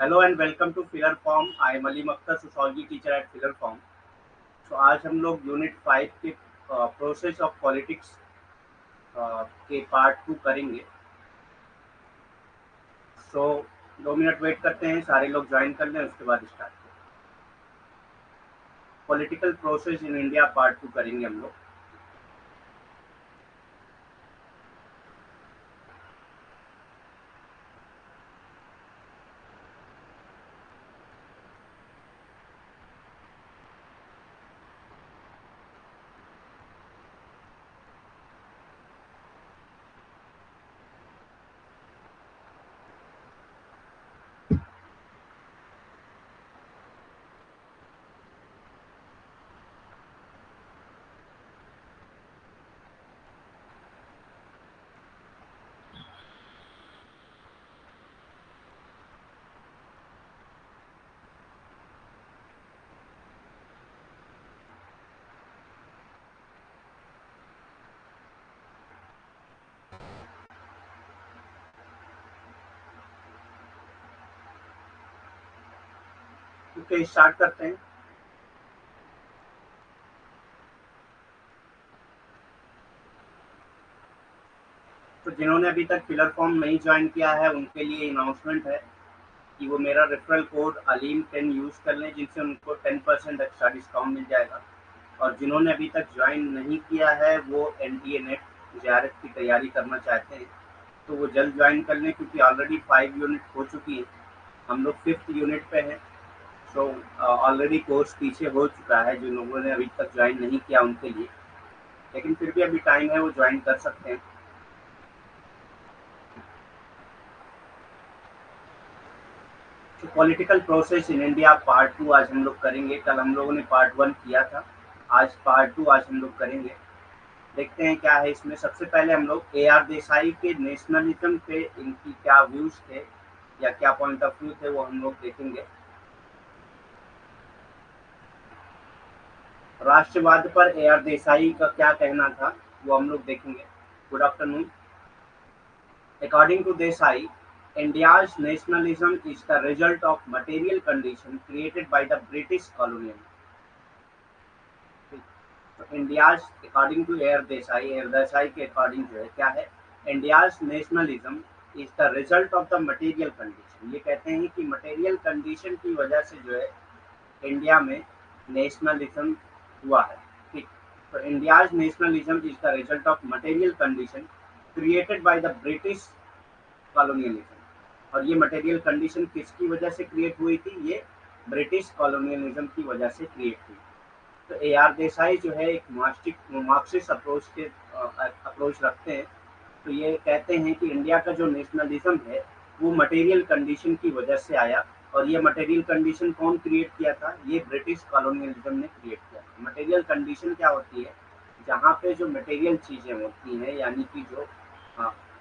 Hello and welcome to filler form. I am Ali Makhtar, sociology teacher at filler form. तो आज हम लोग unit 5 के प्रोसेस ऑफ पॉलिटिक्स के पार्ट 2 करेंगे। सो 2 मिनट वेट करते हैं, सारे लोग ज्वाइन कर लें, उसके बाद स्टार्ट करें। Political process in India part 2 करेंगे हम लोग। ओके, स्टार्ट करते हैं। तो जिन्होंने अभी तक फिलर फॉर्म नहीं ज्वाइन किया है उनके लिए अनाउंसमेंट है कि वो मेरा रेफरल कोड अलीम10 यूज़ कर लें, जिनसे उनको 10% एक्स्ट्रा डिस्काउंट मिल जाएगा। और जिन्होंने अभी तक ज्वाइन नहीं किया है वो एनडीए नेट जेआरएफ की तैयारी करना चाहते हैं तो वो जल्द ज्वाइन कर लें, क्योंकि ऑलरेडी 5 यूनिट हो चुकी है। हम लोग 5th यूनिट पे हैं। सो ऑलरेडी कोर्स पीछे हो चुका है। जो लोगों ने अभी तक ज्वाइन नहीं किया उनके लिए, लेकिन फिर भी अभी टाइम है, वो ज्वाइन कर सकते हैं। तो political process in India part 2 आज हम लोग करेंगे। कल हम लोगों ने पार्ट 1 किया था, आज पार्ट 2 आज हम लोग करेंगे। देखते हैं क्या है इसमें। सबसे पहले हम लोग ए आर देसाई के नेशनलिज्म पे इनकी क्या व्यूज थे या क्या पॉइंट ऑफ व्यू थे वो हम लोग देखेंगे। राष्ट्रवाद पर ए आर देसाई का क्या कहना था वो हम लोग देखेंगे। Good afternoon. According to Desai, India's nationalism is the result of material condition created by the British colonialism. तो India's according to A R Desai के अकॉर्डिंग जो है क्या है, India's nationalism is the result of the material condition. ये कहते हैं कि मटेरियल कंडीशन की वजह से जो है इंडिया में नेशनलिज्म हुआ है। ठीक। तो India's nationalism is the result of material condition created by the British colonialism. और ये मटेरियल कंडीशन किसकी वजह से क्रिएट हुई थी? ये ब्रिटिश कॉलोनियलिज्म की वजह से क्रिएट हुई। तो ए आर देसाई जो है एक मार्क्सिस्ट अप्रोच रखते हैं। तो ये कहते हैं कि इंडिया का जो नेशनलिज्म है वो मटेरियल कंडीशन की वजह से आया। और ये मटेरियल कंडीशन कौन क्रिएट किया था? ये ब्रिटिश कॉलोनियलिज्म ने क्रिएट किया था। मटेरियल कंडीशन क्या होती है? जहाँ पे जो मटेरियल चीज़ें होती हैं, यानी कि जो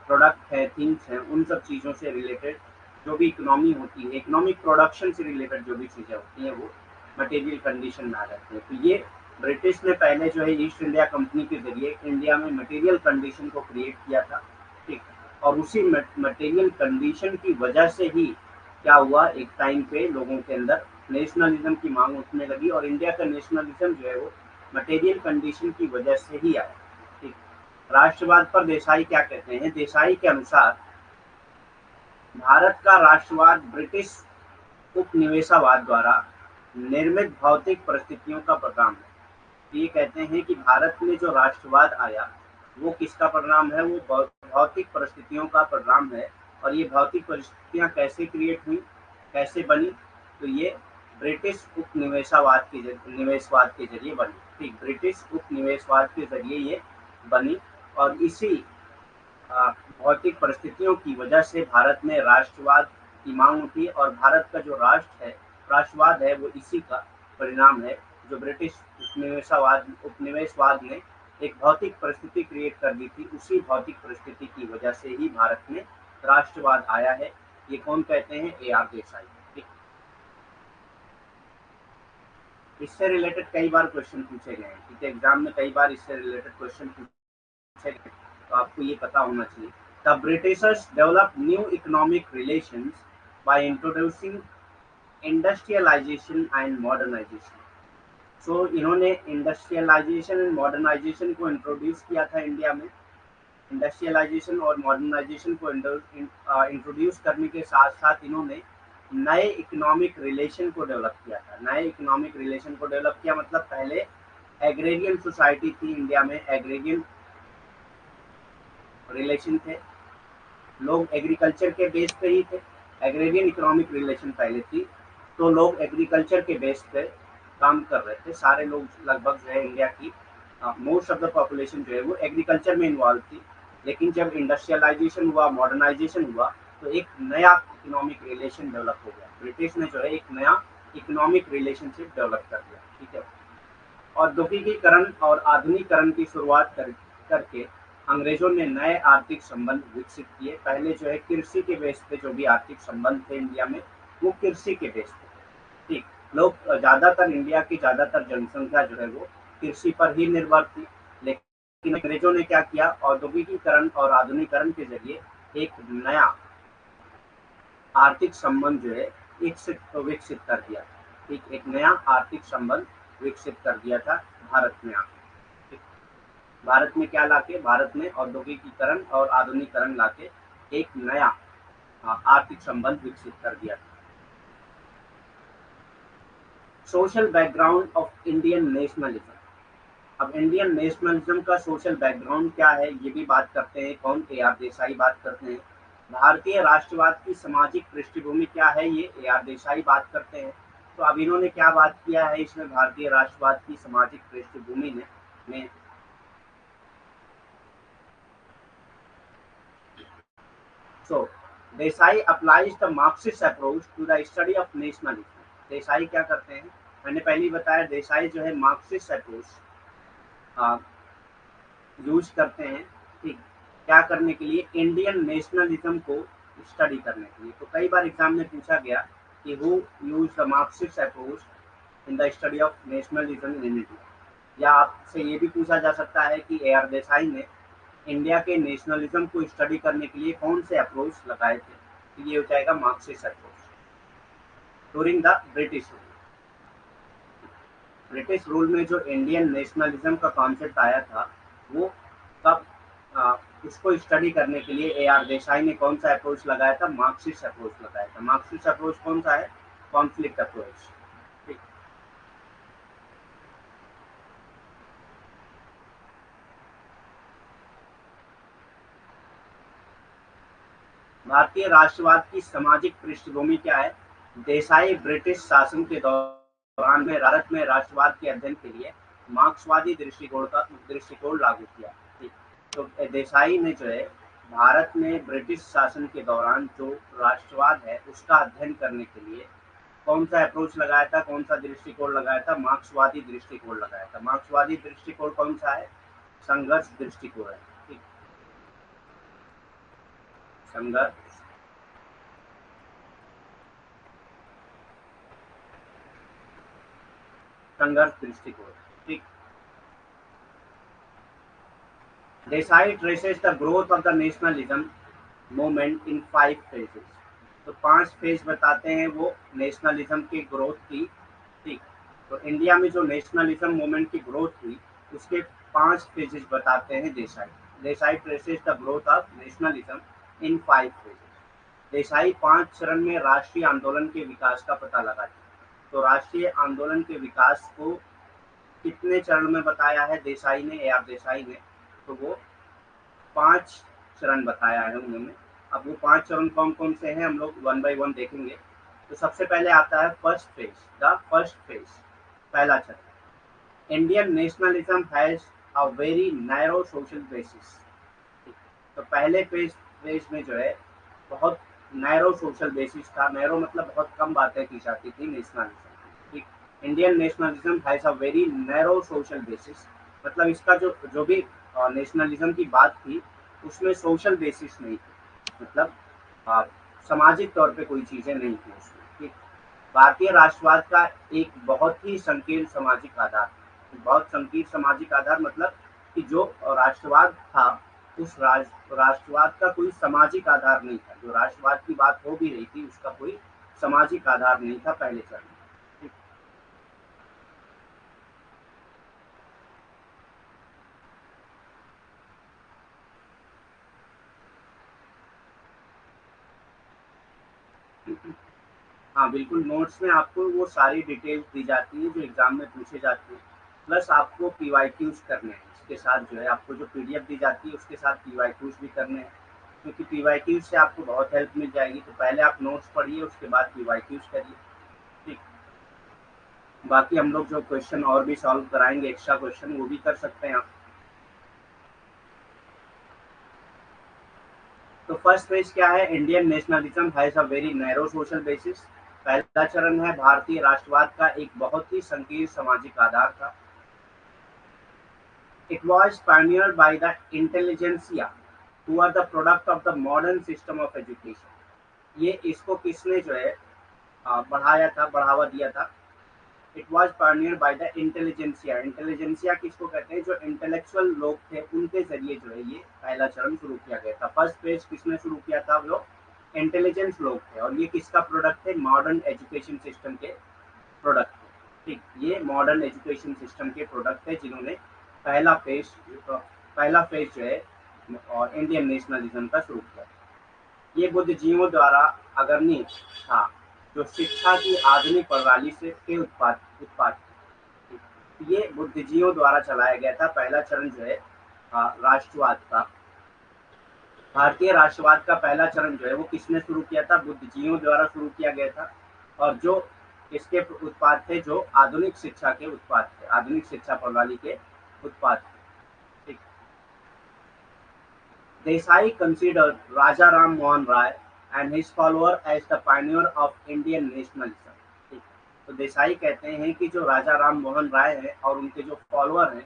प्रोडक्ट है, थिंग्स हैं, उन सब चीज़ों से रिलेटेड जो भी इकोनॉमी होती है, इकोनॉमिक प्रोडक्शन से रिलेटेड जो भी चीज़ें होती हैं वो मटेरियल कंडीशन में आ जाती है। तो ये ब्रिटिश ने पहले जो है ईस्ट इंडिया कंपनी के जरिए इंडिया में मटेरियल कंडीशन को क्रिएट किया था। ठीक। और उसी मटेरियल कंडीशन की वजह से ही क्या हुआ, एक टाइम पे लोगों के अंदर नेशनलिज्म की मांग उठने लगी। और इंडिया का नेशनलिज्म जो है वो मटेरियल कंडीशन की वजह से ही आया। ठीक। राष्ट्रवाद पर देसाई क्या कहते हैं? देसाई के अनुसार भारत का राष्ट्रवाद ब्रिटिश उपनिवेशवाद द्वारा निर्मित भौतिक परिस्थितियों का परिणाम है। तो ये कहते हैं कि भारत में जो राष्ट्रवाद आया वो किसका परिणाम है? वो भौतिक परिस्थितियों का परिणाम है। और ये भौतिक परिस्थितियां कैसे क्रिएट हुई, कैसे बनी? तो ये ब्रिटिश उपनिवेशवाद के निवेशवाद के जरिए बनी। ठीक, ब्रिटिश उपनिवेशवाद के जरिए ये बनी। और इसी भौतिक परिस्थितियों की वजह से भारत में राष्ट्रवाद की मांग उठी। और भारत का जो राष्ट्र है, राष्ट्रवाद है, वो इसी का परिणाम है। जो ब्रिटिश उपनिवेशवाद ने एक भौतिक परिस्थिति क्रिएट कर दी थी, उसी भौतिक परिस्थिति की वजह से ही भारत में राष्ट्रवाद आया है। ये कौन कहते हैं? A R Desai. ठीक। इससे रिलेटेड कई बार क्वेश्चन पूछे गए हैं। ठीक है, एग्जाम में कई बार इससे रिलेटेड क्वेश्चन पूछे गए, तो आपको ये पता होना चाहिए। The Britishers develop new economic relations by introducing industrialisation and modernisation. So इन्होंने इंडस्ट्रियलाइजेशन एंड मॉडर्नाइजेशन को इंट्रोड्यूस किया था इंडिया में। इंडस्ट्रियलाइजेशन और मॉडर्नाइजेशन को इंट्रोड्यूस करने के साथ साथ इन्होंने नए इकोनॉमिक रिलेशन को डेवलप किया था। नए इकोनॉमिक रिलेशन को डेवलप किया मतलब पहले एग्रेरियन सोसाइटी थी इंडिया में, एग्रेरियन रिलेशन थे, लोग एग्रीकल्चर के बेस पे ही थे। एग्रेरियन इकोनॉमिक रिलेशन पहले थी, तो लोग एग्रीकल्चर के बेस पे काम कर रहे थे। सारे लोग लगभग जो है इंडिया की मोस्ट ऑफ द पॉपुलेशन जो है वो एग्रीकल्चर में इन्वॉल्व थी। लेकिन जब इंडस्ट्रियलाइजेशन हुआ, मॉडर्नाइजेशन हुआ, तो एक नया इकोनॉमिक रिलेशन डेवलप हो गया। ब्रिटिश ने जो है एक नया इकोनॉमिक रिलेशनशिप डेवलप कर दिया। ठीक है। औद्योगिकीकरण और आधुनिकीकरण की शुरुआत करके अंग्रेजों ने नए आर्थिक संबंध विकसित किए। पहले जो है कृषि के बेस पे जो भी आर्थिक संबंध थे इंडिया में, वो कृषि के बेस पे थे। ठीक, लोग ज्यादातर इंडिया की ज्यादातर जनसंख्या जो है वो कृषि पर ही निर्भर थी। लेकिन अंग्रेजों ने क्या किया, औद्योगिकीकरण और आधुनिकीकरण के जरिए एक नया आर्थिक संबंध जो है विकसित कर दिया। ठीक, एक नया आर्थिक संबंध विकसित कर दिया था भारत में आके। भारत में क्या लाके, भारत में औद्योगिकीकरण और आधुनिकीकरण लाके एक नया आर्थिक संबंध विकसित कर दिया। Social background of Indian nationalism. अब इंडियन नेशनलिज्म का सोशल बैकग्राउंड क्या है, ये भी बात करते हैं। कौन? ए आर देसाई बात करते हैं। भारतीय राष्ट्रवाद की सामाजिक पृष्ठभूमि क्या है, ये ए आर देसाई बात करते हैं। तो अब इन्होंने क्या बात किया है इसमें, भारतीय राष्ट्रवाद की सामाजिक पृष्ठभूमि में So, Desai applies the Marxist approach to the study of nationalism. Desai क्या करते हैं, मैंने पहले ही बताया, देसाई जो है मार्क्सिस्ट अप्रोच यूज करते हैं। ठीक, क्या करने के लिए? इंडियन नेशनलिज्म को स्टडी करने के लिए। तो कई बार एग्जाम में पूछा गया कि who use the Marxist approach in the study of nationalism in India, या आपसे ये भी पूछा जा सकता है कि ए आर देसाई ने इंडिया के नेशनलिज्म को स्टडी करने के लिए कौन से अप्रोच लगाए थे। तो ये हो जाएगा Marxist approach. During the British rule, British rule में जो इंडियन नेशनलिज्म का कॉन्सेप्ट आया था, वो कब उसको स्टडी करने के लिए ए आर देसाई ने कौन सा अप्रोच लगाया था? मार्क्सिस्ट अप्रोच लगाया था। मार्क्सिस्ट अप्रोच कौन सा है? Conflict approach. ठीक, भारतीय राष्ट्रवाद की सामाजिक पृष्ठभूमि क्या है? देसाई ब्रिटिश शासन के दौरान में भारत में राष्ट्रवाद के अध्ययन के लिए मार्क्सवादी दृष्टिकोण लागू किया। ठीक, तो देसाई ने जो है भारत में ब्रिटिश शासन के दौरान जो राष्ट्रवाद है उसका अध्ययन करने के लिए कौन सा अप्रोच लगाया था, कौन सा दृष्टिकोण लगाया था? मार्क्सवादी दृष्टिकोण लगाया था। मार्क्सवादी दृष्टिकोण कौन सा है? संघर्ष दृष्टिकोण है। ठीक, संघर्ष संघर्ष दृष्टिकोण। ठीक, Desai traces the growth of the nationalism movement in 5 phases। तो 5 फेज बताते हैं वो नेशनलिज्म की ग्रोथ की। ठीक, तो इंडिया में जो नेशनलिज्म मूवमेंट की ग्रोथ हुई उसके 5 फेजेस बताते हैं Desai. Desai traces the growth of nationalism in 5 phases. Desai 5 चरण में राष्ट्रीय आंदोलन के विकास का पता लगाते हैं। तो राष्ट्रीय आंदोलन के विकास को कितने चरण में बताया है देसाई ने, या देसाई ने? तो वो 5 चरण बताया है उन्होंने। अब वो 5 चरण कौन कौन से हैं हम लोग वन बाय वन देखेंगे। तो सबसे पहले आता है first phase, the first phase, पहला चरण। Indian nationalism has a very narrow social basis. तो पहले फेज में जो है बहुत नैरो सोशल बेसिस था। नैरो मतलब बहुत कम बातें की जाती थी नेशनलिज्म। ठीक, Indian nationalism has a very narrow social basis, मतलब इसका जो भी नेशनलिज्म की बात थी उसमें सोशल बेसिस नहीं थी, मतलब आ, सामाजिक तौर पे कोई चीजें नहीं थी उसमें। ठीक, भारतीय राष्ट्रवाद का एक बहुत ही संकीर्ण सामाजिक आधार, बहुत संकीर्ण सामाजिक आधार, मतलब कि जो राष्ट्रवाद था उस राष्ट्रवाद का कोई सामाजिक आधार नहीं था। जो राष्ट्रवाद की बात हो भी रही थी उसका कोई सामाजिक आधार नहीं था पहले चरण में। हाँ बिल्कुल, नोट्स में आपको वो सारी डिटेल्स दी जाती है जो एग्जाम में पूछे जाते हैं, प्लस आपको पीवाईक्यूज करने हैं इसके साथ। जो है आपको जो पीडीएफ दी जाती है उसके साथ पीवाईक्यूज भी करने हैं, क्योंकि पीवाईक्यूज से आपको बहुत हेल्प मिल जाएगी। तो पहले आप नोट्स पढ़िए, उसके बाद पीवाईक्यूज करिए। ठीक। बाकी हम लोग जो क्वेश्चन और भी सॉल्व कराएंगे, एक्स्ट्रा क्वेश्चन, वो भी कर सकते हैं आप। तो फर्स्ट पेज क्या है? Indian nationalism has a very narrow social basis. पहला चरण है भारतीय राष्ट्रवाद का एक बहुत ही संकीर्ण सामाजिक आधार था। It was pioneered by the intelligentsia who are the product of the modern system of education. ये इसको किसने जो है बढ़ाया था, बढ़ावा दिया था? It was Pioneer by the intelligentsia. Intelligentsia किसको कहते हैं? जो इंटेलेक्चुअल लोग थे उनके जरिए जो है ये पहला चरण शुरू किया गया था। फर्स्ट पेज किसने शुरू किया था? वो इंटेलिजेंस लोग थे, और ये किसका प्रोडक्ट थे? मॉडर्न एजुकेशन सिस्टम के प्रोडक्ट थे। ठीक, ये मॉडर्न एजुकेशन सिस्टम के प्रोडक्ट थे जिन्होंने पहला फेज पहला फेज जो है और इंडियन नेशनलिज्म का शुरू किया। ये बुद्धिजीवियों द्वारा अग्रणी था, जो शिक्षा की आधुनिक प्रणाली से के उत्पाद उत्पाद ये बुद्धिजीवियों द्वारा चलाया गया था। पहला चरण जो है राष्ट्रवाद का, भारतीय राष्ट्रवाद का पहला चरण जो है वो किसने शुरू किया था? बुद्धिजीवियों द्वारा शुरू किया गया था। और जो इसके उत्पाद थे, जो आधुनिक शिक्षा के उत्पाद थे, आधुनिक शिक्षा प्रणाली के उत्पाद थे। ठीक। Desai considered Raja Ram Mohan Rai and his follower as the pioneer of Indian nationalism. ठीक। तो देसाई कहते हैं कि जो राजा राम मोहन राय है और उनके जो फॉलोअर हैं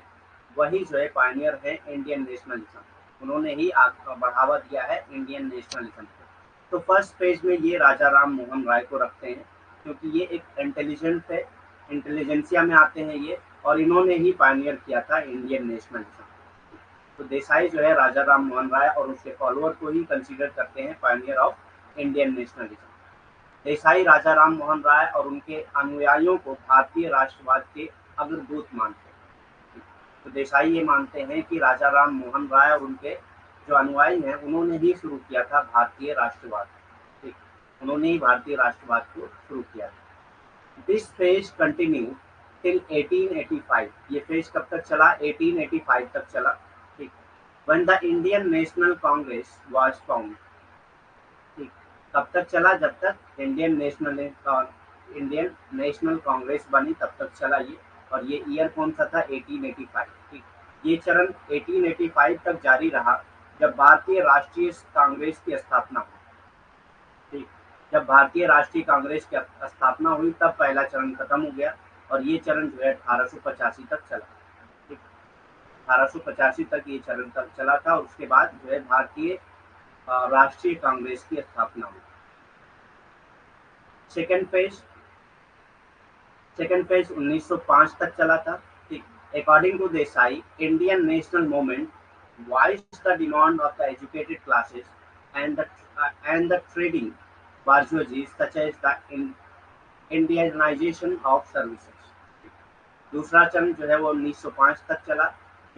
वही जो है पायनियर है इंडियन नेशनलिज्म। उन्होंने ही बढ़ावा दिया है इंडियन नेशनलिज्म को। तो फर्स्ट पेज में ये राजा राम मोहन राय को रखते हैं, क्योंकि ये एक इंटेलिजेंट है, इंटेलिजेंसिया में आते हैं ये, और इन्होंने ही पायनियर किया था इंडियन नेशनलिज्म। तो देसाई जो है राजा राम मोहन राय और उसके फॉलोअर को ही कंसीडर करते हैं pioneer of Indian nationalism. Desai Raja Ram Mohan Roy और उनके अनुयायियों को भारतीय राष्ट्रवाद के अग्रदूत मानते हैं। तो देसाई ये मानते हैं कि राजा राम मोहन राय और उनके जो अनुयायी हैं उन्होंने ही शुरू किया था भारतीय राष्ट्रवाद। ठीक, उन्होंने ही भारतीय राष्ट्रवाद को शुरू किया था। This phase continue till 1885। ये फेज कब तक चला? 1885 तक चला। ठीक, when the Indian National Congress was formed। ठीक, कब तक चला? जब तक इंडियन नेशनल कांग्रेस बनी तब तक चला ये। और ये ईयर कौन सा था? 1885। ठीक, ये चरण 1885 तक जारी रहा, जब भारतीय राष्ट्रीय कांग्रेस की स्थापना हुई। ठीक, जब भारतीय राष्ट्रीय कांग्रेस की स्थापना हुई तब पहला चरण खत्म हो गया, और ये चरण जो है 1885 तक चला। 1885 तक ये चरण तक चला था। उसके बाद जो है भारतीय राष्ट्रीय कांग्रेस की स्थापना हुई। सेकेंड फेज 1905 तक चला था। ठीक, according to Desai, Indian national movement voiced the demand of the educated classes and the trading bourgeoisie, such as the Indianization of services। दूसरा चरण जो है वो 1905 तक चला।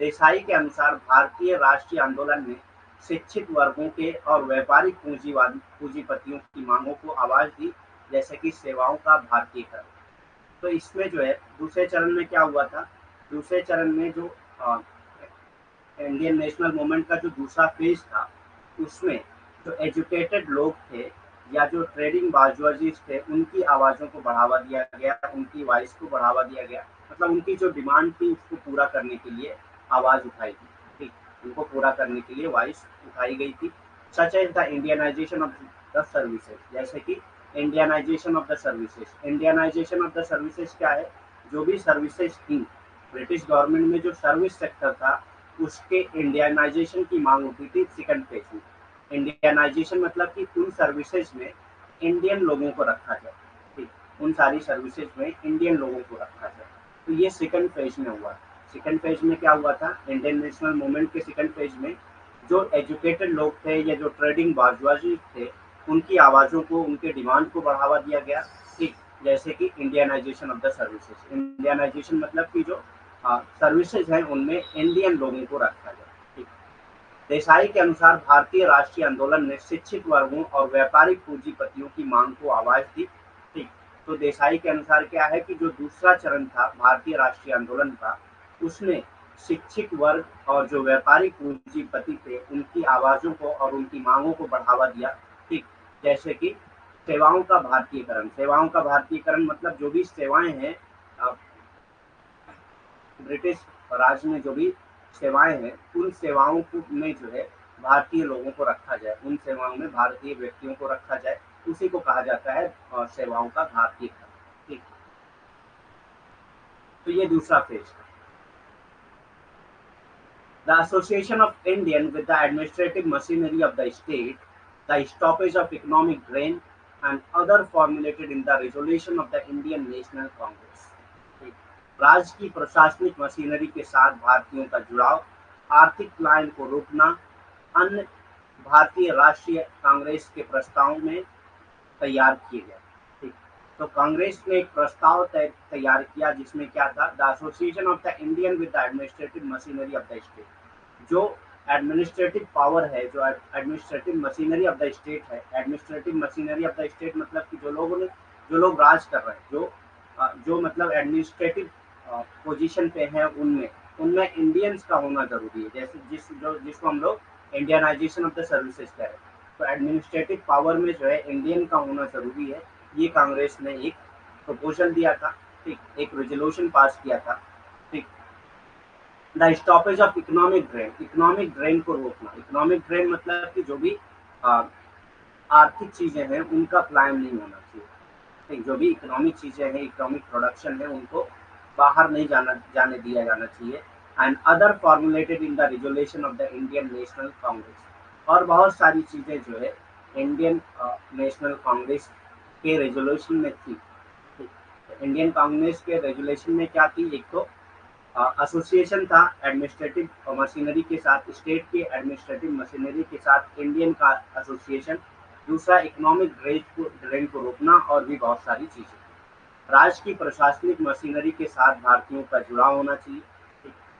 देसाई के अनुसार भारतीय राष्ट्रीय आंदोलन ने शिक्षित वर्गों के और व्यापारिक पूंजीपतियों की मांगों को आवाज दी, जैसे कि सेवाओं का भारतीयकरण। तो इसमें जो है दूसरे चरण में क्या हुआ था? दूसरे चरण में जो इंडियन नेशनल मूवमेंट का जो दूसरा फेज था, उसमें जो एजुकेटेड लोग थे या जो ट्रेडिंग बार्जुआजीज थे उनकी आवाज़ों को बढ़ावा दिया गया, उनकी वॉइस को बढ़ावा दिया गया। मतलब उनकी जो डिमांड थी उसको पूरा करने के लिए आवाज़ उठाई गई। ठीक, उनको पूरा करने के लिए वॉइस उठाई गई थी। Such as the Indianisation of the services, जैसे कि Indianisation of the services. Indianisation of the services क्या है? जो भी सर्विसेज थी ब्रिटिश गवर्नमेंट में, जो सर्विस सेक्टर था उसके इंडियनाइजेशन की मांग उठी थी सेकंड फेज में। इंडियनाइजेशन मतलब कि उन सर्विसेज में इंडियन लोगों को रखा जाए। ठीक, उन सारी सर्विसेज में इंडियन लोगों को रखा जाए। तो ये सेकंड फेज में हुआ। सेकंड फेज में क्या हुआ था? इंडियन नेशनल मूवमेंट के सेकंड फेज में जो एजुकेटेड लोग थे या जो ट्रेडिंग बार्जवाजी थे, उनकी आवाज़ों को, उनके डिमांड को बढ़ावा दिया गया। ठीक, जैसे कि Indianisation of the services. Indianisation मतलब कि जो सर्विसेज हैं उनमें इंडियन लोगों को रखा जाए। ठीक, देसाई के अनुसार भारतीय राष्ट्रीय आंदोलन ने शिक्षित वर्गों और व्यापारिक पूंजीपतियों की मांग को आवाज दी। ठीक, तो देसाई के अनुसार क्या है कि जो दूसरा चरण था भारतीय राष्ट्रीय आंदोलन का, उसने शिक्षित वर्ग और जो व्यापारिक पूंजीपति थे उनकी आवाजों को और उनकी मांगों को बढ़ावा दिया। ठीक, जैसे कि सेवाओं का भारतीयकरण। सेवाओं का भारतीयकरण मतलब जो भी सेवाएं हैं ब्रिटिश राज में, जो भी सेवाएं हैं उन सेवाओं को में जो है भारतीय लोगों को रखा जाए, उन सेवाओं में भारतीय व्यक्तियों को रखा जाए, उसी को कहा जाता है सेवाओं का भारतीयकरण। ठीक, तो ये दूसरा फेज है। The association of Indian with the administrative machinery of the state, the stoppage of economic drain, and other formulated in the resolution of the Indian National Congress. राज्य की प्रशासनिक मशीनरी के साथ भारतीयों का जुड़ाव, आर्थिक पलायन को रोकना, अन्य भारतीय राष्ट्रीय कांग्रेस के प्रस्ताव में तैयार किए गए। ठीक, तो कांग्रेस ने एक प्रस्ताव तैयार किया जिसमें क्या था, the association of the Indian with the administrative machinery of the state. जो एडमिनिस्ट्रेटिव पावर है, जो administrative machinery of the state है, administrative machinery of the state मतलब कि जो लोग राज कर रहे हैं, जो मतलब एडमिनिस्ट्रेटिव पोजीशन पे हैं, उनमें उनमें इंडियंस का होना जरूरी है। जैसे जिसको हम लोग इंडियनाइजेशन ऑफ द सर्विसेज कह रहे हैं, तो एडमिनिस्ट्रेटिव पावर में जो है इंडियन का होना जरूरी है। ये कांग्रेस ने एक प्रपोजल दिया था। ठीक, एक रेजोल्यूशन पास किया था। ठीक, the stoppage of economic drain. Economic drain को रोकना। इकोनॉमिक ड्रेन मतलब कि जो भी आर्थिक चीजें हैं उनका पलायन नहीं होना चाहिए। ठीक, जो भी इकोनॉमिक चीजें हैं, इकोनॉमिक प्रोडक्शन है, उनको बाहर नहीं जाने दिया जाना चाहिए। And other formulated in the resolution of the Indian national Congress. और बहुत सारी चीजें जो है इंडियन नेशनल कांग्रेस के रेजोल्यूशन में थी। इंडियन कांग्रेस के रेजोल्यूशन में क्या थी, एक तो एसोसिएशन था एडमिनिस्ट्रेटिव मशीनरी के साथ, स्टेट के एडमिनिस्ट्रेटिव मशीनरी के साथ इंडियन का एसोसिएशन। दूसरा इकोनॉमिक ड्रेन को रोकना, और भी बहुत सारी चीजें। राज्य की प्रशासनिक मशीनरी के साथ भारतीयों का जुड़ाव होना चाहिए।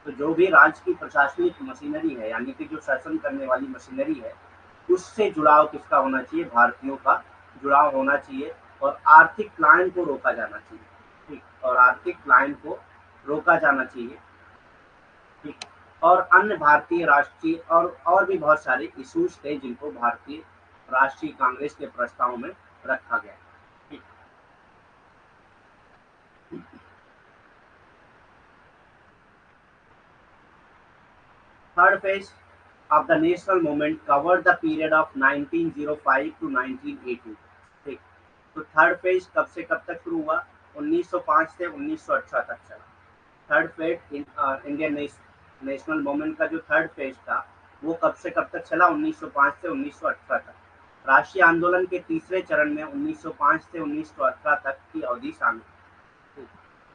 तो जो भी राज्य की प्रशासनिक मशीनरी है, यानी कि जो शासन करने वाली मशीनरी है, उससे जुड़ाव किसका होना चाहिए, भारतीयों का जुड़ाव होना चाहिए। और आर्थिक पलायन को रोका जाना चाहिए। ठीक, और आर्थिक पलायन को रोका जाना चाहिए। ठीक, और अन्य भारतीय राष्ट्रीय और भी बहुत सारे इश्यूज थे जिनको भारतीय राष्ट्रीय कांग्रेस के प्रस्ताव में रखा गया। ठीक, third phase of the national movement covered the period of 1905 to 1918। ठीक, तो थर्ड फेज कब से कब तक शुरू हुआ, 1905 से 1918 तक चला। Third phase Indian national movement का जो थर्ड फेज था वो कब से कब तक चला, 1905 से 1918 तक। राष्ट्रीय आंदोलन के तीसरे चरण में 1905 से 1918 तक की अवधि शामिल।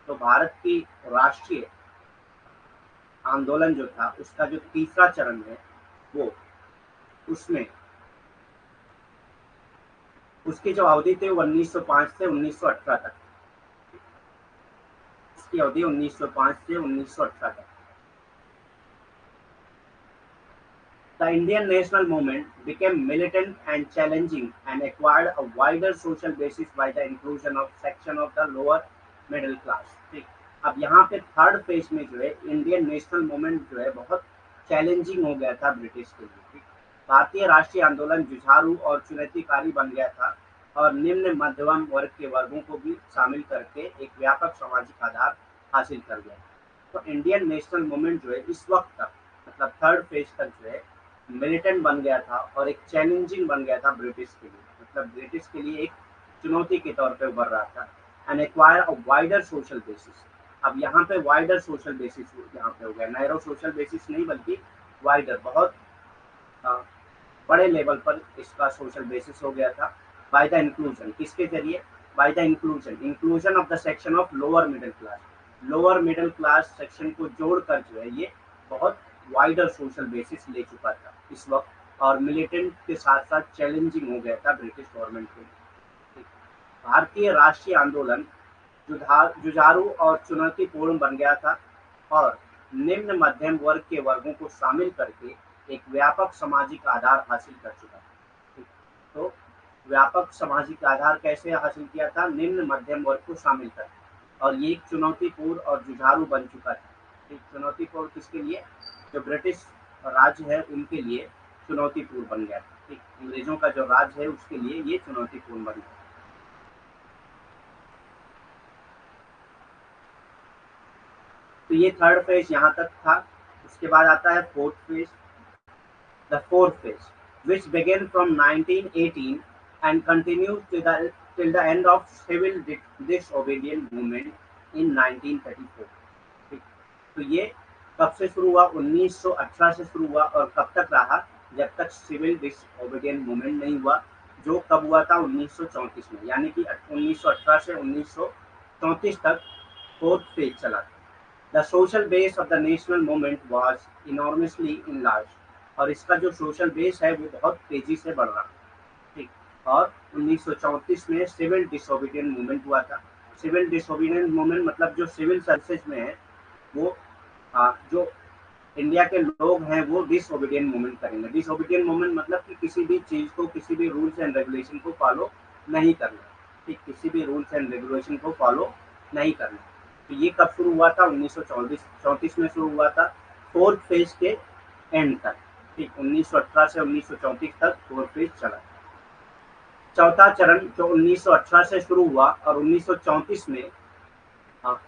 तो भारत की राष्ट्रीय आंदोलन जो था उसका जो तीसरा चरण है वो, उसमें उसकी जो अवधि थी वो 1905 से 1918 तक। इसकी अवधि 1905 से 1918 तक। The Indian national movement became militant and challenging and acquired a wider social basis by the inclusion of section of the lower middle class। ठीक, अब यहाँ पे थर्ड फेज में जो है इंडियन नेशनल मूवमेंट जो है बहुत चैलेंजिंग हो गया था ब्रिटिश के लिए। ठीक, भारतीय राष्ट्रीय आंदोलन जुझारू और चुनौतीकारी बन गया था और निम्न मध्यम वर्ग के वर्गों को भी शामिल करके एक व्यापक सामाजिक आधार हासिल कर गया। तो इंडियन नेशनल मूवमेंट जो है इस वक्त तक, मतलब थर्ड फेज तक जो है मिलिटेंट बन गया था और एक चैलेंजिंग बन गया था ब्रिटिश के लिए, मतलब ब्रिटिश के लिए एक चुनौती के तौर पे उभर रहा था। And acquire a wider social basis. अब यहाँ पे वाइडर सोशल बेसिस यहाँ पे हो गया, नैरो सोशल बेसिस नहीं बल्कि वाइडर, बहुत बड़े लेवल पर इसका सोशल बेसिस हो गया था। बाय द इंक्लूजन, किसके जरिए, by the inclusion of the section of lower middle class. Lower middle class section को जोड़कर जो है ये बहुत वाइडर सोशल बेसिस ले चुका था इस वक्त, और मिलिटेंट के साथ साथ चैलेंजिंग हो गया था ब्रिटिश गवर्नमेंट के लिए। भारतीय राष्ट्रीय आंदोलन जुझारू और चुनौतीपूर्ण बन गया था, और निम्न मध्यम वर्ग के वर्गों को शामिल करके एक व्यापक सामाजिक आधार हासिल कर चुका था। तो व्यापक सामाजिक आधार कैसे हासिल किया था? निम्न मध्यम वर्ग को शामिल कर, और ये एक चुनौतीपूर्ण और जुझारू बन चुका था। एक चुनौतीपूर्ण किसके लिए? जो ब्रिटिश राज्य है उनके लिए चुनौतीपूर्ण बन गया था। ठीक, अंग्रेजों का जो राज्य है उसके लिए ये चुनौतीपूर्ण बन गया। तो ये थर्ड फेज यहाँ तक था। उसके बाद आता है fourth phase, the fourth phase, which began from 1918 and continued till the end of civil disobedience movement in 1934। ठीक, तो ये कब से शुरू हुआ? 1918 से शुरू हुआ, और कब तक रहा? जब तक सिविल डिसओबीडियंट मूवमेंट नहीं हुआ, जो कब हुआ था? 1934 में, यानी कि 1918 से 1934 तक फोर्थ फेज चला था। The social base of the national movement was enormously enlarge, और इसका जो सोशल बेस है वो बहुत तेजी से बढ़ रहा है। ठीक, और 1934 में सिविल डिसोबीडियंट मूवमेंट हुआ था। सिविल डिसोबीडियंट मूवमेंट मतलब जो सिविल सर्विसेज में है वो जो इंडिया के लोग हैं वो डिसओबीडियंट मूवमेंट करेंगे। डिसओबीडियंट मूवमेंट मतलब कि किसी भी चीज को, किसी भी रूल्स एंड रेगुलेशन को फॉलो नहीं करना। ठीक, किसी भी रूल्स एंड रेगुलेशन को फॉलो नहीं करना। तो ये कब शुरू हुआ था? 1934 में शुरू हुआ था, फोर्थ फेज के एंड तक। ठीक, 1918 से 1934 तक फोर्थ फेज चला। चौथा चरण जो 1918 से शुरू हुआ और 1934 में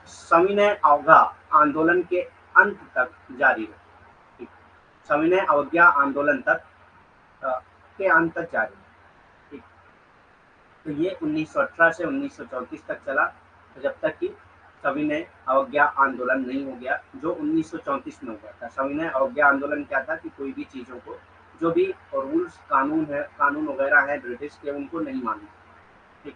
सविनय अवज्ञा आंदोलन के अंत तक जारी रहा। सविनय अवज्ञा आंदोलन तक के अंत तक जारी रहा। ठीक, तो ये 1918 से 1934 तक चला, जब तक कि सविनय अवज्ञा आंदोलन नहीं हो गया, जो 1934 में हो गया था। सविनय अवज्ञा आंदोलन क्या था कि कोई भी चीजों को, जो भी रूल्स कानून है, कानून वगैरह है ब्रिटिश के, उनको नहीं मानना। ठीक,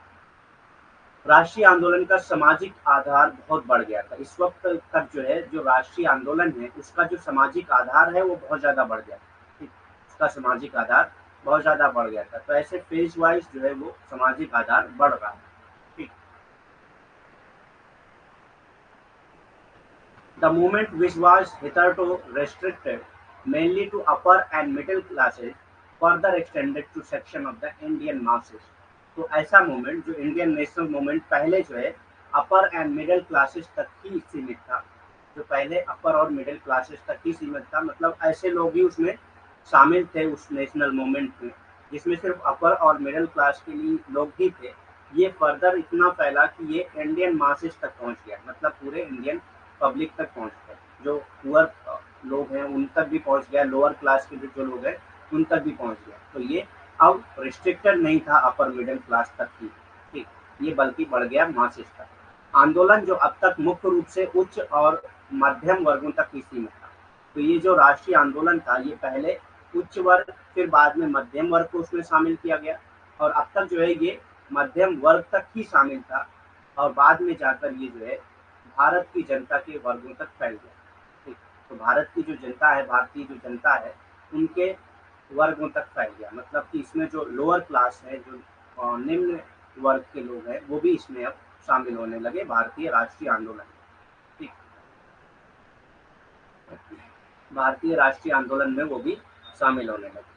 राष्ट्रीय आंदोलन का सामाजिक आधार बहुत बढ़ गया था। इस वक्त तक जो है, जो राष्ट्रीय आंदोलन है उसका जो सामाजिक आधार है वो बहुत ज्यादा बढ़ गया था। ठीक, उसका सामाजिक आधार बहुत ज्यादा बढ़ गया था। तो ऐसे फेज वाइज जो है वो सामाजिक आधार बढ़ रहा है। ठीक, the movement which was hitherto restricted mainly to upper and middle classes further extended to section of the Indian masses। तो ऐसा मूवमेंट जो इंडियन नेशनल मूवमेंट पहले जो है अपर एंड मिडिल क्लासेस तक ही सीमित था, जो पहले अपर और मिडिल क्लासेस तक ही सीमित था, मतलब ऐसे लोग ही उसमें शामिल थे उस नेशनल मूवमेंट में जिसमें सिर्फ अपर और मिडिल क्लास के लिए लोग ही थे। ये फर्दर इतना फैला कि ये इंडियन मासेस तक पहुंच गया, मतलब पूरे इंडियन पब्लिक तक पहुंच गया। जो पुअर लोग हैं उन तक भी पहुंच गया, लोअर क्लास के जो लोग हैं उन तक भी पहुंच गया। तो ये अब रिस्ट्रिक्टेड नहीं था अपर मिडिल क्लास तक ही। ठीक, ये बल्कि बढ़ गया मासेस तक। आंदोलन जो अब तक मुख्य रूप से उच्च और मध्यम वर्गों तक ही सीमित था। तो ये जो राष्ट्रीय आंदोलन था ये पहले उच्च वर्ग, फिर बाद में मध्यम वर्ग को उसमें शामिल किया गया, और अब तक जो है ये मध्यम वर्ग तक ही शामिल था, और बाद में जाकर ये जो है भारत की जनता के वर्गों तक फैल गया। ठीक, तो भारत की जो जनता है, भारतीय जो जनता है, उनके वर्गों तक फैल गया, मतलब कि इसमें जो लोअर क्लास है, जो निम्न वर्ग के लोग हैं, वो भी इसमें अब शामिल होने लगे भारतीय राष्ट्रीय आंदोलन। ठीक, भारतीय राष्ट्रीय आंदोलन में वो भी शामिल होने लगे।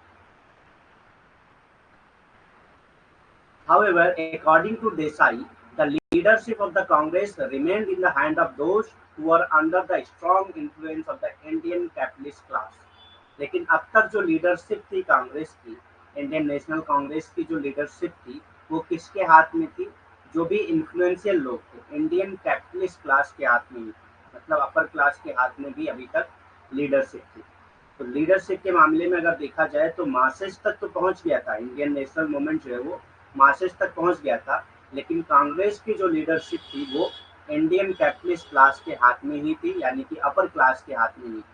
However, according to Desai, the leadership of the Congress remained in the hand of those who were under the strong influence of the Indian capitalist class। लेकिन अब तक जो लीडरशिप थी कांग्रेस की, इंडियन नेशनल कांग्रेस की जो लीडरशिप थी वो किसके हाथ में थी? जो भी इन्फ्लुएंशियल लोग थे इंडियन कैपिटलिस्ट क्लास के हाथ में ही थी, मतलब अपर क्लास के हाथ में भी अभी तक लीडरशिप थी। तो लीडरशिप के मामले में अगर देखा जाए तो मासेस तक तो पहुंच गया था, इंडियन नेशनल मूवमेंट जो है वो मासेस तक पहुंच गया था, लेकिन कांग्रेस की जो लीडरशिप थी वो इंडियन कैपिटलिस्ट क्लास के हाथ में ही थी, यानी कि अपर क्लास के हाथ में ही थी।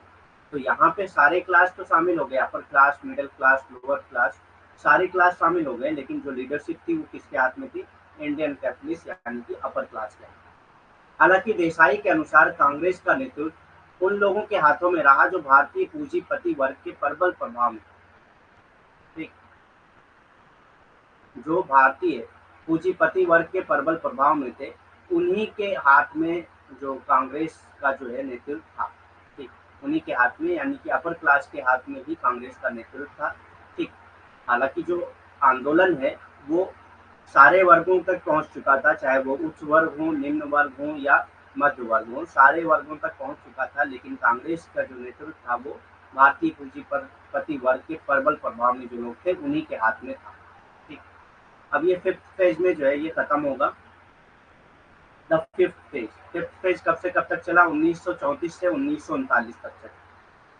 तो यहाँ पे सारे क्लास तो शामिल हो गए, upper class, middle class, lower class, सारे क्लास शामिल हो गए, लेकिन जो लीडरशिप थी वो किसके हाथ में थी? इंडियन कैपिटलिस्ट यानी कि अपर क्लास के। हालांकि देसाई के अनुसार कांग्रेस का नेतृत्व उन लोगों के हाथों में रहा जो भारतीय पूंजीपति वर्ग के प्रबल प्रभाव में, ठीक, जो भारतीय पूंजीपति वर्ग के प्रबल प्रभाव में थे, उन्हीं के हाथ में जो कांग्रेस का जो है नेतृत्व था, ठीक, उन्हीं के हाथ में, यानी कि अपर क्लास के हाथ में ही कांग्रेस का नेतृत्व था, ठीक। हालांकि जो आंदोलन है वो सारे वर्गों तक पहुंच चुका था, चाहे वो उच्च वर्ग हो, निम्न वर्ग हो या मध्य वर्ग हो, सारे वर्गों तक पहुंच चुका था, लेकिन कांग्रेस का जो नेतृत्व था वो भारतीय पूंजीपति वर्ग के प्रबल प्रभाव में जो लोग थे उन्हीं के हाथ में था, ठीक। अब ये फिफ्थ फेज में जो है ये खत्म होगा। द फिफ्थ फेज कब से कब तक चला? 1934 से 1939 तक चला।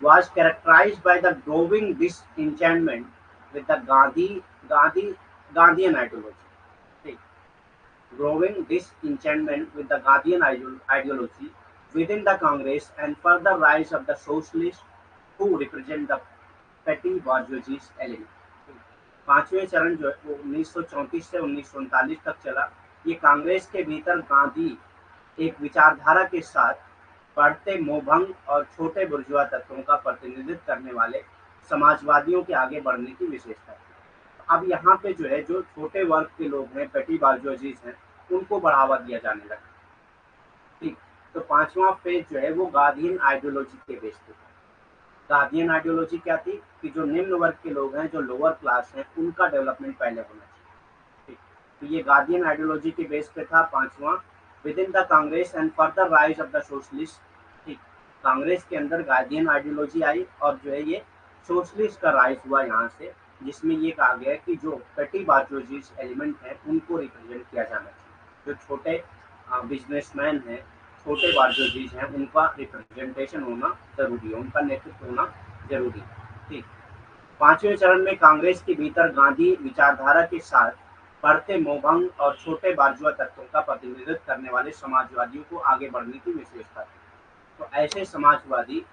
Was characterized by the growing disenchantment with the Gandhi Gandhian ideology. ठीक, growing disenchantment with the Gandhian ideology within the Congress and further rise of the socialists who represent the petty bourgeoisie element. पांचवें चरण जो है वो 1934 से 1939 तक चला। ये कांग्रेस के भीतर गांधी एक विचारधारा के साथ बढ़ते मोहभंग और छोटे बुर्जुआ तत्वों का प्रतिनिधित्व करने वाले समाजवादियों के आगे बढ़ने की विशेषता है। अब यहाँ पे जो है जो छोटे वर्ग के लोग हैं, पेटी बार्जोजीज हैं, उनको बढ़ावा दिया जाने लगा, ठीक। तो पांचवा फेज जो है वो गांधीयन आइडियोलॉजी के बेस पे था। गांधीयन आइडियोलॉजी क्या थी कि जो निम्न वर्ग के लोग हैं, जो लोअर क्लास हैं, उनका डेवलपमेंट पहले होना चाहिए, ठीक। तो ये गांधीयन आइडियोलॉजी के बेस पे था पांचवा। With in the Congress and further rise of the socialist, ठीक, कांग्रेस के अंदर गांधीयन आइडियोलॉजी आई और जो है ये सोशलिस्ट का राइज हुआ यहाँ से, जिसमें ये कहा गया कि जो पेटी बार्जोजीज एलिमेंट है उनको रिप्रेजेंट किया जाना चाहिए, जो छोटे बिजनेसमैन हैं, छोटे बार्जोजीज हैं, उनका रिप्रेजेंटेशन होना जरूरी है, उनका नेतृत्व होना जरूरी है, ठीक। पांचवें चरण में कांग्रेस के भीतर गांधी विचारधारा के साथ बढ़ते मोहभंग और छोटे बार्जुआ तत्वों का प्रतिनिधित्व करने वाले समाजवादियों को आगे बढ़ने की विशेषता थी। तो ऐसे समाजवादी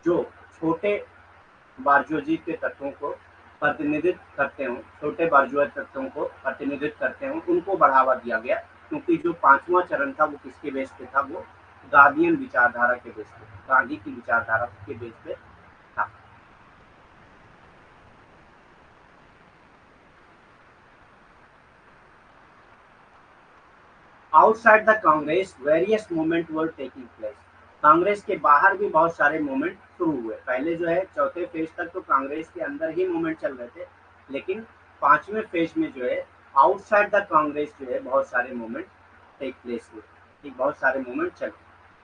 जो छोटे बार्जुआ के तत्वों को प्रतिनिधित्व करते हों, छोटे बार्जुआ तत्वों को प्रतिनिधित्व करते हों, उनको बढ़ावा दिया गया, क्योंकि जो पांचवा चरण था वो किसके बेस पे था? वो गांधीयन विचारधारा के बेस पे, गांधी की विचारधारा के बेस पे था। Outside the Congress various movement were taking place. Congress के बाहर भी बहुत सारे मूवमेंट शुरू हुए। पहले जो है चौथे फेज तक तो कांग्रेस के अंदर ही मूवमेंट चल रहे थे, लेकिन पांचवें फेज में जो है आउटसाइड द कांग्रेस जो है बहुत सारे मूवमेंट टेक प्लेस हुए, ठीक, बहुत सारे मूवमेंट चले।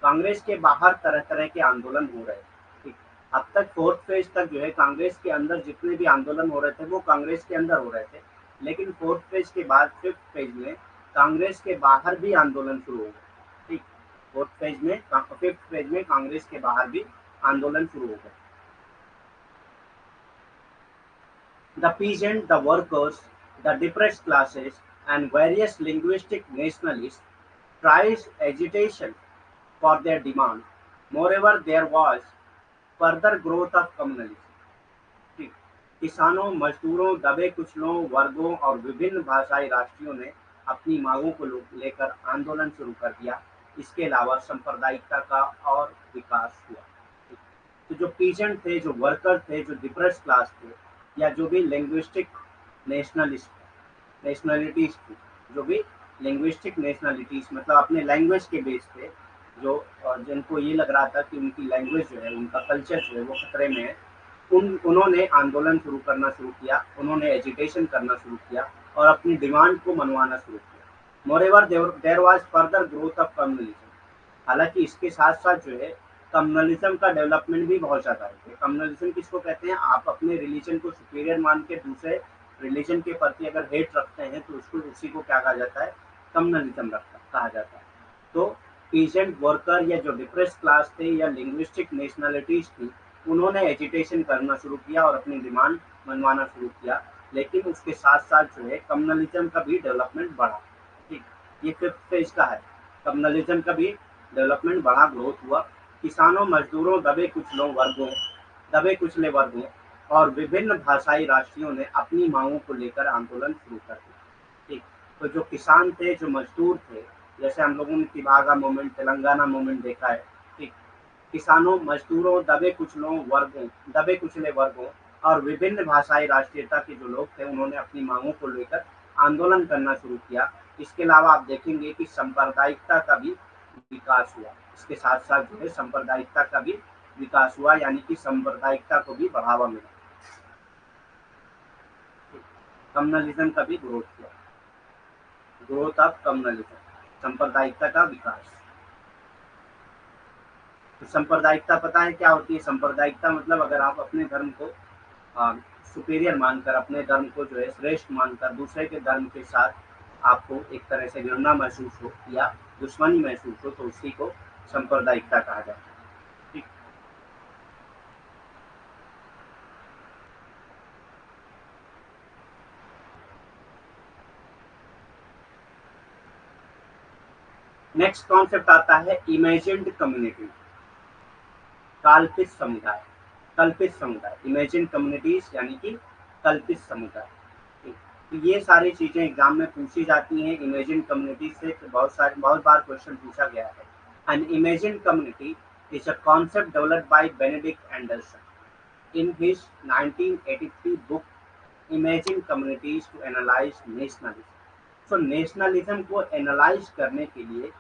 कांग्रेस के बाहर तरह तरह के आंदोलन हो रहे थे, ठीक। अब तक फोर्थ फेज तक जो है कांग्रेस के अंदर जितने भी आंदोलन हो रहे थे वो कांग्रेस के अंदर हो रहे थे, लेकिन फोर्थ फेज के बाद फिफ्थ फेज में कांग्रेस के बाहर भी आंदोलन शुरू हो गए, ठीक। फिफ्थ फेज में कांग्रेस के बाहर भी आंदोलन शुरू हो गए। The peasant, the workers, the depressed classes, and various linguistic nationalists tried agitation for their demand. Moreover, there was further growth of communalism. ठीक। किसानों, मजदूरों, दबे कुचलों वर्गों और विभिन्न भाषाई राष्ट्रीयों ने अपनी मांगों को लेकर आंदोलन शुरू कर दिया। इसके अलावा सांप्रदायिकता का और विकास हुआ। तो जो पीजेंट थे, जो वर्कर थे, जो डिप्रेस क्लास थे, या जो भी लिंग्विस्टिक नेशनलिस्ट नेशनलिटीज थी, जो भी लिंग्विस्टिक नेशनलिटीज मतलब अपने लैंग्वेज के बेस पे जो जिनको ये लग रहा था कि उनकी लैंग्वेज जो है, उनका कल्चर जो है वो खतरे में है, उन्होंने आंदोलन शुरू करना शुरू किया, उन्होंने एजिटेशन करना शुरू किया और अपनी डिमांड को मनवाना शुरू किया। Moreover there was further growth of communalism. हालांकि इसके साथ साथ जो है कम्युनलिज्म का डेवलपमेंट भी बहुत ज़्यादा है। कम्युनलिज्म किसको कहते हैं? आप अपने रिलीजन को सुपीरियर मान के दूसरे रिलीजन के प्रति अगर हेट रखते हैं तो उसको उसी को क्या कहा जाता है? कम्युनलिज्म कहा जाता है। तो पीजेंट वर्कर या जो डिप्रेस क्लास थे या लिंग्विस्टिक नेशनलिटीज थी, उन्होंने एजिटेशन करना शुरू किया और अपनी डिमांड मनवाना शुरू किया, लेकिन उसके साथ साथ जो है कम्युनलिज्म का भी डेवलपमेंट बढ़ा, ठीक। ये फिफ्थ फेज का है। कम्युनलिज्म का भी डेवलपमेंट बढ़ा, ग्रोथ हुआ। किसानों, मजदूरों, दबे कुचले वर्गों और विभिन्न भाषाई राष्ट्रीयों ने अपनी मांगों को लेकर आंदोलन शुरू कर दिया, ठीक। तो जो किसान थे, जो मजदूर थे, जैसे हम लोगों ने तिभागा मूवमेंट, तेलंगाना मूवमेंट देखा है, ठीक, किसानों, मजदूरों, दबे कुचले वर्गों और विभिन्न भाषाई राष्ट्रीयता के जो लोग थे, उन्होंने अपनी मांगों को लेकर आंदोलन करना शुरू किया। इसके अलावा आप देखेंगे कि सांप्रदायिकता का भी विकास हुआ। इसके साथ-साथ जो है सांप्रदायिकता का भी विकास हुआ, यानी कि सांप्रदायिकता को भी बढ़ावा मिला। कम्युनलिज्म का भी ग्रोथ हुआ। ग्रोथ ऑफ कम्युनलिज्म, सांप्रदायिकता का विकास। तो सांप्रदायिकता पता है क्या होती है? सांप्रदायिकता मतलब अगर आप अपने धर्म को सुपीरियर मानकर, अपने धर्म को जो है श्रेष्ठ मानकर दूसरे के धर्म के साथ आपको एक तरह से घृणा महसूस हो या दुश्मनी महसूस हो, तो उसी को सांप्रदायिकता कहा जाता है। ठीक। नेक्स्ट कॉन्सेप्ट आता है इमेजिन्ड कम्युनिटी, कल्पित समुदाय। कल्पित समुदाय, इमेजिन कम्युनिटीज यानी कि कल्पित समुदाय। तो ये सारी चीजें एग्जाम में पूछी जाती हैं। इमेजिन कम्युनिटी से बहुत बार क्वेश्चन पूछा गया है। An imagine community is a concept developed by Benedict Anderson in his 1983 book imagine communities to analyse nationalism. तो नेशनलिज्म को एनालाइज करने के लिए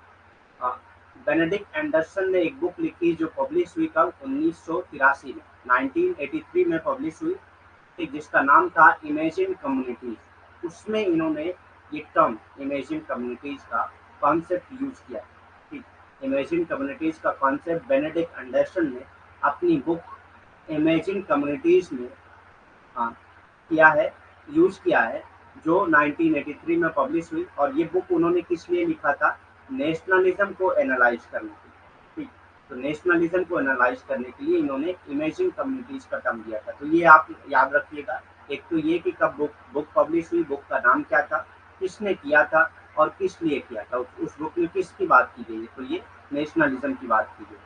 बेनेडिक्ट एंडरसन ने एक बुक लिखी जो पब्लिश हुई कब? 1983 में, 1983 में पब्लिश हुई, ठीक, जिसका नाम था इमेजिन कम्युनिटीज। उसमें इन्होंने ये टर्म इमेजिन कम्युनिटीज का कॉन्सेप्ट यूज किया। ठीक, इमेजिन कम्युनिटीज का कॉन्सेप्ट बेनेडिक्ट एंडरसन ने अपनी बुक इमेजिन कम्युनिटीज में किया है, यूज किया है, जो 1983 में पब्लिश हुई। और ये बुक उन्होंने किस लिए लिखा था? नेशनलिज्म को एनालाइज करने के लिए। ठीक, तो नेशनलिज्म को एनालाइज करने के लिए इन्होंने इमेजिन कम्युनिटीज का टर्म दिया था। तो ये आप याद रखिएगा। एक तो ये कि कब बुक पब्लिश हुई, बुक का नाम क्या था, किसने किया था और किस लिए किया था, उस बुक में किसकी बात की गई है, तो ये नेशनलिज्म की बात की गई।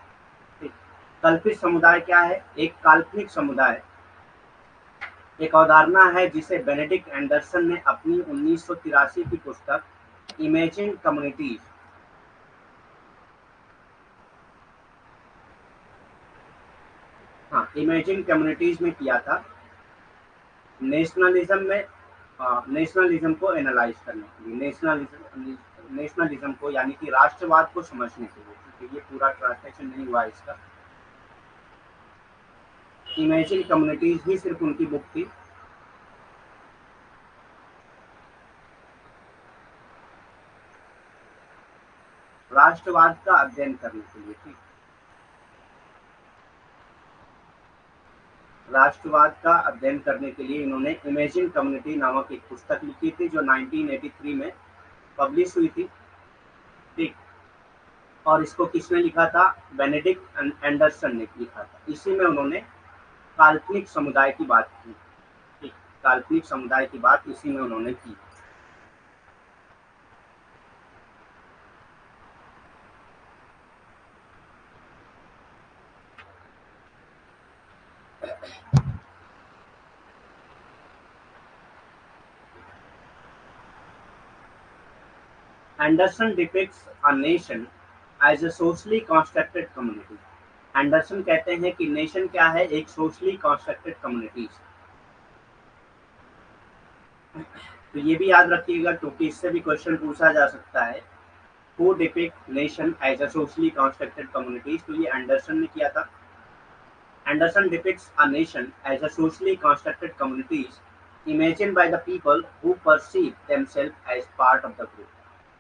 ठीक, कल्पित समुदाय क्या है? एक काल्पनिक समुदाय, एक अवधारणा है जिसे बेनेडिक्ट एंडरसन ने अपनी 1983 की पुस्तक इमेजिन कम्युनिटीज इमेजिन कम्युनिटीज में किया था। नेशनलिज्म में नेशनलिज्म को एनालाइज करने के लिए, नेशनलिज्म को यानी कि राष्ट्रवाद को समझने के लिए। क्योंकि ये पूरा ट्रांसलेशन नहीं हुआ इसका। इमेजिन कम्युनिटीज ही सिर्फ उनकी बुक थी। राष्ट्रवाद का अध्ययन करने के लिए। ठीक, राष्ट्रवाद का अध्ययन करने के लिए इन्होंने इमेजिन कम्युनिटी नामक एक पुस्तक लिखी थी, जो 1983 में पब्लिश हुई थी। ठीक, और इसको किसने लिखा था? बेनेडिक्ट एंडरसन ने लिखा था। इसी में उन्होंने काल्पनिक समुदाय की बात की। ठीक, काल्पनिक समुदाय की बात इसी में उन्होंने की। Anderson depicts a nation as a socially constructed community. Anderson कहते हैं कि नेशन क्या है? एक सोशली कंस्ट्रक्टेड कम्युनिटी। तो ये भी याद रखिएगा, क्योंकि इससे भी क्वेश्चन पूछा जा सकता है। Who depict nation as a socially constructed communities? तो ये एंडरसन ने किया था। Anderson depicts a nation as a socially constructed communities imagined by the people who perceive themselves as part of the group.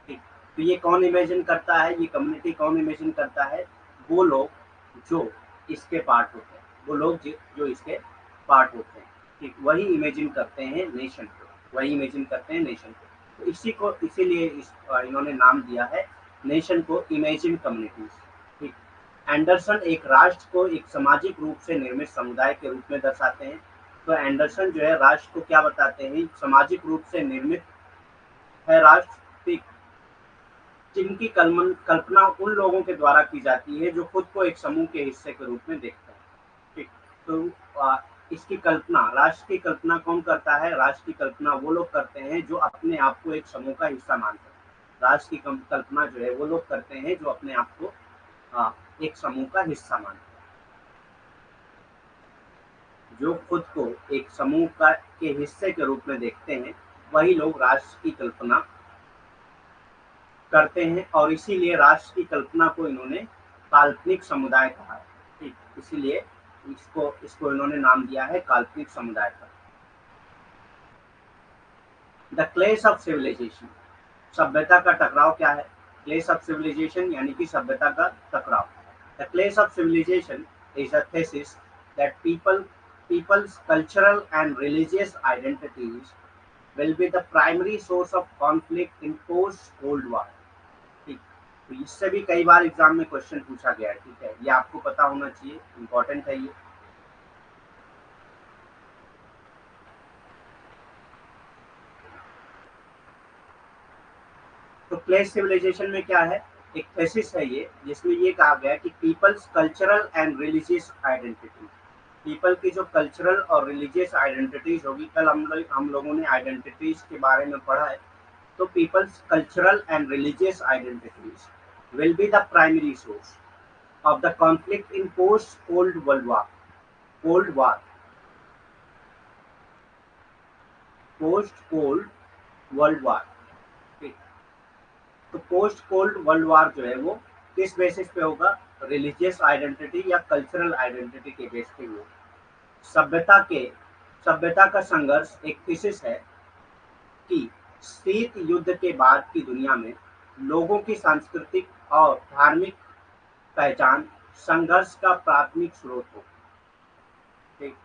ठीक, तो ये कौन इमेजिन करता है? ये कम्युनिटी कौन इमेजिन करता है? वो लोग जो इसके पार्ट होते हैं, वो लोग जो इसके पार्ट होते हैं। ठीक, वही इमेजिन करते हैं नेशन को, वही इमेजिन करते हैं नेशन को। तो इसीलिए इन्होंने नाम दिया है नेशन को इमेजिन कम्युनिटीज। ठीक, एंडरसन एक राष्ट्र को एक सामाजिक रूप से निर्मित समुदाय के रूप में दर्शाते हैं। तो एंडरसन जो है राष्ट्र को क्या बताते हैं? सामाजिक रूप से निर्मित है राष्ट्र, ठीक, जिनकी कल्पना उन लोगों के द्वारा की जाती है जो खुद को एक समूह के हिस्से के रूप में देखते हैं। ठीक, तो इसकी कल्पना, राष्ट्र की कल्पना कौन करता है? राष्ट्र की कल्पना वो लोग करते हैं जो अपने आप को एक समूह का हिस्सा मानते हैं। राष्ट्र की कल्पना जो है वो लोग करते हैं जो अपने आप को एक समूह का हिस्सा मानते हैं। जो खुद को एक समूह का के हिस्से के रूप में देखते हैं, वही लोग राष्ट्र की कल्पना करते हैं, और इसीलिए राष्ट्र की कल्पना को इन्होंने काल्पनिक समुदाय कहा है। ठीक, इसीलिए इसको इसको इन्होंने नाम दिया है काल्पनिक समुदाय का। द क्लेश ऑफ सिविलाइजेशन, सभ्यता का टकराव क्या है? क्लेश ऑफ सिविलाइजेशन यानी कि सभ्यता का टकराव। The clash of civilisation is a thesis that people's cultural and religious identities will be the primary source of conflict in post Cold War। ठीक, तो इससे भी कई बार एग्जाम में क्वेश्चन पूछा गया है। ठीक है, ये आपको पता होना चाहिए, इंपॉर्टेंट है ये। तो क्लेश सिविलाइजेशन में क्या है? एक थेसिस है ये, जिसमें ये कहा गया कि people's cultural and religious identity, people की जो कल्चरल और रिलीजियस आइडेंटिटीज होगी, कल हम लोगों ने आइडेंटिटीज के बारे में पढ़ा है, तो people's cultural and religious identities will be the primary source of the conflict in post-Cold World War. Cold War, post-Cold World War। ठीक, तो पोस्ट-कोल्ड वर्ल्ड वॉर जो है वो किस बेसिस पे होगा? रिलीजियस आइडेंटिटी या कल्चरल आइडेंटिटी के बेस पे होगा। सभ्यता का संघर्ष एक थीसिस है कि शीत युद्ध के बाद की दुनिया में लोगों की सांस्कृतिक और धार्मिक पहचान संघर्ष का प्राथमिक स्रोत हो। ठीक,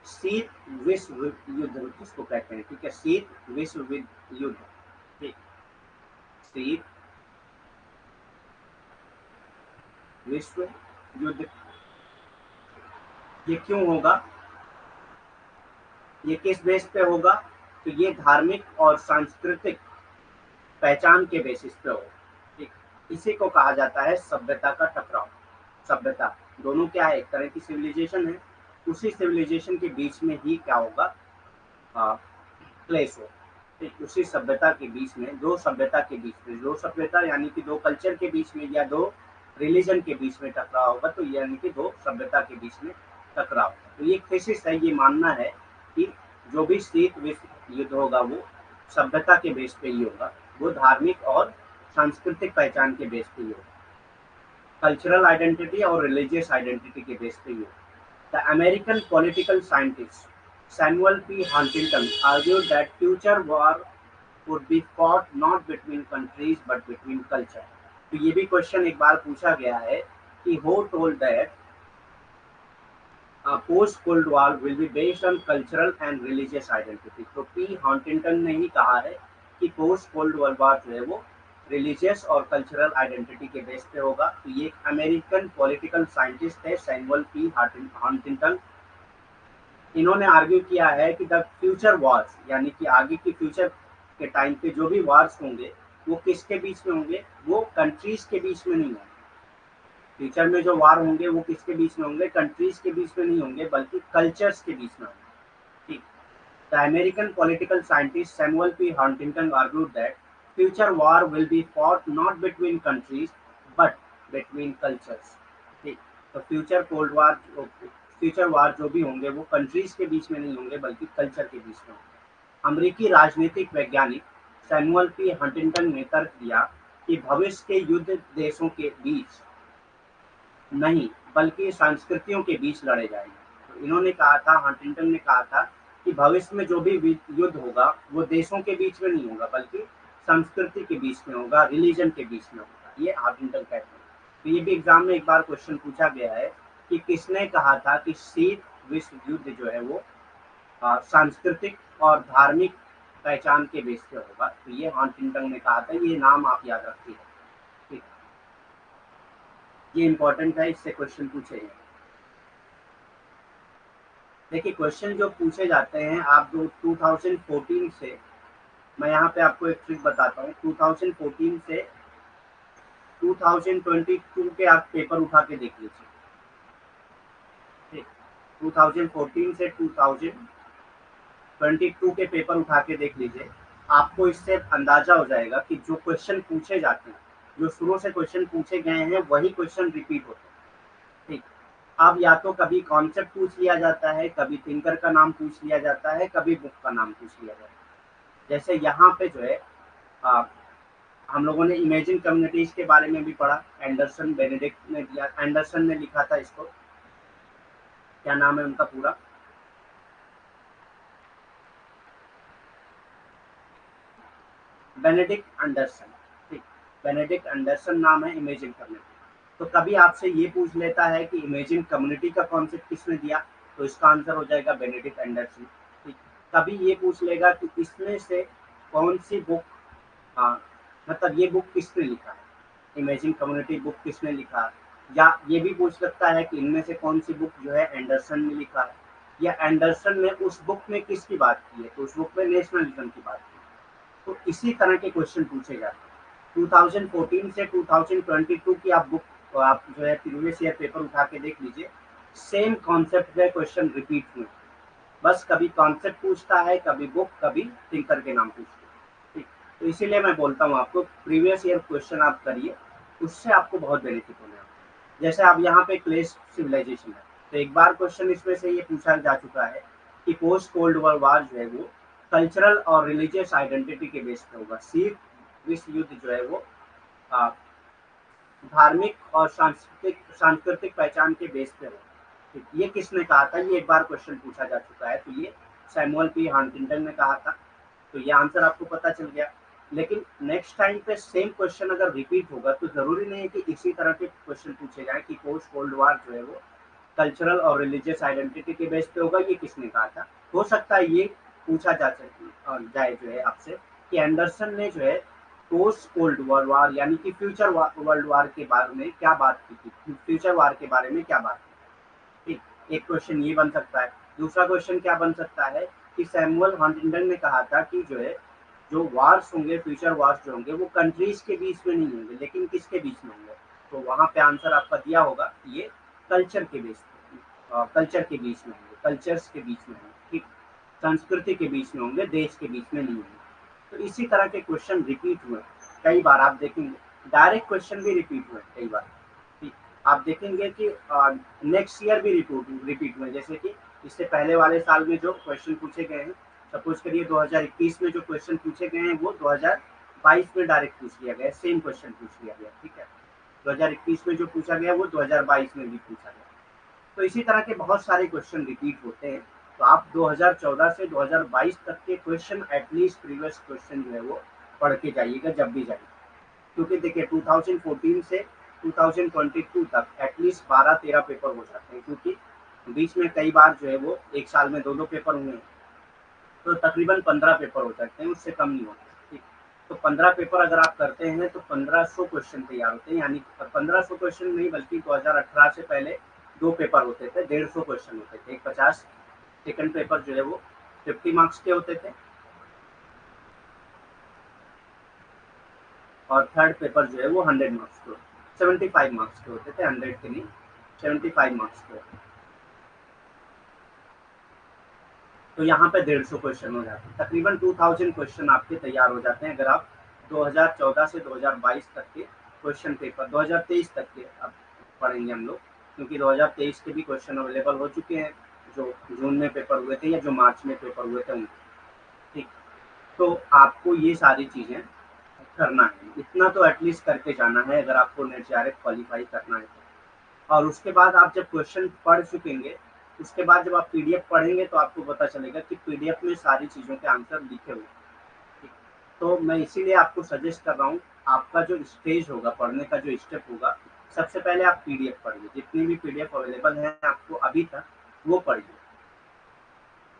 शीत विश्व युद्ध जिसको कहते हैं। ठीक है, शीत विश्व युद्ध। ठीक, शीत विश्व युद्ध ये क्यों होगा? ये किस बेस पे होगा? तो ये धार्मिक और सांस्कृतिक पहचान के बेसिस पे होगा। ठीक, इसी को कहा जाता है सभ्यता का टकराव। सभ्यता दोनों क्या है? एक तरह की सिविलाइजेशन है, उसी सिविलाइजेशन के बीच में ही क्या होगा? क्लेश हो। ठीक, उसी सभ्यता के बीच में, दो सभ्यता के बीच में, दो सभ्यता यानी कि दो कल्चर के बीच में या दो रिलीजन के बीच में टकराव होगा, तो यानी कि दो सभ्यता के बीच में टकराव। तो ये थीसिस है, ये मानना है कि जो भी शीत विश्व युद्ध होगा वो सभ्यता के बेस पे ही होगा, वो धार्मिक और सांस्कृतिक पहचान के बेस पे ही होगा, कल्चरल आइडेंटिटी और रिलीजियस आइडेंटिटी के बेस पे ही होगा। The American political scientist Samuel P. Huntington argued that future war would be fought not between countries but between culture। तो ये भी क्वेश्चन एक बार पूछा गया है कि who told that post Cold War will be based on cultural and religious identity। तो P. Huntington ने ही कहा है कि post Cold War जो है वो रिलीजियस और कल्चरल आइडेंटिटी के बेस पे होगा। तो ये एक अमेरिकन पॉलिटिकल साइंटिस्ट है, सैमुअल पी हंटिंगटन। इन्होंने आर्ग्यू किया है कि द फ्यूचर वॉर्स यानी कि आगे की फ्यूचर के टाइम पे जो भी वॉर्स होंगे वो किसके बीच में होंगे? वो कंट्रीज के बीच में नहीं होंगे। फ्यूचर में जो वार होंगे वो किसके बीच में होंगे? कंट्रीज के बीच में नहीं होंगे, बल्कि कल्चर्स के बीच में होंगे। ठीक, the American political scientist Samuel P Huntington argued that future war will be fought not between countries but between cultures. ठीक, तो फ्यूचर वार जो भी होंगे वो कंट्रीज के बीच में नहीं होंगे, बल्कि कल्चर के बीच में होंगे। अमेरिकी राजनीतिक वैज्ञानिक सैमुअल पी हंटिंगटन ने तर्क दिया कि भविष्य के युद्ध देशों के बीच नहीं बल्कि संस्कृतियों के बीच लड़े जाएंगे। तो इन्होंने कहा था, हंटिंगटन ने कहा था कि भविष्य में जो भी युद्ध होगा वो देशों के बीच में नहीं होगा, बल्कि संस्कृति के बीच में होगा, रिलीजन के बीच में होगा। ये हंटिंगटन कहते हैं। तो ये भी एग्जाम में एक बार क्वेश्चन पूछा गया है कि किसने कहा था कि शीत विश्व युद्ध जो है वो सांस्कृतिक और धार्मिक पहचान के बेस पे होगा। तो ये हंटिंगटन ने कहा था, ये नाम आप याद रखिए। ठीक, ये इंपॉर्टेंट है, इससे क्वेश्चन पूछे हैं। देखिए क्वेश्चन जो पूछे जाते हैं आप 2014 से, मैं यहाँ पे आपको एक ट्रिक बताता हूँ। 2014 से 2022 के आप पेपर उठा के देख लीजिए। ठीक, 2014 से 2022 के पेपर उठा के देख लीजिए, आपको इससे अंदाजा हो जाएगा कि जो क्वेश्चन पूछे जाते हैं जो शुरू से क्वेश्चन पूछे गए हैं वही क्वेश्चन रिपीट होते हैं। ठीक, अब या तो कभी कॉन्सेप्ट पूछ लिया जाता है, कभी थिंकर का नाम पूछ लिया जाता है, कभी बुक का नाम पूछ लिया जाता है। जैसे यहाँ पे जो है आ, हम लोगों ने इमेजिन कम्युनिटीज के बारे में भी पढ़ा, एंडरसन बेनेडिक्ट ने दिया, एंडरसन ने लिखा था इसको, क्या नाम है उनका पूरा, बेनेडिक्ट एंडरसन। ठीक, बेनेडिक्ट एंडरसन नाम है इमेजिन कम्युनिटी। तो कभी आपसे ये पूछ लेता है कि इमेजिन कम्युनिटी का कॉन्सेप्ट किसने दिया, तो इसका आंसर हो जाएगा बेनेडिक्ट एंडरसन। ठीक, कभी ये पूछ लेगा कि इसमें से कौन सी बुक, हाँ, मतलब ये बुक किसने लिखा है, इमेजिन कम्युनिटी बुक किसने लिखा है। या ये भी पूछ सकता है कि इनमें से कौन सी बुक जो है एंडरसन ने लिखा है, या एंडरसन ने उस बुक में किसकी बात की है, तो उस बुक में नेशनलिज्म की बात की है। तो इसी तरह के क्वेश्चन पूछे जाते हैं। 2014 से 2022 की आप बुक, तो आप जो है प्रीवियस ईयर पेपर उठा के देख लीजिए, सेम कॉन्सेप्ट में क्वेश्चन रिपीट हुए। बस कभी कॉन्सेप्ट पूछता है, कभी बुक, कभी थिंकर के नाम पूछता है। ठीक, तो इसीलिए मैं बोलता हूँ आपको प्रीवियस ईयर क्वेश्चन आप करिए, उससे आपको बहुत बेनिफिट होने वाला है। जैसे अब यहाँ पे क्लेश सिविलाइजेशन है, तो एक बार क्वेश्चन इसमें से ये पूछा जा चुका है कि पोस्ट कोल्ड वॉर जो है वो कल्चरल और रिलीजियस आइडेंटिटी के बेस पे होगा। शीत विश्व युद्ध जो है वो आ, धार्मिक और सांस्कृतिक पहचान के बेस पे होगा। ठीक, ये किसने कहा था, ये एक बार क्वेश्चन पूछा जा चुका है, तो ये सैमुअल पी हंटिंगटन ने कहा था। तो ये आंसर आपको पता चल गया। लेकिन नेक्स्ट टाइम पे सेम क्वेश्चन अगर रिपीट होगा तो जरूरी नहीं है कि इसी तरह के क्वेश्चन पूछे जाए कि पोस्ट कोल्ड वॉर जो है वो कल्चरल और रिलीजियस आइडेंटिटी के बेस पे होगा, ये किसने कहा था। हो सकता है ये पूछा जाए जो है आपसे कि एंडरसन ने जो है पोस्ट कोल्ड वॉर वार यानी कि फ्यूचर वर्ल्ड वार के बारे में क्या बात की थी, फ्यूचर वार के बारे में क्या बात की। ठीक, एक क्वेश्चन ये बन सकता है। दूसरा क्वेश्चन क्या बन सकता है कि सैमुअल हंटिंगटन ने कहा था कि जो है जो वार्स होंगे, फ्यूचर वार्स जो होंगे वो कंट्रीज के बीच में नहीं होंगे, लेकिन किसके बीच में होंगे। तो वहां पे आंसर आपका दिया होगा ये कल्चर के बेस पे, कल्चर के बीच में होंगे, कल्चर्स के बीच में होंगे। ठीक, संस्कृति के बीच में होंगे, देश के बीच में नहीं होंगे। तो इसी तरह के क्वेश्चन रिपीट हुए कई बार, आप देखेंगे डायरेक्ट क्वेश्चन भी रिपीट हुए कई बार। ठीक, आप देखेंगे कि नेक्स्ट ईयर भी रिपीट हुए, जैसे कि इससे पहले वाले साल में जो क्वेश्चन पूछे गए हैं, सपोज करिए 2021 में जो क्वेश्चन पूछे गए हैं वो 2022 में डायरेक्ट पूछ लिया गया, सेम क्वेश्चन पूछ लिया गया। ठीक है, 2021 में जो पूछा गया वो 2022 में भी पूछा गया। तो इसी तरह के बहुत सारे क्वेश्चन रिपीट होते हैं। तो आप 2014 से 2022 तक के क्वेश्चन एटलीस्ट प्रीवियस क्वेश्चन जो है वो पढ़ के जाइएगा जब भी जाइए, क्योंकि देखिए 2014 से 2022 तक एटलीस्ट 12-13 पेपर हो जाते हैं, क्योंकि बीच में कई बार जो है वो एक साल में 2-2 पेपर हुए हैं, तो तकरीबन 15 पेपर हो सकते हैं, उससे कम नहीं होते। ठीक, तो 15 पेपर अगर आप करते हैं तो 1500 क्वेश्चन तैयार होते हैं, यानी 1500 क्वेश्चन नहीं बल्कि 2018 से पहले 2 पेपर होते थे, 150 क्वेश्चन होते थे। एक 50 सेकंड पेपर जो है वो 50 मार्क्स के होते थे, और थर्ड पेपर जो है वो 100 मार्क्स के, 75 मार्क्स के होते थे, 100 के नहीं, 75 मार्क्स के होते थे। तो यहाँ पे 150 क्वेश्चन हो जाते हैं, तकरीबन 2000 क्वेश्चन आपके तैयार हो जाते हैं अगर आप 2014 से 2022 तक के क्वेश्चन पेपर, 2023 तक के अब पढ़ेंगे हम लोग, क्योंकि 2023 के भी क्वेश्चन अवेलेबल हो चुके हैं, जो जून में पेपर हुए थे या जो मार्च में पेपर हुए थे उनके। ठीक, तो आपको ये सारी चीज़ें करना है, इतना तो एटलीस्ट करके जाना है अगर आपको नेट जेआरएफ क्वालिफाई करना है तो। और उसके बाद आप जब क्वेश्चन पढ़ चुकेंगे, उसके बाद जब आप पीडीएफ पढ़ेंगे तो आपको पता चलेगा कि पीडीएफ में सारी चीज़ों के आंसर लिखे हुए हैं। तो मैं इसीलिए आपको सजेस्ट कर रहा हूँ, आपका जो स्टेज होगा पढ़ने का, जो स्टेप होगा, सबसे पहले आप पीडीएफ पढ़िए, जितनी भी पीडीएफ अवेलेबल है आपको अभी तक वो पढ़िए।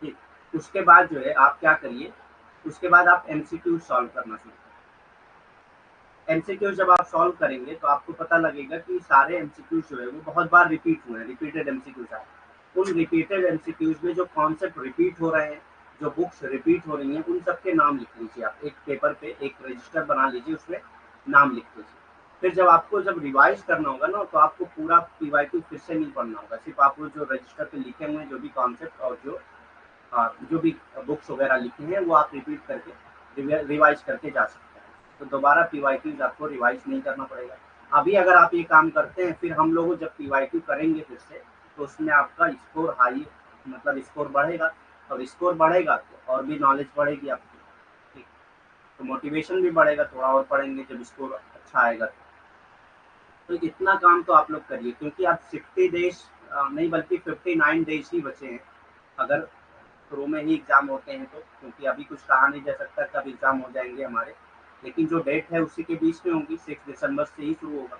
ठीक, उसके बाद जो है आप क्या करिए, उसके बाद आप एमसीक्यू सॉल्व करना शुरू करें। एमसीक्यू जब आप सॉल्व करेंगे तो आपको पता लगेगा कि सारे एमसीक्यू जो है वो बहुत बार रिपीट हुए हैं, रिपीटेड एमसीक्यूज आए। उन रिपीटेड एमसीक्यूज में जो कॉन्सेप्ट रिपीट हो रहे हैं, जो बुक्स रिपीट हो रही हैं, उन सबके नाम लिख लीजिए आप एक पेपर पे, एक रजिस्टर बना लीजिए, उसमें नाम लिख लीजिए। फिर जब आपको जब रिवाइज करना होगा ना, तो आपको पूरा पीवाईक्यू फिर से नहीं पढ़ना होगा, सिर्फ आप वो जो रजिस्टर पे लिखे हुए हैं जो भी कॉन्सेप्ट और जो भी बुक्स वगैरह लिखी हैं वो आप रिपीट करके रिवाइज करके जा सकते हैं। तो दोबारा पीवाईक्यूज आपको रिवाइज नहीं करना पड़ेगा। अभी अगर आप ये काम करते हैं, फिर हम लोग जब पीवाईक्यू करेंगे फिर से, तो उसमें आपका स्कोर हाई, मतलब स्कोर बढ़ेगा, और स्कोर बढ़ेगा तो और भी नॉलेज बढ़ेगी आपकी, ठीक। तो मोटिवेशन भी बढ़ेगा, थोड़ा और पढ़ेंगे जब स्कोर अच्छा आएगा तो इतना काम तो आप लोग करिए, क्योंकि आप 60 डेज नहीं बल्कि 59 डेज ही बचे हैं, अगर शुरू में ही एग्ज़ाम होते हैं तो, क्योंकि अभी कुछ कहा नहीं जा सकता कब एग्ज़ाम हो जाएंगे हमारे, लेकिन जो डेट है उसी के बीच में होंगी, 6 दिसंबर से ही शुरू होगा,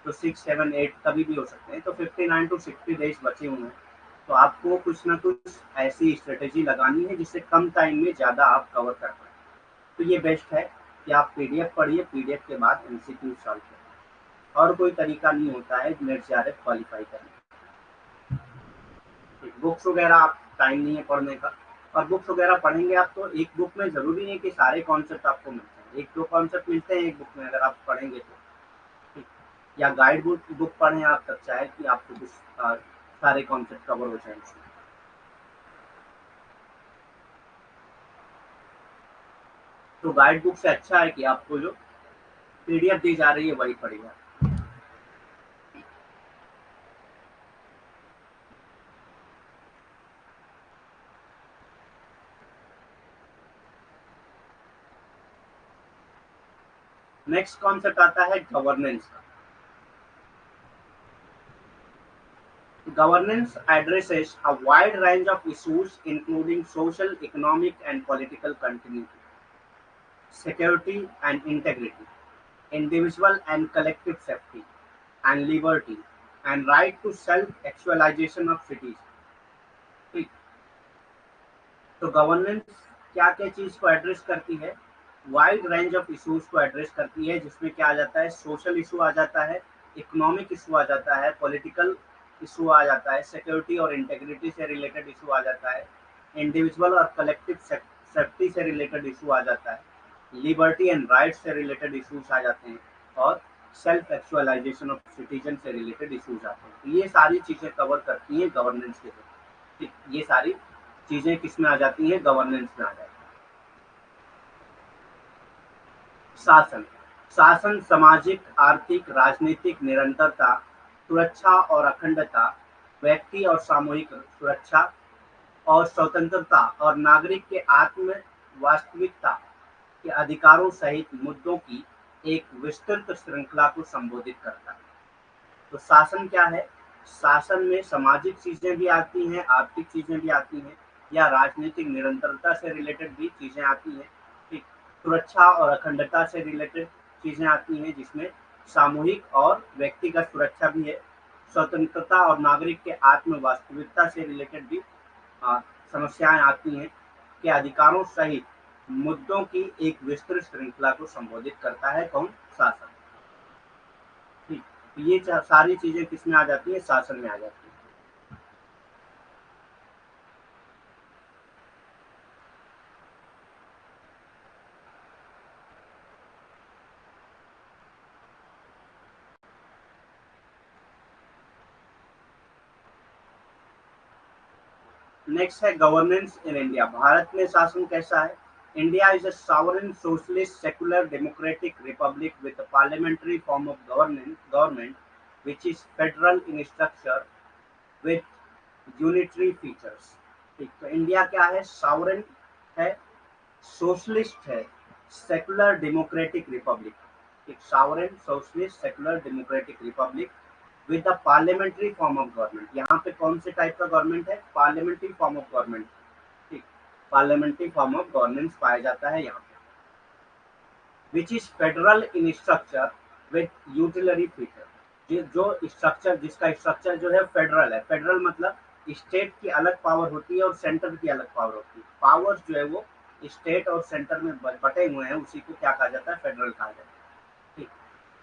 तो 6, 7, 8 कभी भी हो सकते हैं, तो 59 टू 60 डेज बचे हुए हैं। तो आपको कुछ ना कुछ ऐसी स्ट्रेटेजी लगानी है जिससे कम टाइम में ज़्यादा आप कवर कर पाएँ। तो ये बेस्ट है कि आप पीडीएफ पढ़िए, पीडीएफ के बाद एमसीक्यू सॉल्व करें, और कोई तरीका नहीं होता है नेट जेआरएफ क्वालिफाई करने का। बुक्स वगैरह आप टाइम नहीं है पढ़ने का, और बुक्स वगैरह पढ़ेंगे आप तो एक बुक में ज़रूरी नहीं है कि सारे कॉन्सेप्ट आपको मिलते हैं, एक दो कॉन्सेप्ट मिलते हैं एक बुक में अगर आप पढ़ेंगे तो, ठीक। या गाइड बुक पढ़ें आप, तब चाहे कि आपको कुछ सारे कॉन्सेप्ट कवर हो जाए उसमें। तो गाइड बुक से अच्छा है कि आपको जो पीडीएफ दी जा रही है वही पढ़िए। नेक्स्ट कॉन्सेप्ट आता है गवर्नेंस का। Governance addresses a wide range of issues including social, economic, and political continuity, security and integrity, individual and collective safety and liberty, and right to self-actualization of cities। ठीक। तो governance क्या क्या चीज को address करती है, wide range of issues को address करती है, जिसमें क्या आ जाता है, सोशल इशू आ जाता है, इकोनॉमिक इशू आ जाता है, पॉलिटिकल इशू आ जाता है, सिक्योरिटी और इंटेग्रिटी से रिलेटेड इशू आ जाता है, इंडिविजुअल और कलेक्टिव सेफ्टी से रिलेटेड इशू आ जाता है, लिबर्टी एंड राइट्स से रिलेटेड इशूज आ जाते हैं, और सेल्फ एक्चुअलाइजेशन ऑफ सिटीजन से रिलेटेड इशूज आते हैं। तो ये सारी चीजें कवर करती हैं गवर्नेंस के थ्रू। ये सारी चीजें किस में आ जाती हैं, गवर्नेंस में आ जाती हैं। शासन, शासन सामाजिक, आर्थिक, राजनीतिक निरंतरता, सुरक्षा और अखंडता, व्यक्ति और सामूहिक सुरक्षा और स्वतंत्रता, और नागरिक के आत्म वास्तविकता के अधिकारों सहित मुद्दों की एक विस्तृत श्रृंखला को संबोधित करता है। तो शासन क्या है, शासन में सामाजिक चीजें भी आती हैं, आर्थिक चीजें भी आती हैं, या राजनीतिक निरंतरता से रिलेटेड भी चीजें आती हैं, ठीक। सुरक्षा और अखंडता से रिलेटेड चीजें आती हैं, जिसमें सामूहिक और व्यक्तिगत सुरक्षा भी है, स्वतंत्रता और नागरिक के आत्म वास्तविकता से रिलेटेड भी आ, समस्याएं आती हैं, के अधिकारों सहित मुद्दों की एक विस्तृत श्रृंखला को संबोधित करता है कौन, शासन। ठीक। तो ये सारी चीजें किसमें आ जाती है, शासन में आ जाती है। नेक्स्ट है गवर्नेंस इन इंडिया। भारत में शासन कैसा है। India is a sovereign socialist secular democratic republic with parliamentary form of government which is federal in structure with unitary features। ठीक। तो इंडिया क्या है, सॉवरेन है, सोशलिस्ट है, सेकुलर डेमोक्रेटिक रिपब्लिक। एक sovereign socialist secular democratic republic with the parliamentary form of government. यहाँ पे कौन से टाइप का गवर्नमेंट है, पार्लियामेंट्री फॉर्म ऑफ गवर्नमेंट। ठीक। पार्लियामेंट्री फॉर्म ऑफ गवर्नेंस पाया जाता है यहाँ पे, which is federal in structure with unitary feature. जो स्ट्रक्चर, जिसका स्ट्रक्चर जो है फेडरल है, फेडरल मतलब स्टेट की अलग पावर होती है और सेंटर की अलग पावर होती है, पावर्स जो है वो स्टेट और सेंटर में बटे हुए हैं, उसी को क्या कहा जाता है, फेडरल कहा जाता है। ठीक।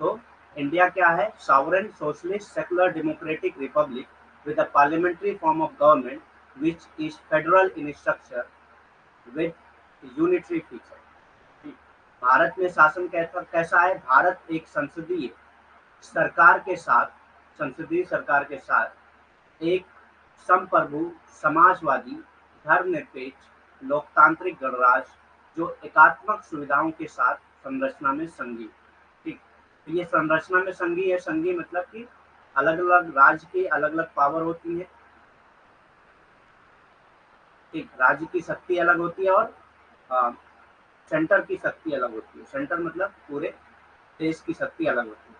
तो इंडिया क्या है, sovereign socialist secular democratic Republic with a parliamentary form of government which is federal in structure with unitary feature। ठीक। भारत में शासन कैसा है, भारत एक सरकार के साथ संसदीय सरकार के साथ एक संप्रभु, समाजवादी, धर्मनिरपेक्ष, लोकतांत्रिक गणराज्य जो एकात्मक सुविधाओं के साथ संरचना में संघीय। ठीक, तो ये संरचना में संघीय है। संघीय मतलब कि अलग अलग राज्य की अलग अलग पावर होती है। ठीक, राज्य की शक्ति अलग होती है और सेंटर की शक्ति अलग होती है। सेंटर मतलब पूरे देश की शक्ति अलग होती है।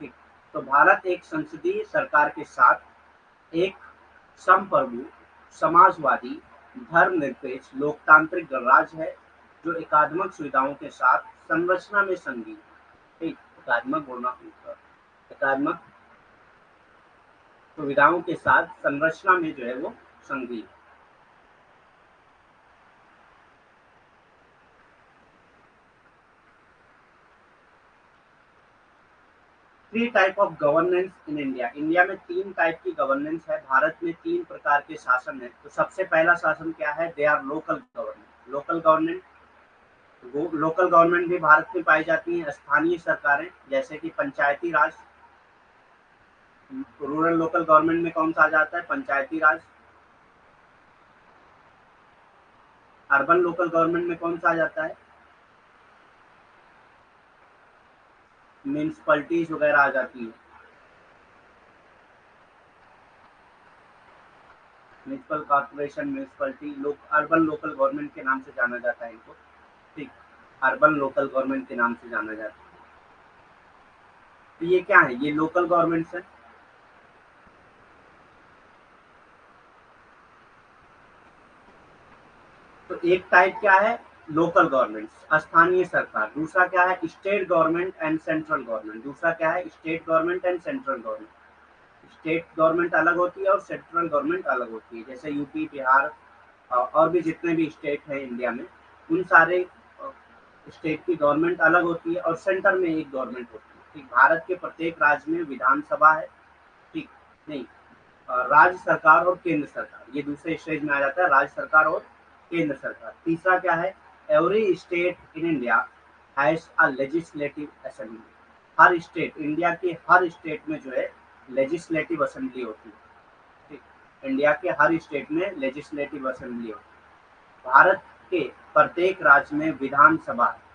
ठीक, तो भारत एक संसदीय सरकार के साथ एक संप्रभु, समाजवादी, धर्मनिरपेक्ष, लोकतांत्रिक गणराज्य है जो एकात्मक सुविधाओं के साथ संरचना में संघीय। ठीक, एकात्मक सुविधाओं के साथ संरचना में जो है वो संघीय। Three type of governance in India. India में तीन टाइप की गवर्नेंस है। भारत में तीन प्रकार के शासन है। तो सबसे पहला शासन क्या है? They are local government. Local government भी भारत में पाई जाती है। स्थानीय सरकारें जैसे कि पंचायती राज। रूरल लोकल गवर्नमेंट में कौन सा आ जाता है? पंचायती राज। अर्बन लोकल गवर्नमेंट में कौन सा आ जाता है? म्यूनिसिपैलिटीज वगैरह आ जाती है। Municipal corporation, municipality, urban local government के नाम से जाना जाता है इनको। ठीक, अर्बन लोकल गवर्नमेंट के नाम से जाना जाता है। तो ये क्या है? ये लोकल गवर्नमेंट्स है। तो एक टाइप क्या है? लोकल गवर्नमेंट, स्थानीय सरकार। दूसरा क्या है? State government and central government. दूसरा क्या है? State government and central government. State government अलग होती है और सेंट्रल गवर्नमेंट अलग होती है। जैसे यूपी, बिहार और भी जितने भी स्टेट हैं इंडिया में, उन सारे स्टेट की गवर्नमेंट अलग होती है और सेंटर में एक गवर्नमेंट होती है। ठीक, भारत के प्रत्येक राज्य में विधानसभा है। ठीक, नहीं, राज्य सरकार और केंद्र सरकार, ये दूसरे स्टेज में आ जाता है, राज्य सरकार और केंद्र सरकार। तीसरा क्या है? Every state in India has a legislative assembly. Her state, India के हर स्टेट में जो है लेजिस्लेटिव असेंबली होती है। ठीक, इंडिया के हर स्टेट में लेजिस्लेटिव असेंबली होती है। भारत के प्रत्येक राज्य में विधानसभा है।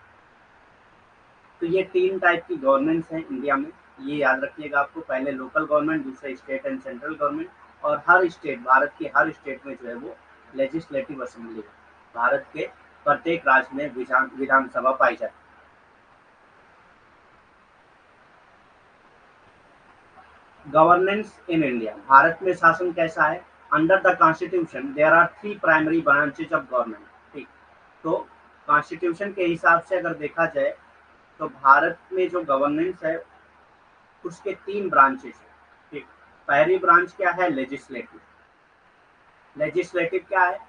तो ये तीन टाइप की गवर्नेंस है इंडिया में। ये याद रखिएगा आपको। पहले लोकल गवर्नमेंट, दूसरा स्टेट एंड सेंट्रल गवर्नमेंट, और हर स्टेट, भारत के हर स्टेट में जो है वो लेजिस्लेटिव असेंबली है। भारत के प्रत्येक राज्य में विधानसभा पाई जाती है। गवर्नेंस इन इंडिया, भारत में शासन कैसा है? Under the constitution there are three primary branches of government. ठीक, तो कॉन्स्टिट्यूशन के हिसाब से अगर देखा जाए तो भारत में जो गवर्नेंस है उसके तीन ब्रांचेस हैं। ठीक, पहली ब्रांच क्या है? लेजिस्लेटिव। लेजिस्लेटिव क्या है?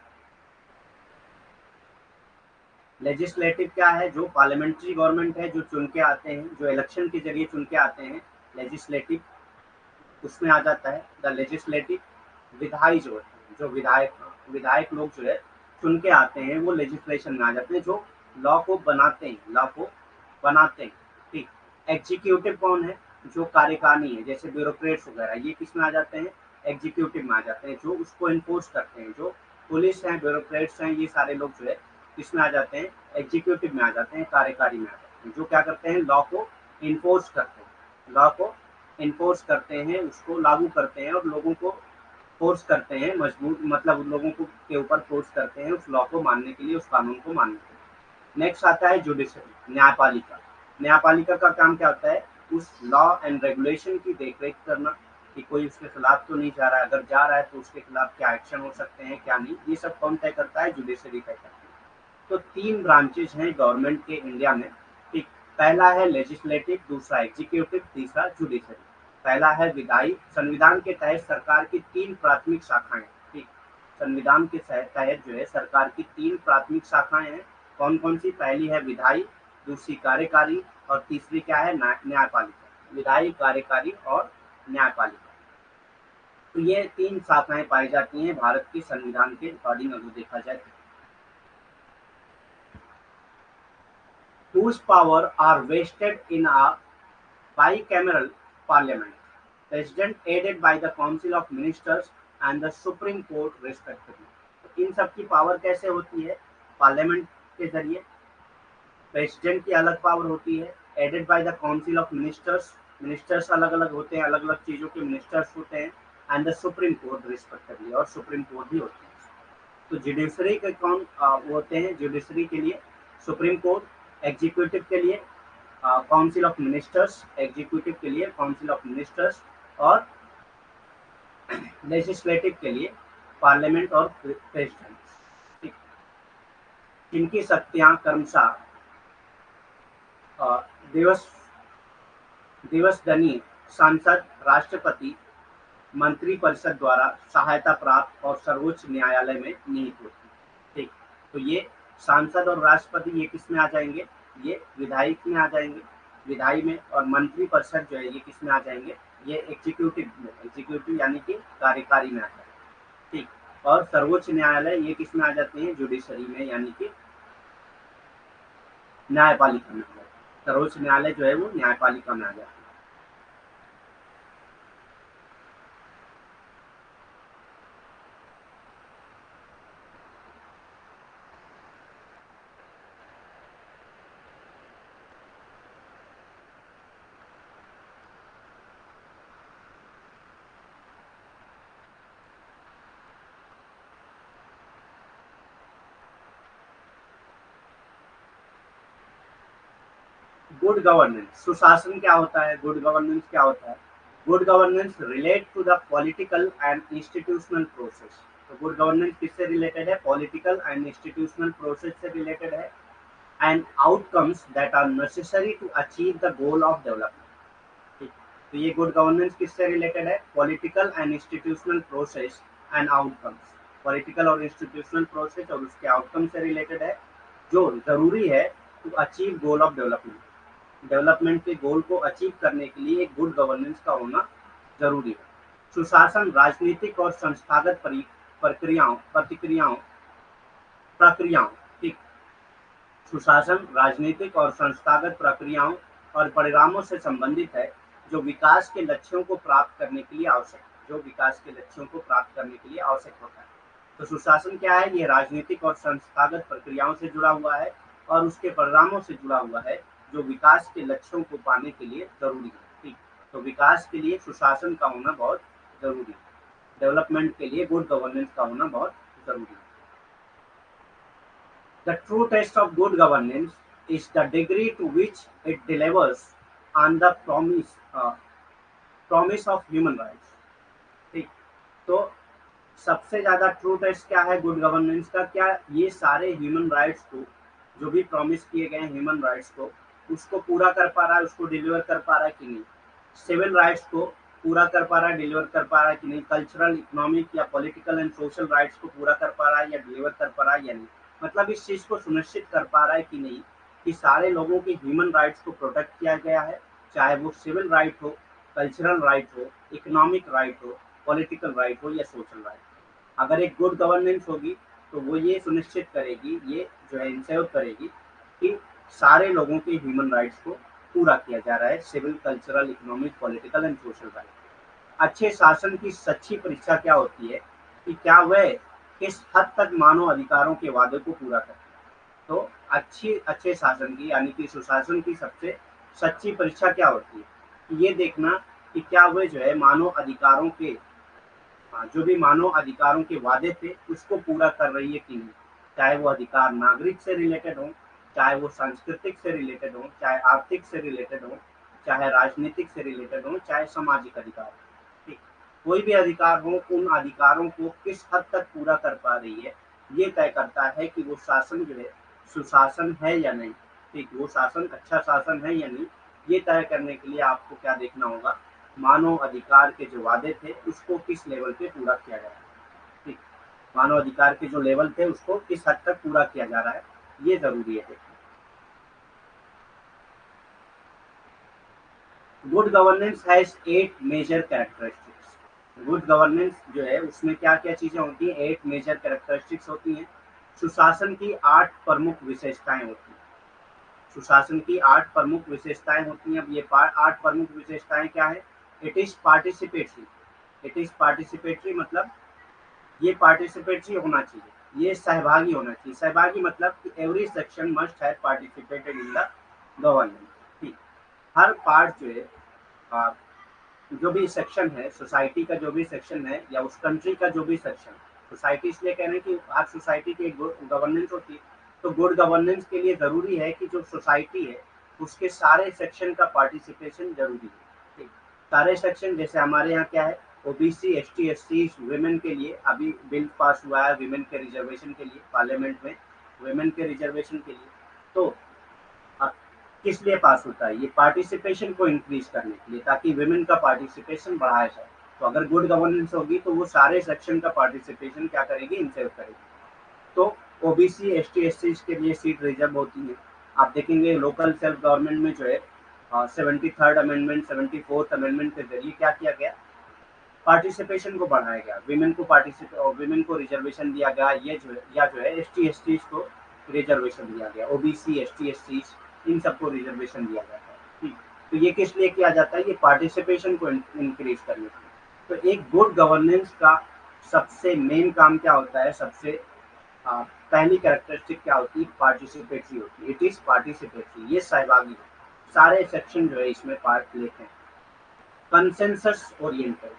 लेजिस्लेटिव क्या है? जो पार्लियामेंट्री गवर्नमेंट है, जो चुन के आते हैं, जो इलेक्शन के जरिए चुन के आते हैं, लेजिस्लेटिव उसमें आ जाता है। The legislative. विधायी जो है, जो विधायक विधायक लोग जो है चुन के आते हैं, वो लेजिस्लेशन में आ जाते हैं, जो लॉ को बनाते हैं, लॉ को बनाते हैं। ठीक, एग्जीक्यूटिव कौन है? जो कार्यकारिणी है, जैसे ब्यूरोक्रेट्स वगैरह, ये किस में आ जाते हैं? एग्जीक्यूटिव में आ जाते हैं। जो उसको इन्फोर्स करते हैं, जो पुलिस हैं, ब्यूरोक्रेट्स हैं, ये सारे लोग जो है किसमें आ जाते हैं? एग्जीक्यूटिव में आ जाते हैं, कार्यकारी में आ जाते हैं। जो क्या करते हैं? लॉ को इन्फोर्स करते हैं, लॉ को इन्फोर्स करते हैं, उसको लागू करते हैं और लोगों को फोर्स करते हैं, मजबूर मतलब उन लोगों को के ऊपर फोर्स करते हैं उस लॉ को मानने के लिए, उस कानून को मानने के लिए। नेक्स्ट आता है जुडिशरी, न्यायपालिका। न्यायपालिका का काम क्या होता है? उस लॉ एंड रेगुलेशन की देखरेख करना कि कोई उसके खिलाफ तो नहीं जा रहा है, अगर जा रहा है तो उसके खिलाफ क्या एक्शन हो सकते हैं, क्या नहीं, ये सब कौन तय करता है? जुडिशरी तय करती है। तो तीन ब्रांचेज हैं गवर्नमेंट के इंडिया में। ठीक, पहला है लेजिस्लेटिव, दूसरा एग्जीक्यूटिव, तीसरा जुडिशरी। पहला है विधायी। संविधान के तहत सरकार की तीन प्राथमिक शाखाएं। ठीक, संविधान के तहत जो है सरकार की तीन प्राथमिक शाखाएं हैं। कौन कौन सी? पहली है विधायी, दूसरी कार्यकारी और तीसरी क्या है? न्यायपालिका। विधायी, कार्यकारी और न्यायपालिका। तो ये तीन शाखाएं पाई जाती हैं भारत के संविधान के अकॉर्डिंग अगर देखा जाए। whose power are vested in a bicameral parliament. President aided by the Council of Ministers and the supreme court respectively. इन सब की पावर कैसे होती है? पार्लियामेंट के जरिए। प्रेसिडेंट की अलग पावर होती है, aided by the council of ministers. Ministers अलग अलग होते हैं, अलग अलग चीज़ों के मिनिस्टर्स होते हैं, and the supreme court respectively, और सुप्रीम कोर्ट भी होते हैं। तो जुडिशरी के कौन वो होते हैं? जुडिशरी के लिए सुप्रीम कोर्ट, एग्जीक्यूटिव के लिए काउंसिल ऑफ मिनिस्टर्स, एग्जीक्यूटिव के लिए काउंसिल ऑफ मिनिस्टर्स, और लेजिस्लेटिव के लिए पार्लियामेंट और प्रेसिडेंट। इनकी शक्तियां क्रमशः दिवस दिवसदनीय सांसद, राष्ट्रपति, मंत्रिपरिषद द्वारा सहायता प्राप्त और सर्वोच्च न्यायालय में निहित होती है। ठीक, तो ये सांसद और राष्ट्रपति ये किस में आ जाएंगे? ये विधायक में आ जाएंगे, विधायी में। और मंत्रिपरिषद जो है ये किस में आ जाएंगे? ये एग्जीक्यूटिव में, एग्जीक्यूटिव यानी कि कार्यकारी में आ जाएंगे। ठीक, और सर्वोच्च न्यायालय ये किस में आ जाते हैं? जुडिशरी में, यानी कि न्यायपालिका में आ जाते हैं। सर्वोच्च न्यायालय जो है वो न्यायपालिका में आ जाता है। गुड गवर्नेंस, सुशासन क्या होता है? गुड गवर्नेंस क्या होता है? Good governance relate to the political and institutional process. तो गुड गवर्नेंस किससे रिलेटेड है? पॉलिटिकल एंड इंस्टीट्यूशनल प्रोसेस से रिलेटेड है, and outcomes that are necessary to achieve the goal of development. ठीक, तो ये गुड गवर्नेंस किससे रिलेटेड है? Political and institutional process and outcomes. Political और इंस्टीट्यूशनल प्रोसेस और उसके आउटकम से रिलेटेड है, जो जरूरी है to achieve goal of development. Development के गोल को अचीव करने के लिए एक गुड गवर्नेंस का होना जरूरी है। सुशासन राजनीतिक और संस्थागत प्रक्रियाओं प्रतिक्रियाओं प्रक्रियाओं ठीक, सुशासन राजनीतिक और संस्थागत प्रक्रियाओं और परिणामों से संबंधित है, जो विकास के लक्ष्यों को प्राप्त करने के लिए आवश्यक होता है। तो सुशासन क्या है? ये राजनीतिक और संस्थागत प्रक्रियाओं से जुड़ा हुआ है और उसके परिणामों से जुड़ा हुआ है, जो विकास के लक्ष्यों को पाने के लिए जरूरी है। ठीक, तो विकास के लिए सुशासन का होना बहुत जरूरी है, डेवलपमेंट के लिए गुड गवर्नेंस का होना बहुत जरूरी है। The true test of good governance is the degree to which it delivers on the promise of human rights. ठीक, तो सबसे ज्यादा ट्रू टेस्ट क्या है गुड गवर्नेंस का? क्या ये सारे ह्यूमन राइट्स को, जो भी प्रॉमिस किए गए ह्यूमन राइट्स को, उसको पूरा कर पा रहा है, उसको डिलीवर कर पा रहा है कि नहीं? सिविल राइट्स को पूरा कर पा रहा है, डिलीवर कर पा रहा है कि नहीं? कल्चरल, इकोनॉमिक या पॉलिटिकल एंड सोशल राइट्स को पूरा कर पा रहा है या डिलीवर कर पा रहा है या नहीं? मतलब इस चीज को सुनिश्चित कर पा रहा है कि नहीं कि सारे लोगों के ह्यूमन राइट्स को प्रोटेक्ट किया गया है, चाहे वो सिविल राइट हो, कल्चरल राइट हो, इकोनॉमिक राइट हो, पॉलिटिकल राइट हो या सोशल राइट। अगर एक गुड गवर्नेंस होगी तो वो ये सुनिश्चित करेगी, ये जो है इंश्योर करेगी कि सारे लोगों के ह्यूमन राइट्स को पूरा किया जा रहा है, civil, cultural, economic, political and social right. अच्छे शासन की सच्ची परीक्षा क्या होती है कि क्या वह किस हद तक मानव अधिकारों के वादे को पूरा करता है। तो अच्छे शासन की, यानी कि सुशासन की सबसे सच्ची परीक्षा क्या होती है? कि ये देखना कि क्या वह जो है मानव अधिकारों के, जो भी मानव अधिकारों के वादे थे उसको पूरा कर रही है कि नहीं। चाहे वो अधिकार नागरिक से रिलेटेड हो, चाहे वो सांस्कृतिक से रिलेटेड हो, चाहे आर्थिक से रिलेटेड हो, चाहे राजनीतिक से रिलेटेड हो, चाहे सामाजिक अधिकार हो। ठीक, कोई भी अधिकार हो, उन अधिकारों को किस हद तक पूरा कर पा रही है, ये तय करता है कि वो शासन जो है सुशासन है या नहीं। ठीक, वो शासन अच्छा शासन है या नहीं, ये तय करने के लिए आपको क्या देखना होगा? मानव अधिकार के जो वादे थे उसको किस लेवल पे पूरा किया जा रहा है। ठीक, मानव अधिकार के जो लेवल थे उसको किस हद तक पूरा किया जा रहा है, ये जरूरी है देखना। Good governance has 8 major characteristics. Good governance जो है उसमें क्या क्या चीजें होती हैं? 8 मेजर कैरेक्टरिस्टिक्स होती हैं। सुशासन की 8 प्रमुख विशेषताएं होती हैं। सुशासन की 8 प्रमुख विशेषताएं होती हैं। अब ये 8 प्रमुख विशेषताएं क्या है? It is participatory. It is participatory मतलब ये पार्टिसिपेटरी होना चाहिए, ये सहभागी होना चाहिए। सहभागी मतलब कि every section must have participated in the governance. ठीक, हर पार्ट जो है आ, जो भी सेक्शन है, सोसाइटी का जो भी सेक्शन है या उस कंट्री का जो भी सेक्शन, सोसाइटी इसलिए कह रहे हैं कि हर सोसाइटी की एक गवर्नेंस होती है। तो गुड गवर्नेंस के लिए जरूरी है कि जो सोसाइटी है उसके सारे सेक्शन का पार्टिसिपेशन जरूरी है। ठीक, सारे सेक्शन, जैसे हमारे यहाँ क्या है, ओबीसी, एसटी, एससी, वुमेन के लिए अभी बिल पास हुआ है, वुमेन के रिजर्वेशन के लिए पार्लियामेंट में, वुमेन के रिजर्वेशन के लिए। तो किस लिए पास होता है, ये पार्टिसिपेशन को इंक्रीज करने के लिए, ताकि वुमेन का पार्टिसिपेशन बढ़ाया जाए। तो अगर गुड गवर्नेंस होगी तो वो सारे सेक्शन का पार्टिसिपेशन क्या करेगी, इंसेव करेगी। तो ओबीसी, एसटी, एससी के लिए सीट रिजर्व होती है। आप देखेंगे लोकल सेल्फ गवर्नमेंट में जो है 73rd अमेंडमेंट, 74th अमेंडमेंट के जरिए क्या किया गया, पार्टिसिपेशन को बढ़ाया गया, विमेन को पार्टिसिपेट, विमेन को रिजर्वेशन दिया गया, ये जो है, या जो है एसटी, एसटी को रिजर्वेशन दिया गया, ओबीसी, एसटी, एससी इन सबको रिजर्वेशन दिया जाता है। ठीक, तो ये किस लिए किया जाता है, ये पार्टिसिपेशन को इंक्रीज करने के लिए। तो एक गुड गवर्नेंस का सबसे मेन काम क्या होता है, सबसे पहली कैरेक्टरिस्टिक क्या होती है, पार्टिसिपेटरी होती है। इट इज पार्टिसिपेटरी, ये सहभागी, सारे सेक्शन जो है इसमें पार्ट लेते हैं। कंसेंसस ओरिएंटेड,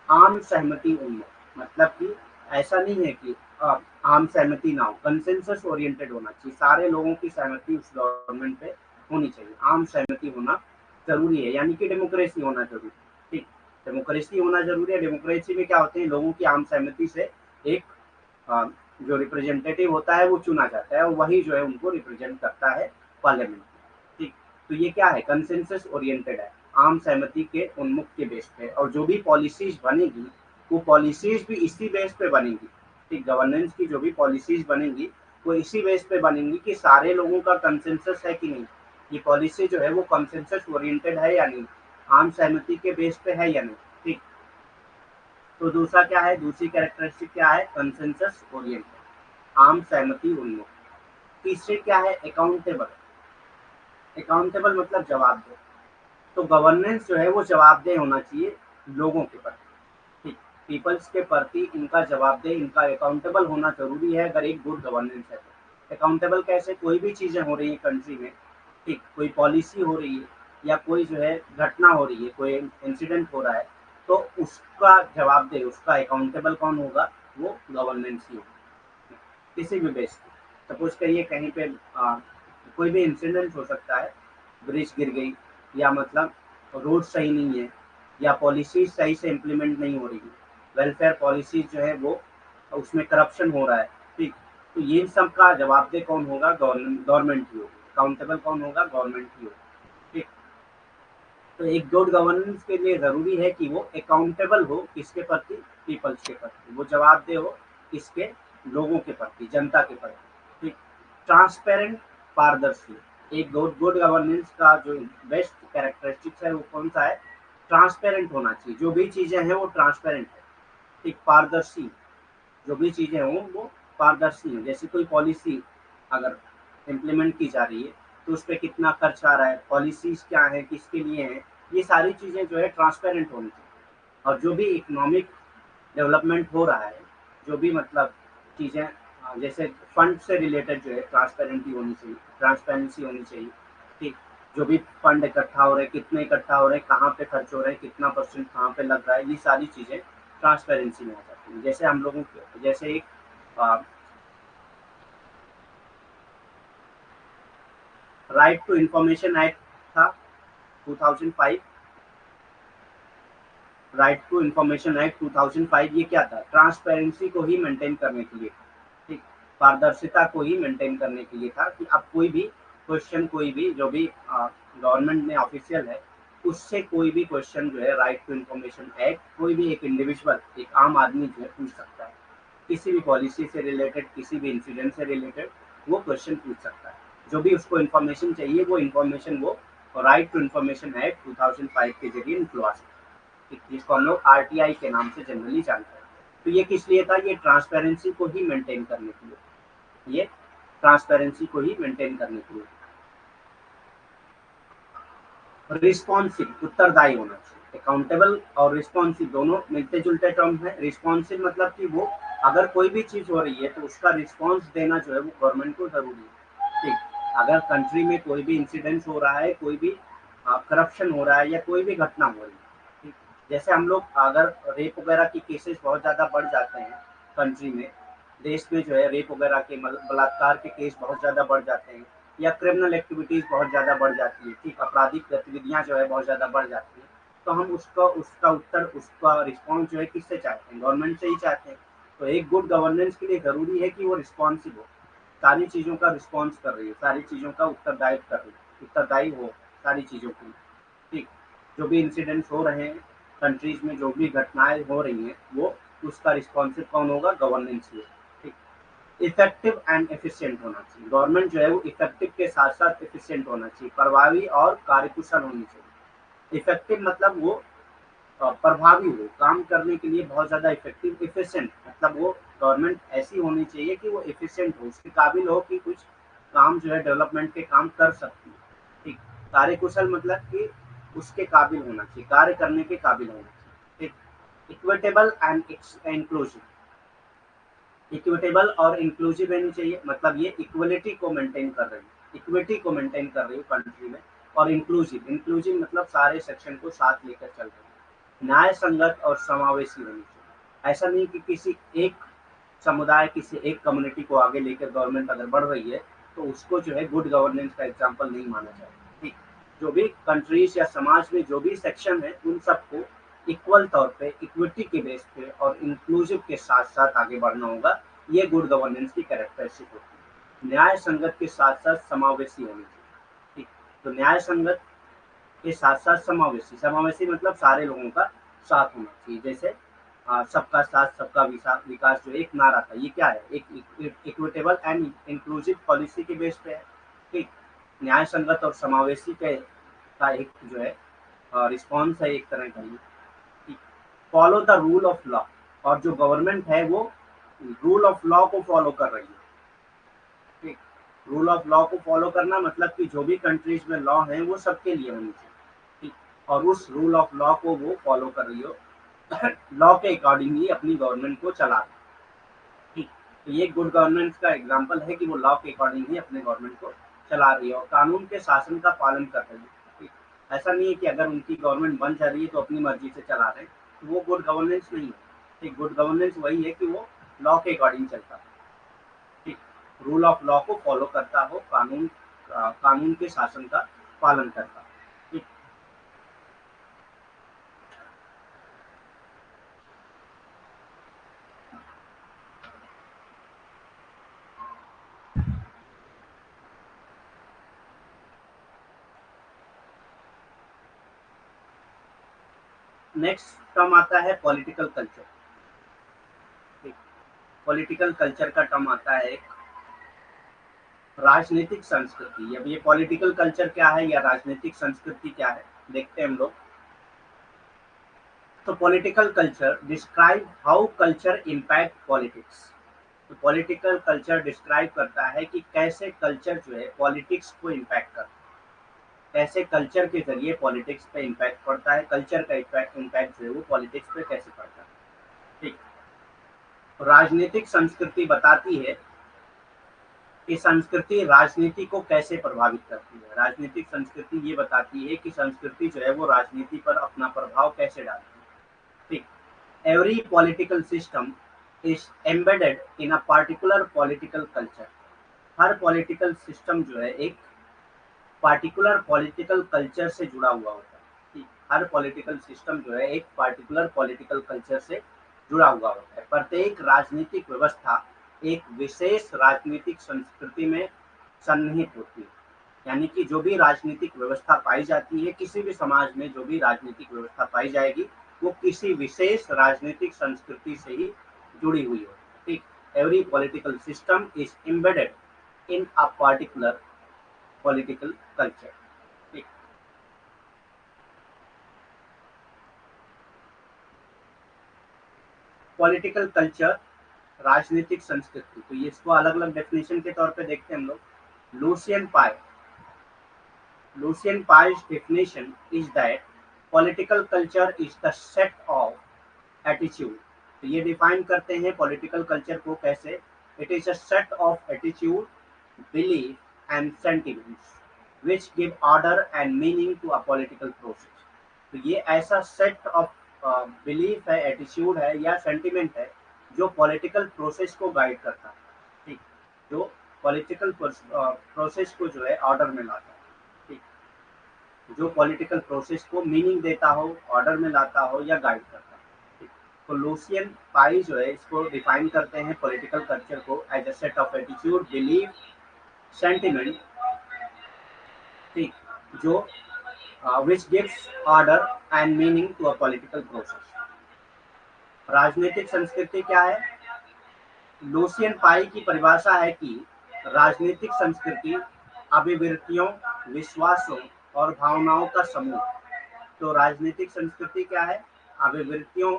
आम सहमति उन्मुख, मतलब कि ऐसा नहीं है कि आम सहमति ना हो, कंसेंसस ओरिएंटेड होना चाहिए, सारे लोगों की सहमति उस गवर्नमेंट पे होनी चाहिए, आम सहमति होना जरूरी है, यानी कि डेमोक्रेसी होना जरूरी है। ठीक, डेमोक्रेसी होना जरूरी है। डेमोक्रेसी में क्या होते हैं, लोगों की आम सहमति से एक अ, जो रिप्रेजेंटेटिव होता है वो चुना जाता है और वही जो है उनको रिप्रेजेंट करता है पार्लियामेंट में। ठीक, तो ये क्या है, कंसेंसस ओरिएंटेड है, आम सहमति के उन्मुख के बेस पे, और जो भी पॉलिसीज बनेगी वो पॉलिसीज भी इसी बेस पे बनेगी। ठीक, गवर्नेंस की जो भी पॉलिसीज बनेंगी वो इसी बेस पे बनेंगी कि सारे लोगों का कंसेंसस है कि नहीं, ये पॉलिसी जो है वो कंसेंसस ओरिएंटेड है या नहीं, आम सहमति के बेस पे है या नहीं। ठीक, तो दूसरा क्या है, दूसरी कैरेक्टरिस्टिक क्या है, कंसेंसस ओरिएंटेड, आम सहमति उन्मुख। तीसरे क्या है, अकाउंटेबल। अकाउंटेबल मतलब जवाबदेह। तो गवर्नेंस जो है वो जवाबदेह होना चाहिए लोगों के प्रति। ठीक, पीपल्स के प्रति इनका जवाबदेह, इनका अकाउंटेबल होना जरूरी है अगर एक गुड गवर्नेंस है तो। अकाउंटेबल कैसे, कोई भी चीजें हो रही है कंट्री में, ठीक, कोई पॉलिसी हो रही है या कोई जो है घटना हो रही है, कोई इंसिडेंट हो रहा है, तो उसका जवाबदेह, उसका अकाउंटेबल कौन होगा, वो गवर्नेंस ही होगा, किसी भी बेस पे। सपोज करिए कहीं पे कोई भी इंसिडेंट हो सकता है, ब्रिज गिर गई, या मतलब रोड सही नहीं है, या पॉलिसी सही से इम्प्लीमेंट नहीं हो रही है, वेलफेयर पॉलिसी जो है वो उसमें करप्शन हो रहा है। ठीक, तो ये सब का जवाबदेह कौन होगा, गवर्नमेंट ही होगी, अकाउंटेबल कौन होगा, गवर्नमेंट ही होगी। ठीक, तो एक गुड गवर्नेंस के लिए जरूरी है कि वो अकाउंटेबल हो, किसके प्रति, पीपल्स के प्रति, वो जवाबदेह हो किसके, लोगों के प्रति, जनता के प्रति। ठीक, ट्रांसपेरेंट, पारदर्शी। एक गुड गवर्नेंस का जो बेस्ट कैरेक्टरिस्टिक्स है वो कौन सा है, ट्रांसपेरेंट होना चाहिए, जो भी चीजें हैं वो ट्रांसपेरेंट है। ठीक, पारदर्शी, जो भी चीजें हों वो पारदर्शी हैं। जैसे कोई पॉलिसी अगर इम्प्लीमेंट की जा रही है तो उस पर कितना खर्च आ रहा है, पॉलिसीज क्या है, किसके लिए है, ये सारी चीजें जो है ट्रांसपेरेंट होनी चाहिए। और जो भी इकोनॉमिक डेवलपमेंट हो रहा है, जो भी मतलब चीजें जैसे फंड से रिलेटेड जो है ट्रांसपेरेंसी होनी चाहिए, ट्रांसपेरेंसी होनी चाहिए। ठीक, जो भी फंड इकट्ठा हो रहे हैं, कितने इकट्ठा हो रहे हैं, कहाँ पे खर्च हो रहे हैं, कितना परसेंट कहाँ पे लग रहा है, ये सारी चीजें ट्रांसपेरेंसी में आ जाती है। जैसे हम लोगों के, जैसे एक राइट टू इंफॉर्मेशन एक्ट था 2005, राइट टू इंफॉर्मेशन एक्ट 2005, ये क्या था, ट्रांसपेरेंसी को ही मेंटेन करने के लिए। ठीक, पारदर्शिता को ही मेंटेन करने के लिए था कि अब कोई भी क्वेश्चन, कोई भी जो भी गवर्नमेंट में ऑफिशियल है, उससे कोई भी क्वेश्चन जो है, राइट टू इंफॉर्मेशन एक्ट, कोई भी एक इंडिविजुअल, एक आम आदमी जो है पूछ सकता है, किसी भी पॉलिसी से रिलेटेड, किसी भी इंसिडेंट से रिलेटेड वो क्वेश्चन पूछ सकता है। जो भी उसको इन्फॉर्मेशन चाहिए वो इन्फॉर्मेशन वो राइट टू इन्फॉर्मेशन एक्ट 2005 के जरिए निकलवा सकता है, जिसको हम लोग आरटीआई के नाम से जनरली जानते हैं। तो ये किस लिए था, ये ट्रांसपेरेंसी को ही मेंटेन करने के लिए, ये ट्रांसपेरेंसी को ही मेंटेन करने के लिए। रिस्पॉन्सिव, उत्तरदायी होना चाहिए। अकाउंटेबल और रिस्पॉन्सिव दोनों मिलते जुलते टर्म है। रिस्पॉन्सिव मतलब कि वो अगर कोई भी चीज़ हो रही है तो उसका रिस्पॉन्स देना जो है वो गवर्नमेंट को ज़रूरी है। ठीक, अगर कंट्री में कोई भी इंसिडेंस हो रहा है, कोई भी करप्शन हो रहा है या कोई भी घटना हो रही है, ठीक, जैसे हम लोग अगर रेप वगैरह की केसेस बहुत ज़्यादा बढ़ जाते हैं कंट्री में, देश में जो है रेप वगैरह के मतलब बलात्कार के केस बहुत ज़्यादा बढ़ जाते हैं या क्रिमिनल एक्टिविटीज़ बहुत ज़्यादा बढ़ जाती है, ठीक, आपराधिक गतिविधियाँ जो है बहुत ज़्यादा बढ़ जाती हैं, तो हम उसका उसका उत्तर उसका रिस्पॉन्स जो है किससे चाहते हैं? गवर्नमेंट से ही चाहते हैं। तो एक गुड गवर्नेंस के लिए ज़रूरी है कि वो रिस्पॉन्सिव हो, सारी चीज़ों का रिस्पॉन्स कर रही हो, सारी चीज़ों का उत्तरदायित्व कर रही हो, उत्तरदायी हो सारी चीज़ों के लिए। ठीक, जो भी इंसिडेंट्स हो रहे हैं कंट्रीज़ में, जो भी घटनाएँ हो रही हैं, वो उसका रिस्पॉन्सिव कौन होगा? गवर्नेंस ही है। ठीक, इफेक्टिव एंड एफिशिएंट होना चाहिए। गवर्नमेंट जो है वो इफेक्टिव के साथ-साथ एफिशिएंट होना चाहिए, प्रभावी और कार्यकुशल होनी चाहिए। इफेक्टिव मतलब वो प्रभावी हो, काम करने के लिए बहुत ज़्यादा इफ़ेक्टिव, एफ़िशिएंट मतलब वो गवर्नमेंट ऐसी होनी चाहिए कि वो एफ़िशिएंट हो, उसके काबिल हो कि कुछ काम जो है डेवलपमेंट के काम कर सकती है। ठीक, कार्यकुशल मतलब कि उसके काबिल होना चाहिए, कार्य करने के काबिल होना चाहिए। ठीक, इक्विटेबल एंड इंक्लूसिव, इक्विटेबल और इंक्लूसिव रहनी चाहिए, मतलब ये इक्वलिटी को मेंटेन कर रही है, इक्विटी को मेंटेन कर रही है कंट्री में। और इंक्लूसिव, इंक्लूसिव मतलब सारे सेक्शन को साथ लेकर चल रही है। न्याय संगत और समावेशी होनी चाहिए, ऐसा नहीं कि किसी एक समुदाय, किसी एक कम्युनिटी को आगे लेकर गवर्नमेंट अगर बढ़ रही है तो उसको जो है गुड गवर्नेंस का एग्जाम्पल नहीं माना जाए। ठीक, जो भी कंट्रीज या समाज में जो भी सेक्शन है उन सबको इक्वल तौर पे, इक्विटी के बेस पे और इंक्लूसिव के साथ साथ आगे बढ़ना होगा। ये गुड गवर्नेंस की कैरेक्टरिस्टिक होती है। न्याय संगत के साथ साथ समावेशी होनी चाहिए। ठीक, तो न्याय संगत के साथ साथ समावेशी, समावेशी मतलब सारे लोगों का साथ होना चाहिए। जैसे सबका साथ सबका विकास जो एक नारा था, ये क्या है? एक इक्विटेबल एंड इंक्लूसिव पॉलिसी के बेस पे है। ठीक, न्याय संगत और समावेशी के का एक जो है रिस्पॉन्स है एक तरह का ये। ठीक, follow the rule of law, और जो गवर्नमेंट है वो रूल ऑफ लॉ को फॉलो कर रही है। ठीक, रूल ऑफ लॉ को फॉलो करना मतलब कि जो भी कंट्रीज में लॉ है वो सबके लिए होनी चाहिए। ठीक, और उस रूल ऑफ लॉ को वो फॉलो कर रही हो, लॉ के अकॉर्डिंग ही अपनी गवर्नमेंट को चला रही है। ठीक, तो ये गुड गवर्नेंस का एग्जाम्पल है कि वो लॉ के अकॉर्डिंग ही अपने गवर्नमेंट को चला रही है और कानून के शासन का पालन कर रही है। ठीक, ऐसा नहीं है कि अगर उनकी गवर्नमेंट बन जा रही है तो अपनी मर्जी से चला रहे हैं, तो वो गुड गवर्नेंस नहीं है। ठीक, गुड गवर्नेंस वही है कि वो लॉ के अकॉर्डिंग चलता है। ठीक, रूल ऑफ लॉ को फॉलो करता हो, कानून के शासन का पालन करता हो। ठीक, नेक्स्ट टर्म आता है पॉलिटिकल कल्चर। ठीक, पॉलिटिकल कल्चर का टर्म आता है एक राजनीतिक संस्कृति। अब ये पॉलिटिकल कल्चर क्या है या राजनीतिक संस्कृति क्या है, देखते हैं हम लोग। तो political culture describe how culture impact politics. तो पॉलिटिकल कल्चर डिस्क्राइब करता है कि कैसे कल्चर जो है पॉलिटिक्स को इम्पैक्ट करता है, कैसे कल्चर के जरिए पॉलिटिक्स पे इम्पैक्ट पड़ता है, कल्चर का इम्पैक्ट जो है वो पॉलिटिक्स पे कैसे पड़ता है। ठीक, तो राजनीतिक संस्कृति बताती है कि संस्कृति राजनीति को कैसे प्रभावित करती है। राजनीतिक संस्कृति ये बताती है कि संस्कृति जो है वो राजनीति पर अपना प्रभाव कैसे डालती है। ठीक, every political system is embedded in a particular political culture. Her political system जो है एक पार्टिकुलर पॉलिटिकल कल्चर से जुड़ा हुआ होता है। ठीक, हर पॉलिटिकल सिस्टम जो है एक पार्टिकुलर पॉलिटिकल कल्चर से जुड़ा हुआ होता है। प्रत्येक राजनीतिक व्यवस्था एक विशेष राजनीतिक संस्कृति में सन्निहित होती है। यानी कि जो भी राजनीतिक व्यवस्था पाई जाती है, किसी भी समाज में जो भी राजनीतिक व्यवस्था पाई जाएगी, वो किसी विशेष राजनीतिक संस्कृति से ही जुड़ी हुई होती है। ठीक, every political system is embedded in a particular political culture. ठीक, पॉलिटिकल कल्चर, राजनीतिक संस्कृति, तो ये इसको अलग अलग डेफिनेशन के तौर पे देखते हैं हम लोग। Lucien pi, Lucian Pye's definition is that political culture is the set of attitude तो ये डिफाइन करते हैं पॉलिटिकल कल्चर को कैसे, it is a set of attitude, belief and sentiments which give order and meaning to a political process. तो ये ऐसा set of belief है, एटीट्यूड है या सेंटिमेंट है जो पॉलिटिकल प्रोसेस को गाइड करता है, ठीक, जो पॉलिटिकल प्रोसेस को जो है ऑर्डर में लाता है, ठीक, जो पॉलिटिकल प्रोसेस को मीनिंग देता हो, ऑर्डर में लाता हो या गाइड करता है, ठीक। तो लूसियन पाई जो है इसको डिफाइन करते हैं पॉलिटिकल कल्चर को as a set of attitude, belief, sentiment, ठीक, जो which gives order and meaning to a political process। राजनीतिक संस्कृति क्या है? लूसियन पाई की परिभाषा है कि राजनीतिक संस्कृति अभिवृत्तियों, विश्वासों और भावनाओं का समूह। तो राजनीतिक संस्कृति क्या है? अभिवृत्तियों,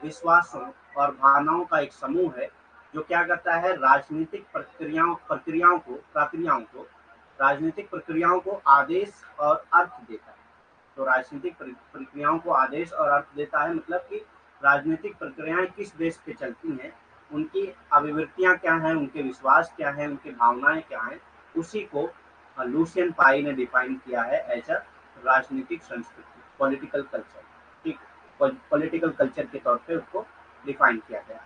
विश्वासों और भावनाओं का एक समूह है जो क्या करता है, राजनीतिक राजनीतिक प्रक्रियाओं को आदेश और अर्थ देता है। तो राजनीतिक प्रक्रियाओं को आदेश और अर्थ देता है, मतलब कि राजनीतिक प्रक्रियाएं किस बेस पे चलती हैं, उनकी अभिवृत्तियां क्या हैं, उनके विश्वास क्या हैं, उनकी भावनाएं क्या हैं, उसी को लूसियन पाई ने डिफाइन किया है एज अ राजनीतिक संस्कृति, पॉलिटिकल कल्चर, ठीक, पॉलिटिकल कल्चर के तौर पे उसको डिफाइन किया गया।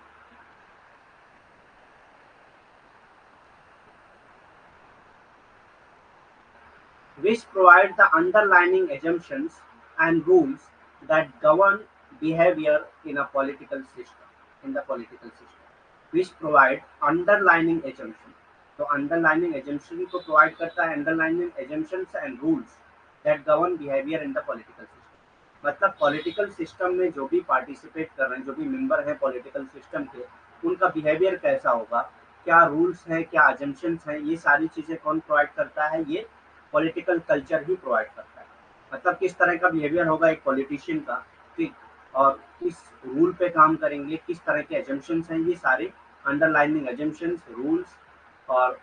Which provide the underlying assumptions and rules that govern behavior in a political system, in the political system, which provide underlying assumption। तो underlying assumption को provide करता है, underlying assumptions and rules that govern behavior in the political system। मतलब political system में जो भी participate कर रहे हैं, जो भी मेंबर हैं पॉलिटिकल सिस्टम के, उनका बिहेवियर कैसा होगा, क्या रूल्स हैं, क्या अजम्पशंस हैं, ये सारी चीजें कौन प्रोवाइड करता है? ये पॉलिटिकल कल्चर ही प्रोवाइड करता है। मतलब किस तरह का बिहेवियर होगा एक पॉलिटिशियन का, ठीक, और किस रूल पे काम करेंगे, किस तरह के एजम्पशंस हैं, ये सारे अंडरलाइनिंग एजम्पशंस, रूल्स और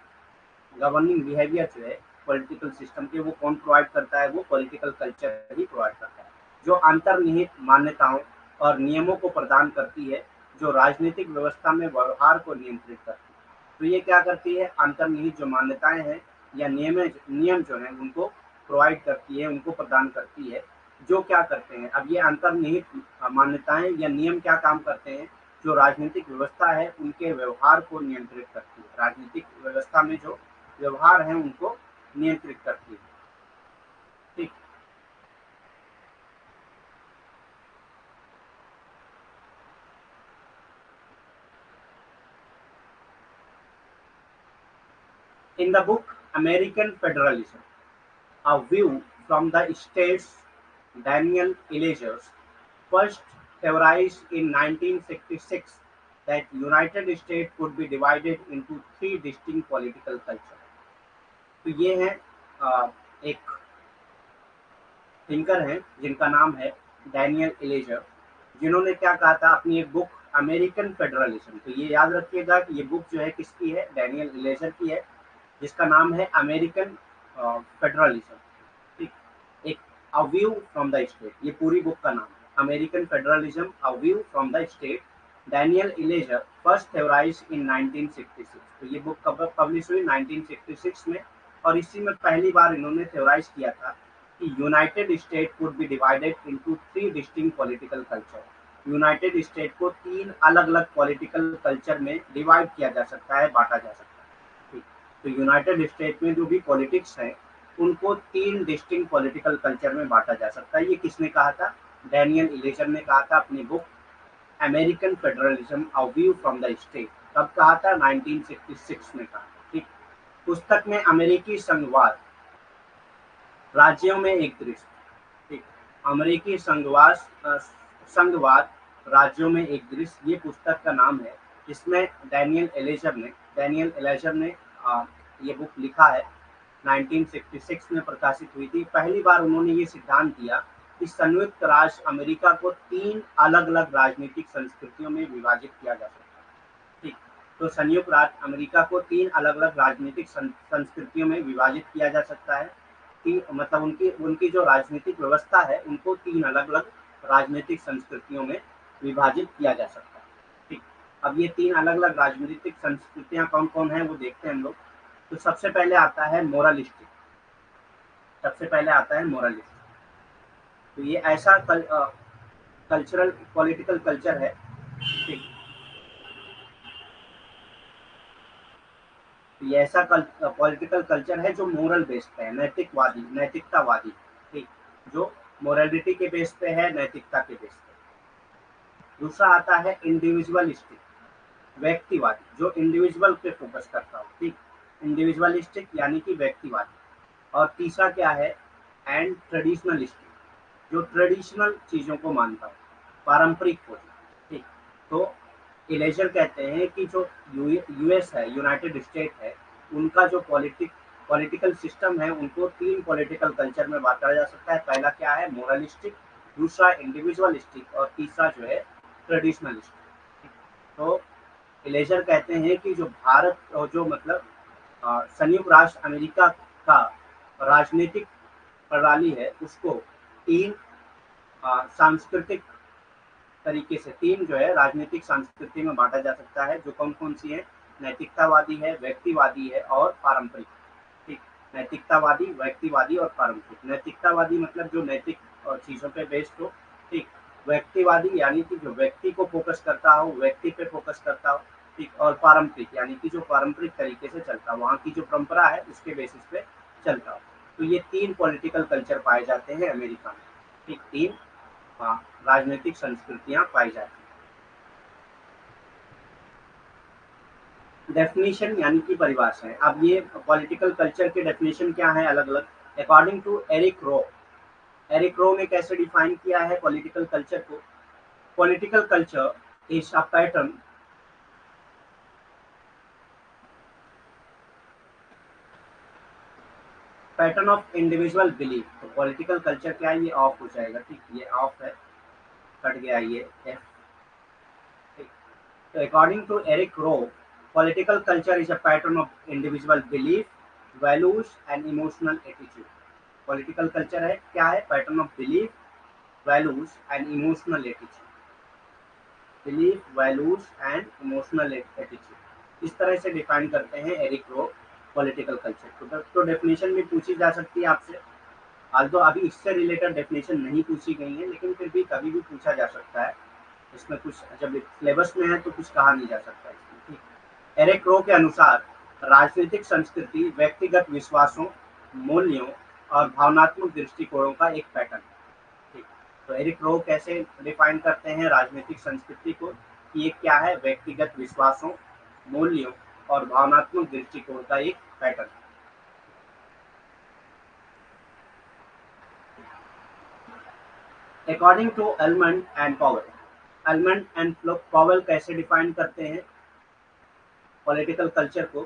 गवर्निंग बिहेवियर जो है पॉलिटिकल सिस्टम के, वो कौन प्रोवाइड करता है? वो पॉलिटिकल कल्चर ही प्रोवाइड करता है, जो अंतर्निहित मान्यताओं और नियमों को प्रदान करती है, जो राजनीतिक व्यवस्था में व्यवहार को नियंत्रित करती है। तो ये क्या करती है? अंतर्निहित जो मान्यताएं हैं या नियम जो है उनको प्रोवाइड करती है, उनको प्रदान करती है, जो क्या करते हैं, अब ये अंतर्निहित मान्यताएं या नियम क्या काम करते हैं? जो राजनीतिक व्यवस्था है उनके व्यवहार को नियंत्रित करती है, राजनीतिक व्यवस्था में जो व्यवहार है उनको नियंत्रित करती है, ठीक। In the book American Federalism, A View from the States, Daniel Elijah first theorized in 1966 that United States could be divided into three distinct political cultures। तो ये है एक थिंकर हैं जिनका नाम है डैनियल इलेजर, जिन्होंने क्या कहा था अपनी एक बुक अमेरिकन फेडरलिज्म। तो ये याद रखिएगा कि ये बुक जो है किसकी है? डैनियल इलेजर की है, जिसका नाम है अमेरिकन फेडरलिज्म, ठीक। एक a view from the state, ये पूरी बुक का नाम है American federalism, a view from the state, Daniel Elazar first theorise in 1966। तो ये बुक कब पब्लिश हुई? 1966 में, और इसी में पहली बार इन्होंने थ्योराइज किया था कि United state could be divided into three distinct political culture. United state को तीन अलग अलग पॉलिटिकल कल्चर में डिवाइड किया जा सकता है, बांटा जा सकता है, ठीक। तो यूनाइटेड स्टेट में जो भी पॉलिटिक्स है उनको तीन डिस्टिंक्ट पॉलिटिकल कल्चर में बांटा जा सकता है। ये किसने कहा था? डैनियल इलेजर ने कहा था अपनी book American federalism, a view from the state. कब कहा था? 1966 में कहा, ठीक। पुस्तक में अमेरिकी संघवाद, राज्यों में एक दृश्य, ठीक, अमेरिकी संघवाद राज्यों में एक दृश्य, ये पुस्तक का नाम है। इसमें डैनियल एलेजर ने ये बुक लिखा है, 1966 में प्रकाशित हुई थी। पहली बार उन्होंने ये सिद्धांत दिया कि संयुक्त राज्य अमेरिका को तीन अलग अलग राजनीतिक संस्कृतियों में विभाजित किया जा सकता है, ठीक। तो संयुक्त राज्य अमेरिका को तीन अलग अलग राजनीतिक संस्कृतियों में विभाजित किया जा सकता है कि मतलब उनकी उनकी जो राजनीतिक व्यवस्था है उनको तीन अलग अलग राजनीतिक संस्कृतियों में विभाजित किया जा सकता है। अब ये 3 अलग-अलग राजनीतिक संस्कृतियाँ कौन-कौन हैं वो देखते हैं हम लोग। तो सबसे पहले आता है मोरलिस्टिक, सबसे पहले आता है मोरलिस्टिक। तो ये ऐसा कल्चरल पॉलिटिकल कल्चर है, ठीक। ये ऐसा पॉलिटिकल कल्चर है जो मोरल बेस्ड है, नैतिकवादी, नैतिकतावादी, ठीक। जो मोरालिटी के बेस पे है, नैतिकता के बेस पे। दूसरा आता है इंडिविजुअलिस्टिक, व्यक्तिवादी, जो इंडिविजुअल पे फोकस करता हो, ठीक। इंडिविजुअलिस्टिक यानी कि व्यक्तिवादी। और तीसरा क्या है, एंड ट्रेडिशनलिस्टिक, जो ट्रेडिशनल चीजों को मानता हो, पारंपरिक हो, ठीक। तो इलेजर कहते हैं कि जो यूएस है, यूनाइटेड स्टेट है, उनका जो पॉलिटिकल सिस्टम है, उनको 3 पॉलिटिकल कल्चर में बांटा जा सकता है। पहला क्या है, मोरलिस्टिक, दूसरा इंडिविजुअलिस्टिक और तीसरा जो है ट्रेडिशनलिस्टिक। तो इलेजर कहते हैं कि जो भारत और जो मतलब संयुक्त राष्ट्र अमेरिका का राजनीतिक प्रणाली है, उसको 3 सांस्कृतिक तरीके से, 3 जो है राजनीतिक संस्कृति में बांटा जा सकता है, जो कौन-कौन सी है, नैतिकतावादी है, व्यक्तिवादी है और पारंपरिक, ठीक। नैतिकतावादी, व्यक्तिवादी और पारंपरिक। नैतिकतावादी मतलब जो नैतिक चीज़ों पे बेस्ड हो, ठीक। व्यक्तिवादी यानी कि जो व्यक्ति को फोकस करता हो, व्यक्ति पे फोकस करता हो, ठीक। और पारंपरिक यानी कि जो पारंपरिक तरीके से चलता हो, वहाँ की जो परंपरा है उसके बेसिस पे चलता हो। तो ये 3 पॉलिटिकल कल्चर पाए जाते हैं अमेरिका में, ठीक। 3 हाँ, राजनीतिक संस्कृतियाँ पाई जाती हैं। डेफिनेशन यानी कि परिभाषाएँ। अब ये पॉलिटिकल कल्चर के डेफिनेशन क्या हैं अलग-अलग? अकॉर्डिंग टू एरिक रो ने कैसे डिफाइन किया है पॉलिटिकल कल्चर को? Political culture is a pattern of individual belief. तो पॉलिटिकल कल्चर क्या है, ये ऑफ हो जाएगा, ठीक। ये ऑफ है, कट गया ये एफ, ठीक। So according to Eric Rowe, political culture is a pattern of individual belief, values and emotional attitude. Political culture है क्या है? Pattern of belief, values and emotional attitude. Belief, values and emotional attitude. इस तरह से define करते हैं Eric रो political culture. तो definition भी पूछी जा सकती है आपसे। हाल तो अभी इससे रिलेटेड डेफिनेशन नहीं पूछी गई है, लेकिन फिर भी कभी भी पूछा जा सकता है। इसमें कुछ जब सिलेबस में है तो कुछ कहा नहीं जा सकता इसमें, ठीक। एरिक रो के अनुसार राजनीतिक संस्कृति व्यक्तिगत विश्वासों, मूल्यों और भावनात्मक दृष्टिकोणों का एक पैटर्न है, ठीक। तो एरिक रो कैसे डिफाइन करते हैं राजनीतिक संस्कृति को कि ये क्या है? व्यक्तिगत विश्वासों, मूल्यों और भावनात्मक दृष्टिकोण का एक पैटर्न है। According to Almond and Powell, Almond and Powell कैसे डिफाइन करते हैं पॉलिटिकल कल्चर को?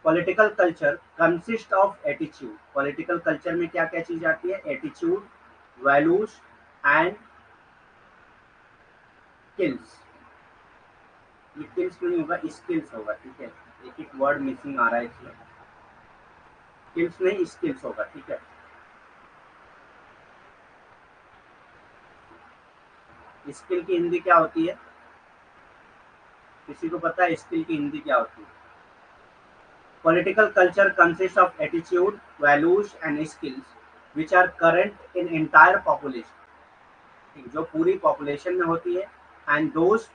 Political culture consist of attitude. Political culture में क्या क्या चीज आती है? Attitude, values and skills. ये स्किल्स नहीं होगा, स्किल्स होगा, ठीक है। एक एक वर्ड मिसिंग आ रहा है इसमें, स्किल्स नहीं स्किल्स होगा, ठीक है। स्किल की हिंदी क्या होती है? किसी को पता है स्किल की हिंदी क्या होती है? Political culture consists of attitude, values and skills which are current in entire population, जो पूरी पॉपुलेशन में होती है, and those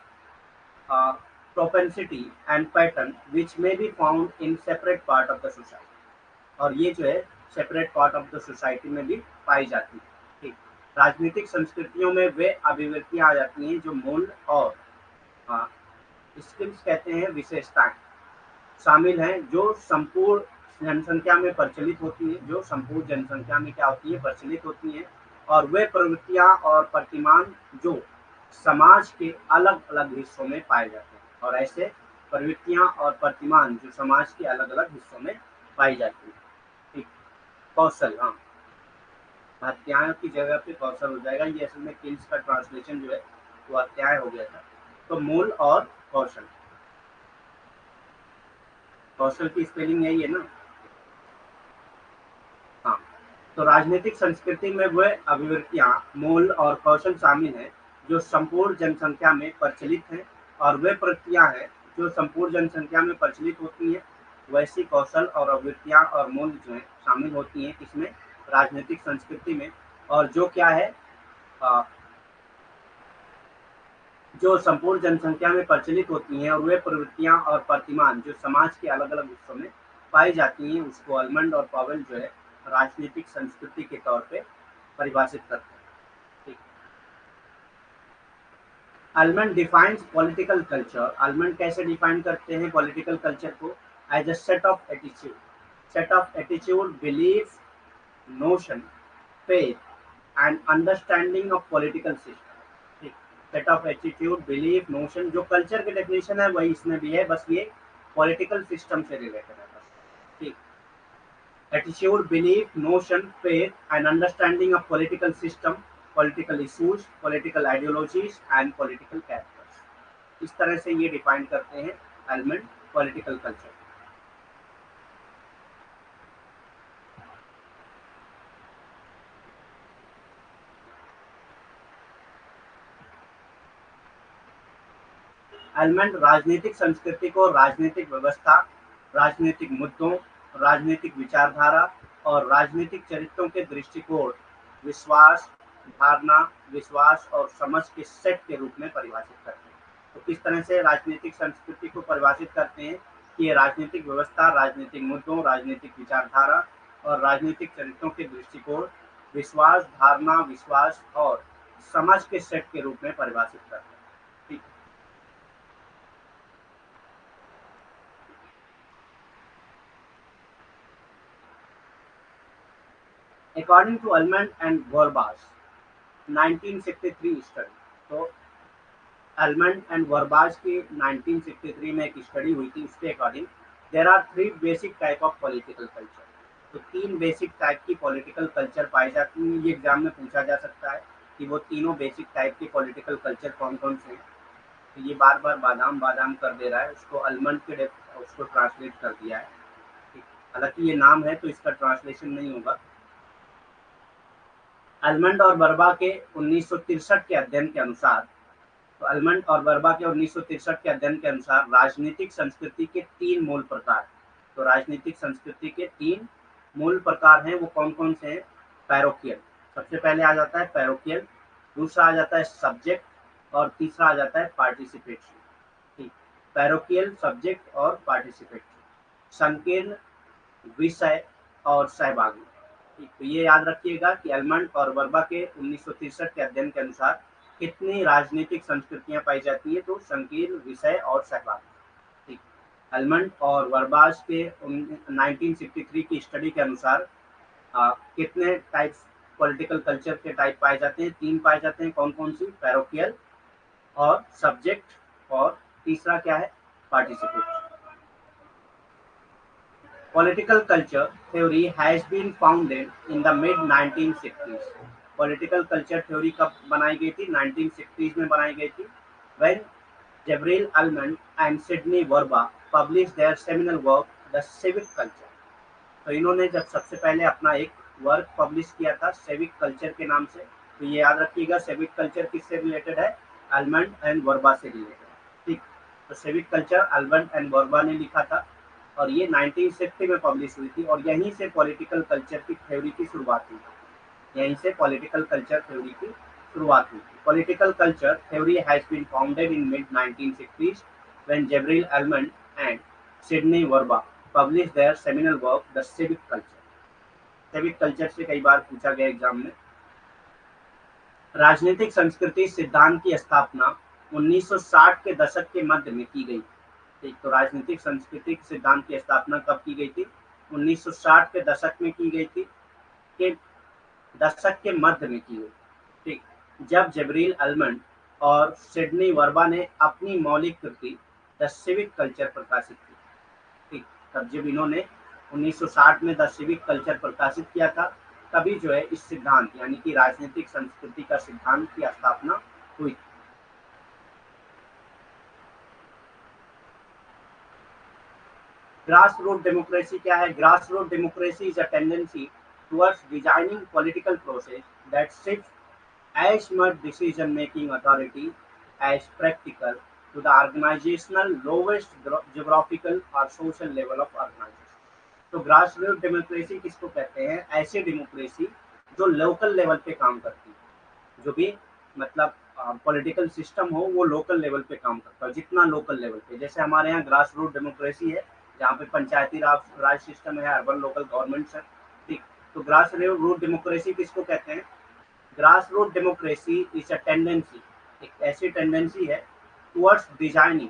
propensity and pattern which may be found in separate part of the society, और ये जो है separate part of the society में भी पाई जाती है, ठीक। राजनीतिक संस्कृतियों में वे अभिव्यक्तियां आ जाती हैं जो मूल और स्किल्स कहते हैं विशेषताएं शामिल हैं, जो संपूर्ण जनसंख्या में प्रचलित होती है, जो संपूर्ण जनसंख्या में क्या होती है? प्रचलित होती हैं। और वे प्रवृत्तियां और प्रतिमान जो समाज के अलग अलग हिस्सों में पाए जाते हैं, और ऐसे प्रवृत्तियां और प्रतिमान जो समाज के अलग अलग हिस्सों में पाई जाती है, ठीक। कौशल, हाँ, हत्याएं की जगह पे कौशल हो जाएगा। ये असल में किल्स का ट्रांसलेशन जो है वो हत्याएं हो गया था। तो मूल और कौशल, कौशल की स्पेलिंग यही है ना? हाँ। तो राजनीतिक संस्कृति में वह अभिव्यक्तियां, मूल और कौशल शामिल हैं जो संपूर्ण जनसंख्या में प्रचलित हैं, और वे प्रवृत्तियां हैं जो संपूर्ण जनसंख्या में प्रचलित होती हैं। वैसी कौशल और आवृत्तियां और मूल्य जो है शामिल होती हैं किसमें, राजनीतिक संस्कृति में। और जो क्या है, अ, जो संपूर्ण जनसंख्या में प्रचलित होती हैं और वे प्रवृत्तियां और प्रतिमान जो समाज के अलग अलग हिस्सों में पाई जाती हैं, उसको अल्मंड और पावेल जो है राजनीतिक संस्कृति के तौर पे परिभाषित करते हैं। ठीक। Almond defines political culture. Almond कैसे डिफाइन करते हैं पॉलिटिकल कल्चर को, as a set of attitude, belief, notion, faith, and understanding of political system। ठीक, set of attitude, belief, notion, जो कल्चर की डेफिनेशन है वही इसमें भी है, बस ये पॉलिटिकल सिस्टम से रिलेटेड है बस। ठीक, attitude, belief, notion, faith and understanding of political system, political issues, political ideologies and political characters. इस तरह से ये डिफाइन करते हैं एलिमेंट पॉलिटिकल कल्चर। एलिमेंट राजनीतिक संस्कृति को राजनीतिक व्यवस्था, राजनीतिक मुद्दों, राजनीतिक विचारधारा और राजनीतिक चरित्रों के दृष्टिकोण, विश्वास, धारणा, विश्वास और समझ के सेट के रूप में परिभाषित करते हैं। तो किस तरह से राजनीतिक संस्कृति को परिभाषित करते हैं कि ये राजनीतिक व्यवस्था, राजनीतिक मुद्दों, राजनीतिक विचारधारा और राजनीतिक चरित्रों के दृष्टिकोण, विश्वास, धारणा, विश्वास और समझ के सेट के रूप में परिभाषित करते हैं। ठीक। According to Ullmann and Vorbas, 1963 study, तो अल्मंड एंड वर्बाज की 1963 में एक स्टडी हुई थी, उसके according there are three basic type of political culture. तो तीन बेसिक टाइप की पॉलिटिकल कल्चर पाई जाती हैं। ये एग्जाम में पूछा जा सकता है कि वो तीनों बेसिक टाइप के पॉलिटिकल कल्चर कौन कौन से हैं। तो ये बार बार बादाम बादाम कर दे रहा है, उसको अल्मंड के उसको ट्रांसलेट कर दिया है। हालांकि ये नाम है तो इसका ट्रांसलेशन नहीं होगा। अल्मंड और बर्बा के 1963 के अध्ययन के अनुसार, तो अल्मंड और बर्बा के 1963 के अध्ययन के अनुसार राजनीतिक संस्कृति के तीन मूल प्रकार। तो राजनीतिक संस्कृति के तीन मूल प्रकार हैं, वो कौन कौन से हैं। पैरोकियल, सबसे पहले आ जाता है पैरोकियल, दूसरा आ जाता है सब्जेक्ट और तीसरा आ जाता है पार्टिसिपेटरी। ठीक, पैरोकियल, सब्जेक्ट और पार्टिसिपेटरी, संकीर्ण, विषय और सहभागी। तो ये याद रखिएगा कि अल्मंड और बर्बा के 1963 के अध्ययन के अनुसार कितनी राजनीतिक संस्कृतियां पाई जाती है, तो संकीर्ण, विषय और सहभागी। ठीक, अल्मंड और बर्बाज के 1963 की स्टडी के अनुसार कितने टाइप्स पॉलिटिकल कल्चर के टाइप पाए जाते हैं, तीन पाए जाते हैं। कौन कौन सी, पैरोकियल और सब्जेक्ट और तीसरा क्या है, participate. Political culture theory has been founded in the mid 1960s। Political culture theory कब बनाई गई थी, 1960s में बनाई गई थी। When Gabriel Ullmann and Sidney Verba published their seminal work The Civic Culture। तो इन्होंने जब सबसे पहले अपना एक वर्क पब्लिश किया था सिविक कल्चर के नाम से। तो ये याद रखिएगा, सिविक कल्चर किससे रिलेटेड है, अल्मंड एंड वर्बा से रिलेटेड। ठीक, तो civic culture almond and Verba ने लिखा था और ये 1960 में पब्लिश हुई थी। और यहीं से पॉलिटिकल कल्चर की थ्योरी की शुरुआत हुई थी, यहीं से पॉलिटिकल कल्चर थ्योरी की शुरुआत हुई थी। Political culture theory has been founded in mid 1960s when Gabriel Almond and Sidney Verba publish their seminal work the civic culture. Civic culture से कई बार पूछा गया एग्जाम में। राजनीतिक संस्कृति सिद्धांत की स्थापना 1960 के दशक के मध्य में की गई। ठीक, तो राजनीतिक संस्कृति सिद्धांत की स्थापना कब की गई थी, 1960 के दशक में की गई थी, के दशक के मध्य में की गई। ठीक, जब जबरील अल्मंड और सिडनी वर्बा ने अपनी मौलिक कृति द सिविक कल्चर प्रकाशित की। ठीक, तब जब इन्होंने 1960 में द सिविक कल्चर प्रकाशित किया था, तभी जो है इस सिद्धांत यानी कि राजनीतिक संस्कृति का सिद्धांत की स्थापना हुई थी। ग्रास रूट डेमोक्रेसी क्या है, grass root democracy is a tendency towards designing political process that shift as much decision making authority as practical to the organizational lowest geographical or social level of organization. तो grass root democracy किसको कहते हैं? ऐसी democracy जो local level पे काम करती है, जो भी मतलब पॉलिटिकल सिस्टम हो वो लोकल लेवल पे काम करता है, जितना लोकल लेवल पे। जैसे हमारे यहाँ ग्रास रूट डेमोक्रेसी है, जहाँ पे पंचायती राज सिस्टम है, अर्बन लोकल गवर्नमेंट्स है, ठीक। तो ग्रास रूट डेमोक्रेसी किसको कहते हैं? Grass root democracy is a tendency, एक ऐसी टेंडेंसी है टुवर्ड्स डिजाइनिंग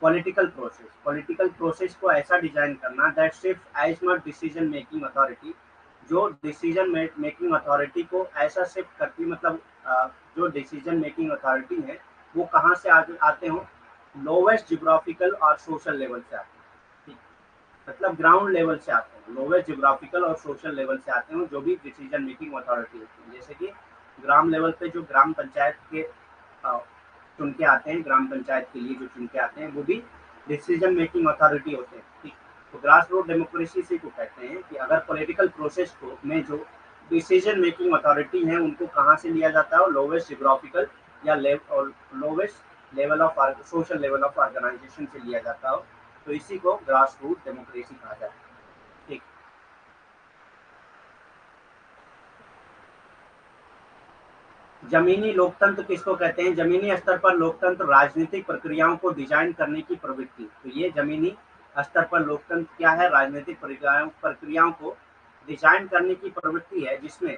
पॉलिटिकल प्रोसेस को ऐसा डिजाइन करना that shift as much decision making authority, जो डिसीजन मेकिंग अथॉरिटी को ऐसा शिफ्ट करती, मतलब जो डिसीजन मेकिंग अथॉरिटी है वो कहाँ से आते हो? लोवेस्ट जियोग्राफिकल और सोशल लेवल से आते हैं, ठीक। मतलब ग्राउंड लेवल से आते हैं, लोवेस्ट जियोग्राफिकल और सोशल लेवल से आते हैं जो भी डिसीजन मेकिंग अथॉरिटी होती है। जैसे कि ग्राम लेवल पे जो ग्राम पंचायत के चुन के आते हैं, ग्राम पंचायत के लिए जो चुन के आते हैं वो भी डिसीजन मेकिंग अथॉरिटी होते हैं, ठीक। तो ग्रास रूट डेमोक्रेसी से को कहते हैं कि अगर पॉलिटिकल प्रोसेस को में जो डिसीजन मेकिंग अथॉरिटी है उनको कहाँ से लिया जाता है? लोवेस्ट जियोग्राफिकल या lowest level of social level of organisation से लिया जाता हो, तो इसी को ग्रास रूट डेमोक्रेसी कहा जाता है, ठीक। जमीनी लोकतंत्र किसको कहते हैं? जमीनी स्तर पर लोकतंत्र राजनीतिक प्रक्रियाओं को डिजाइन करने की प्रवृत्ति। तो ये जमीनी स्तर पर लोकतंत्र क्या है? राजनीतिक प्रक्रियाओं को डिजाइन करने की प्रवृत्ति है, जिसमें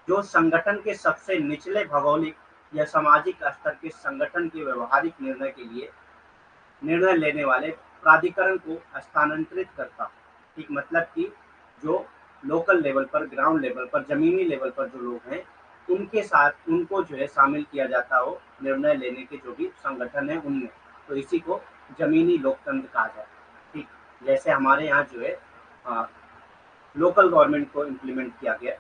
जो संगठन के सबसे निचले भौगोलिक या सामाजिक स्तर के संगठन के व्यवहारिक निर्णय के लिए निर्णय लेने वाले प्राधिकरण को स्थानांतरित करता है, ठीक। मतलब कि जो लोकल लेवल पर, ग्राउंड लेवल पर, जमीनी लेवल पर जो लोग हैं उनके साथ उनको जो है शामिल किया जाता हो निर्णय लेने के जो भी संगठन है उनमें, तो इसी को जमीनी लोकतंत्र कहा जाता है, ठीक। जैसे हमारे यहाँ जो है लोकल गवर्नमेंट को इम्प्लीमेंट किया गया,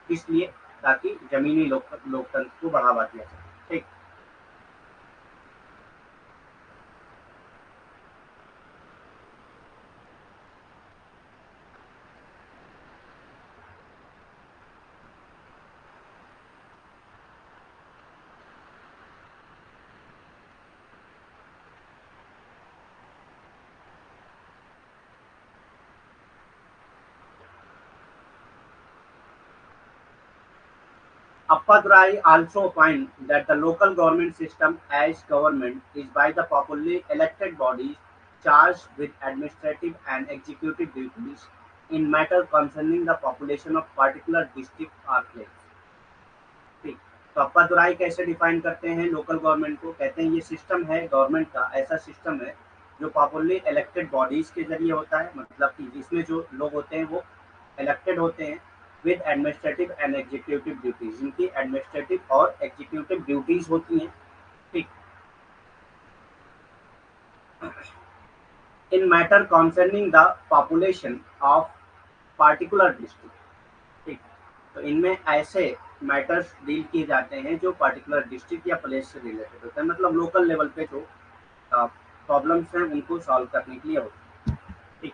इसलिए ताकि जमीनी लोकतंत्र को बढ़ावा दिया जाए, ठीक। Appadurai also opined that the local government system as government is by the popularly elected bodies charged with administrative and executive duties in matter concerning the population of particular district or place, ठीक। तो अप्पादुराई कैसे define करते हैं local government को? कहते हैं ये system है गवर्नमेंट का, ऐसा सिस्टम है जो पॉपुलरली इलेक्टेड बॉडीज के जरिए होता है, मतलब कि जिसमें जो लोग होते हैं वो इलेक्टेड होते हैं with administrative and executive duties, जिनकी एडमिनिस्ट्रेटिव और एग्जीक्यूटिव ड्यूटीज होती हैं, ठीक। इन matter concerning the population of particular district, ठीक। तो इनमें ऐसे मैटर्स डील किए जाते हैं जो पर्टिकुलर डिस्ट्रिक्ट या प्लेस से रिलेटेड होते हैं, मतलब लोकल लेवल पे जो प्रॉब्लम्स हैं उनको सॉल्व करने के लिए होते हैं, ठीक।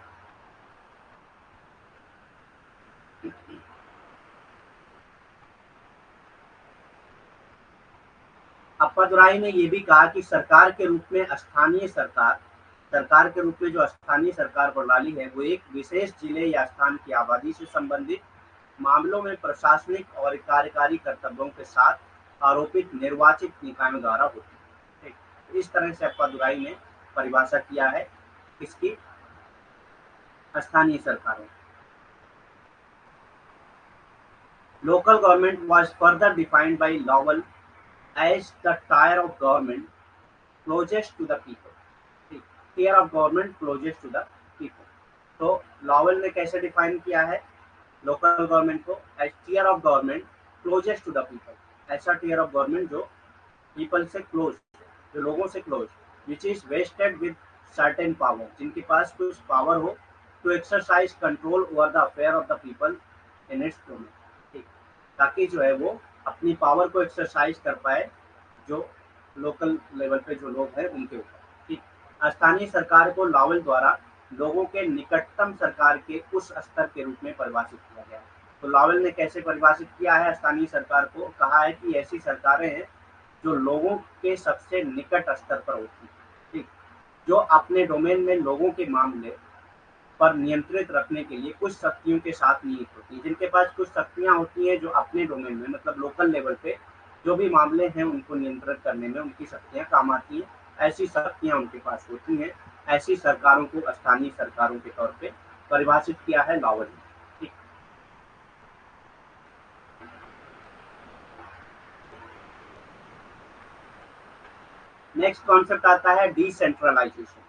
अप्पादुराई ने ये भी कहा कि सरकार के रूप में सरकार के रूप में जो स्थानीय सरकार प्रणाली है वो एक विशेष जिले या स्थान की आबादी से संबंधित मामलों में प्रशासनिक और कार्यकारी कर्तव्यों के साथ आरोपित निर्वाचित निकायों द्वारा होती है, ठीक। इस तरह से अप्पादुराई ने परिभाषा किया है इसकी स्थानीय सरकारों। Local government was further defined by Lowell as the tier of government closest to the people, ठीक, tier of government closest to the people। तो लॉवेल ने कैसे डिफाइन किया है लोकल गवर्नमेंट को? As tier of government closest to the people, ऐसा tier of government जो people से क्लोज, जो लोगों से close, which is vested with certain power, जिनके पास कुछ पावर हो to exercise control over the affair of the people in its domain, ठीक। ताकि जो है वो अपनी पावर को एक्सरसाइज कर पाए जो लोकल लेवल पे जो लोग हैं उनके ऊपर, ठीक। स्थानीय सरकार को लॉवेल द्वारा लोगों के निकटतम सरकार के उस स्तर के रूप में परिभाषित किया गया। तो लॉवेल ने कैसे परिभाषित किया है स्थानीय सरकार को? कहा है कि ऐसी सरकारें हैं जो लोगों के सबसे निकट स्तर पर होती है, जो अपने डोमेन में लोगों के मामले पर नियंत्रित रखने के लिए कुछ शक्तियों के साथ निहित होती है। जिनके पास कुछ शक्तियाँ होती हैं जो अपने डोमेन में मतलब लोकल लेवल पे जो भी मामले हैं उनको नियंत्रित करने में उनकी शक्तियाँ काम आती हैं, ऐसी शक्तियाँ उनके पास होती हैं। ऐसी सरकारों को स्थानीय सरकारों के तौर पे परिभाषित किया है लॉवल ने। ठीक। नेक्स्ट कॉन्सेप्ट आता है डिसेंट्रलाइजेशन,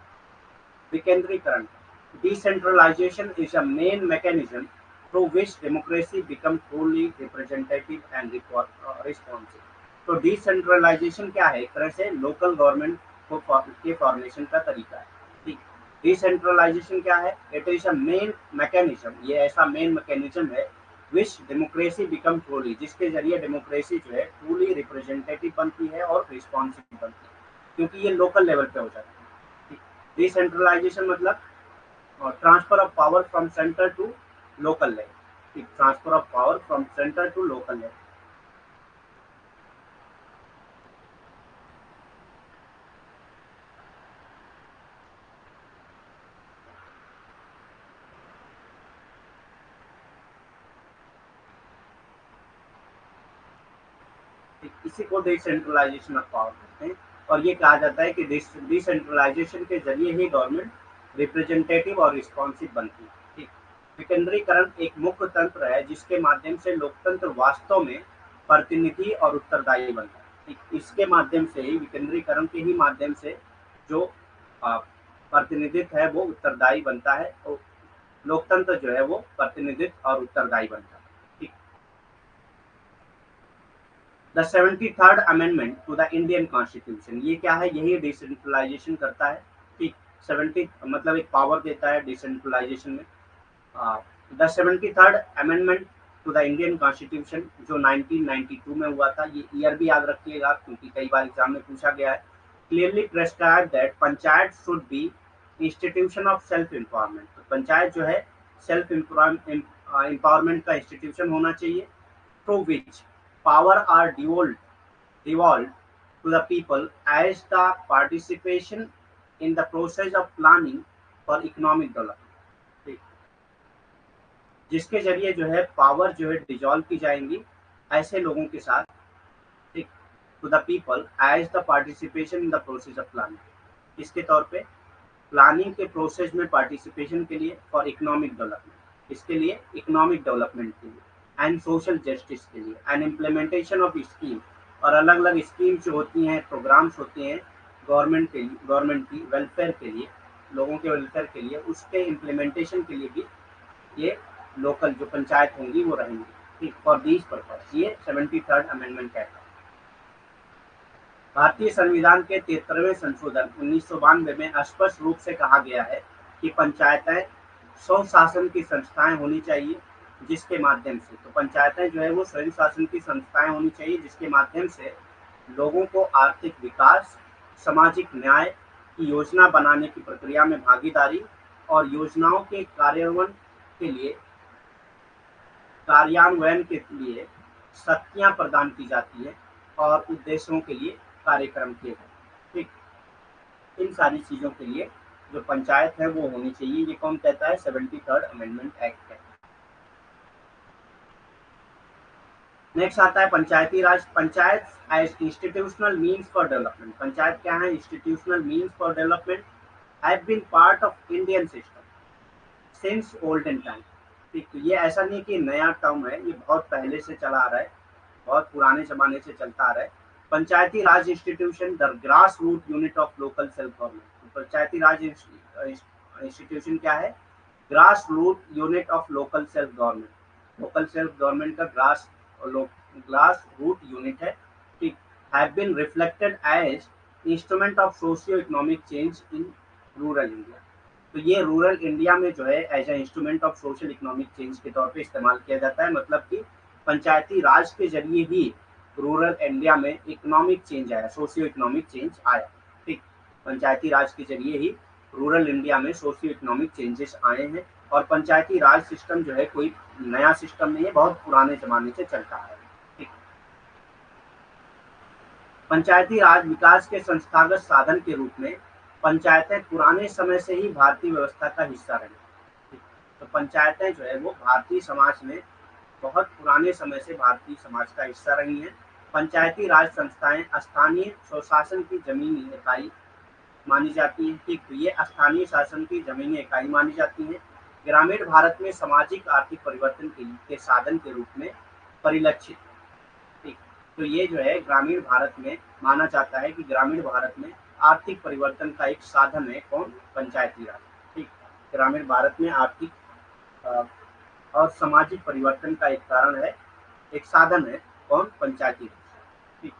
विकेंद्रीकरण। Decentralization is a main mechanism through which democracy becomes fully representative and responsive. तो डिसेंट्रलाइजेशन क्या है? एक तरह से लोकल गवर्नमेंट को के फॉर्मेशन का तरीका है। ठीक। डिसेंट्रलाइजेशन क्या है? It is a main mechanism, ये ऐसा मेन मैकेनिज्म है विच डेमोक्रेसी बिकम ट्रूली, जिसके जरिए डेमोक्रेसी जो है ट्रूली रिप्रेजेंटेटिव बनती है और रिस्पॉन्सिव बनती है, क्योंकि ये लोकल लेवल पे हो जाता है। डिसेंट्रलाइजेशन मतलब transfer of power from center to local level, transfer of power from center to local level। इसी को डिसेंट्रलाइजेशन ऑफ पावर कहते हैं। और ये कहा जाता है कि डिसेंट्रलाइजेशन के जरिए ही गवर्नमेंट रिप्रेजेंटेटिव और रिस्पॉन्सिव बनती है। ठीक। विकेंद्रीकरण एक मुख्य तंत्र है जिसके माध्यम से लोकतंत्र वास्तव में प्रतिनिधि और उत्तरदायी बनता है। ठीक। इसके माध्यम से ही, विकेंद्रीकरण के ही माध्यम से जो प्रतिनिधित्व है वो उत्तरदायी बनता है, तो लोकतंत्र जो है वो प्रतिनिधित्व और उत्तरदायी बनता है। ठीक। The 73rd amendment to the Indian constitution, ये क्या है? यही डिसेंट्रलाइजेशन करता है। ठीक। 70 मतलब एक पावर देता है डिसेंट्रलाइजेशन में। The 73rd amendment to the Indian constitution जो 1992 में हुआ था, ये ईयर भी याद रखिएगा क्योंकि कई बार एग्जाम में पूछा गया है। Clearly prescribe that panchayat should be institution of self empowerment. तो पंचायत जो है सेल्फ एम्पावरमेंट का इंस्टीट्यूशन होना चाहिए, through which power are devolved to the people as the participation in the process of planning for economic development। जिसके जरिए जो है पावर जो है डिजॉल्व की जाएंगी ऐसे लोगों के साथ। ठीक। To the people as the participation in the process of planning, इसके तौर पे प्लानिंग के प्रोसेस में पार्टिसिपेशन के लिए, फॉर इकोनॉमिक डेवलपमेंट, इसके लिए इकोनॉमिक डेवलपमेंट के लिए, एंड सोशल जस्टिस के लिए, एंड इम्प्लीमेंटेशन ऑफ स्कीम, और अलग अलग स्कीम जो होती हैं, प्रोग्राम्स होते हैं गवर्नमेंट के लिए, गवर्नमेंट की वेलफेयर के लिए, लोगों के वेलफेयर के लिए, उसके इम्प्लीमेंटेशन के लिए भी ये लोकल जो पंचायत होंगी वो रहेंगी। ठीक। फॉर दीज पर्पज ये 73rd अमेंडमेंट कहता है। भारतीय संविधान के 73वें संशोधन 1992 में स्पष्ट रूप से कहा गया है कि पंचायतें स्वशासन की संस्थाएं होनी चाहिए, जिसके माध्यम से, तो पंचायतें जो है वो स्वयं शासन की संस्थाएं होनी चाहिए जिसके माध्यम से लोगों को आर्थिक विकास, सामाजिक न्याय की योजना बनाने की प्रक्रिया में भागीदारी और योजनाओं के कार्यान्वयन के लिए शक्तियां प्रदान की जाती है और उद्देश्यों के लिए कार्यक्रम किए जाते हैं। ठीक। इन सारी चीजों के लिए जो पंचायत है वो होनी चाहिए। ये कौन कहता है? 73rd अमेंडमेंट एक्ट कहता है। नेक्स्ट आता है panchayati raj. Panchayat as institutional means for development. Panchayat क्या है? Institutional means for development have been part of Indian system since olden time. ठीक। तो ये ऐसा नहीं कि नया टर्म है, ये बहुत पहले से चला आ रहा है, बहुत पुराने जमाने से चलता आ रहा है। Panchayati raj institution the grass root unit of local self government. Panchayati raj institution क्या है? Grass root unit of local self government. Local self government का ग्रास रूट यूनिट है। ठीक। Have been reflected as instrument of socio economic change in rural India. तो ये rural India में जो है as a instrument of social economic change के तौर पे इस्तेमाल किया जाता है। मतलब कि पंचायती राज के जरिए ही रूरल इंडिया में इकोनॉमिक चेंज आया, सोशियो इकोनॉमिक चेंज आया। ठीक। पंचायती राज के जरिए ही रूरल इंडिया में सोशियो इकोनॉमिक चेंजेस आए हैं। और पंचायती राज सिस्टम जो है कोई नया सिस्टम नहीं है, बहुत पुराने जमाने से चलता है। ठीक। पंचायती राज विकास के संस्थागत साधन के रूप में पंचायतें पुराने समय से ही भारतीय व्यवस्था का हिस्सा रही। तो पंचायतें जो है वो भारतीय समाज में बहुत पुराने समय से भारतीय समाज का हिस्सा रही हैं। पंचायती राज संस्थाएं स्थानीय स्वशासन की जमीनी इकाई मानी जाती है। ठीक, तो ये स्थानीय शासन की जमीनी इकाई मानी जाती है। ग्रामीण भारत में सामाजिक आर्थिक परिवर्तन के साधन के रूप में परिलक्षित। ठीक, तो ये जो है ग्रामीण भारत में माना जाता है कि ग्रामीण भारत में आर्थिक परिवर्तन का एक साधन है कौन? पंचायती राज। ठीक, ग्रामीण भारत में आर्थिक अ, और सामाजिक परिवर्तन का एक कारण है, एक साधन है कौन? पंचायती राज। ठीक,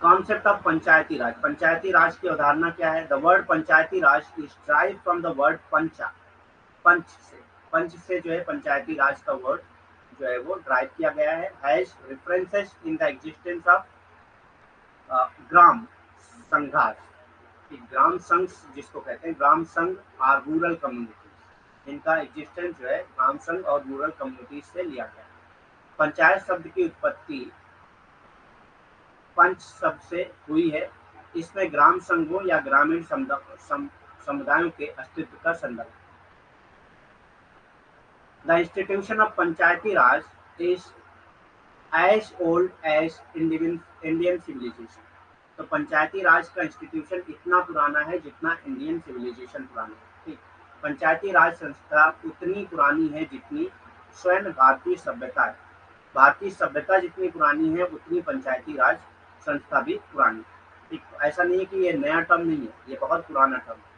कॉन्सेप्ट ऑफ पंचायती राज। पंचायती राज की अवधारणा क्या है? The word Panchayati raj is drive from the word पंचा, पंच से, पंच से जो है पंचायती राज का वर्ड जो है वो ड्राइव किया गया है। Has references in the existence of gram sanghas. ग्राम संघ जिसको कहते हैं, ग्राम संघ और रूरल कम्युनिटीज, इनका एग्जिस्टेंस जो है ग्राम संघ और रूरल कम्युनिटीज से लिया गया है। पंचायत शब्द की उत्पत्ति पंच शब्द से हुई है। इसमें ग्राम संघों या ग्रामीण समुदायों के अस्तित्व का संदर्भ। The institution of panchayati raj is as old as Indian civilisation. तो पंचायती राज का इंस्टीट्यूशन इतना पुराना है जितना इंडियन सिविलाइजेशन पुराना है। ठीक, पंचायती राज संस्था उतनी पुरानी है जितनी स्वयं भारतीय सभ्यता है। भारतीय सभ्यता जितनी पुरानी है उतनी पंचायती राज संस्था भी पुरानी है। ठीक, ऐसा नहीं है कि ये नया टर्म नहीं है, ये बहुत पुराना टर्म है।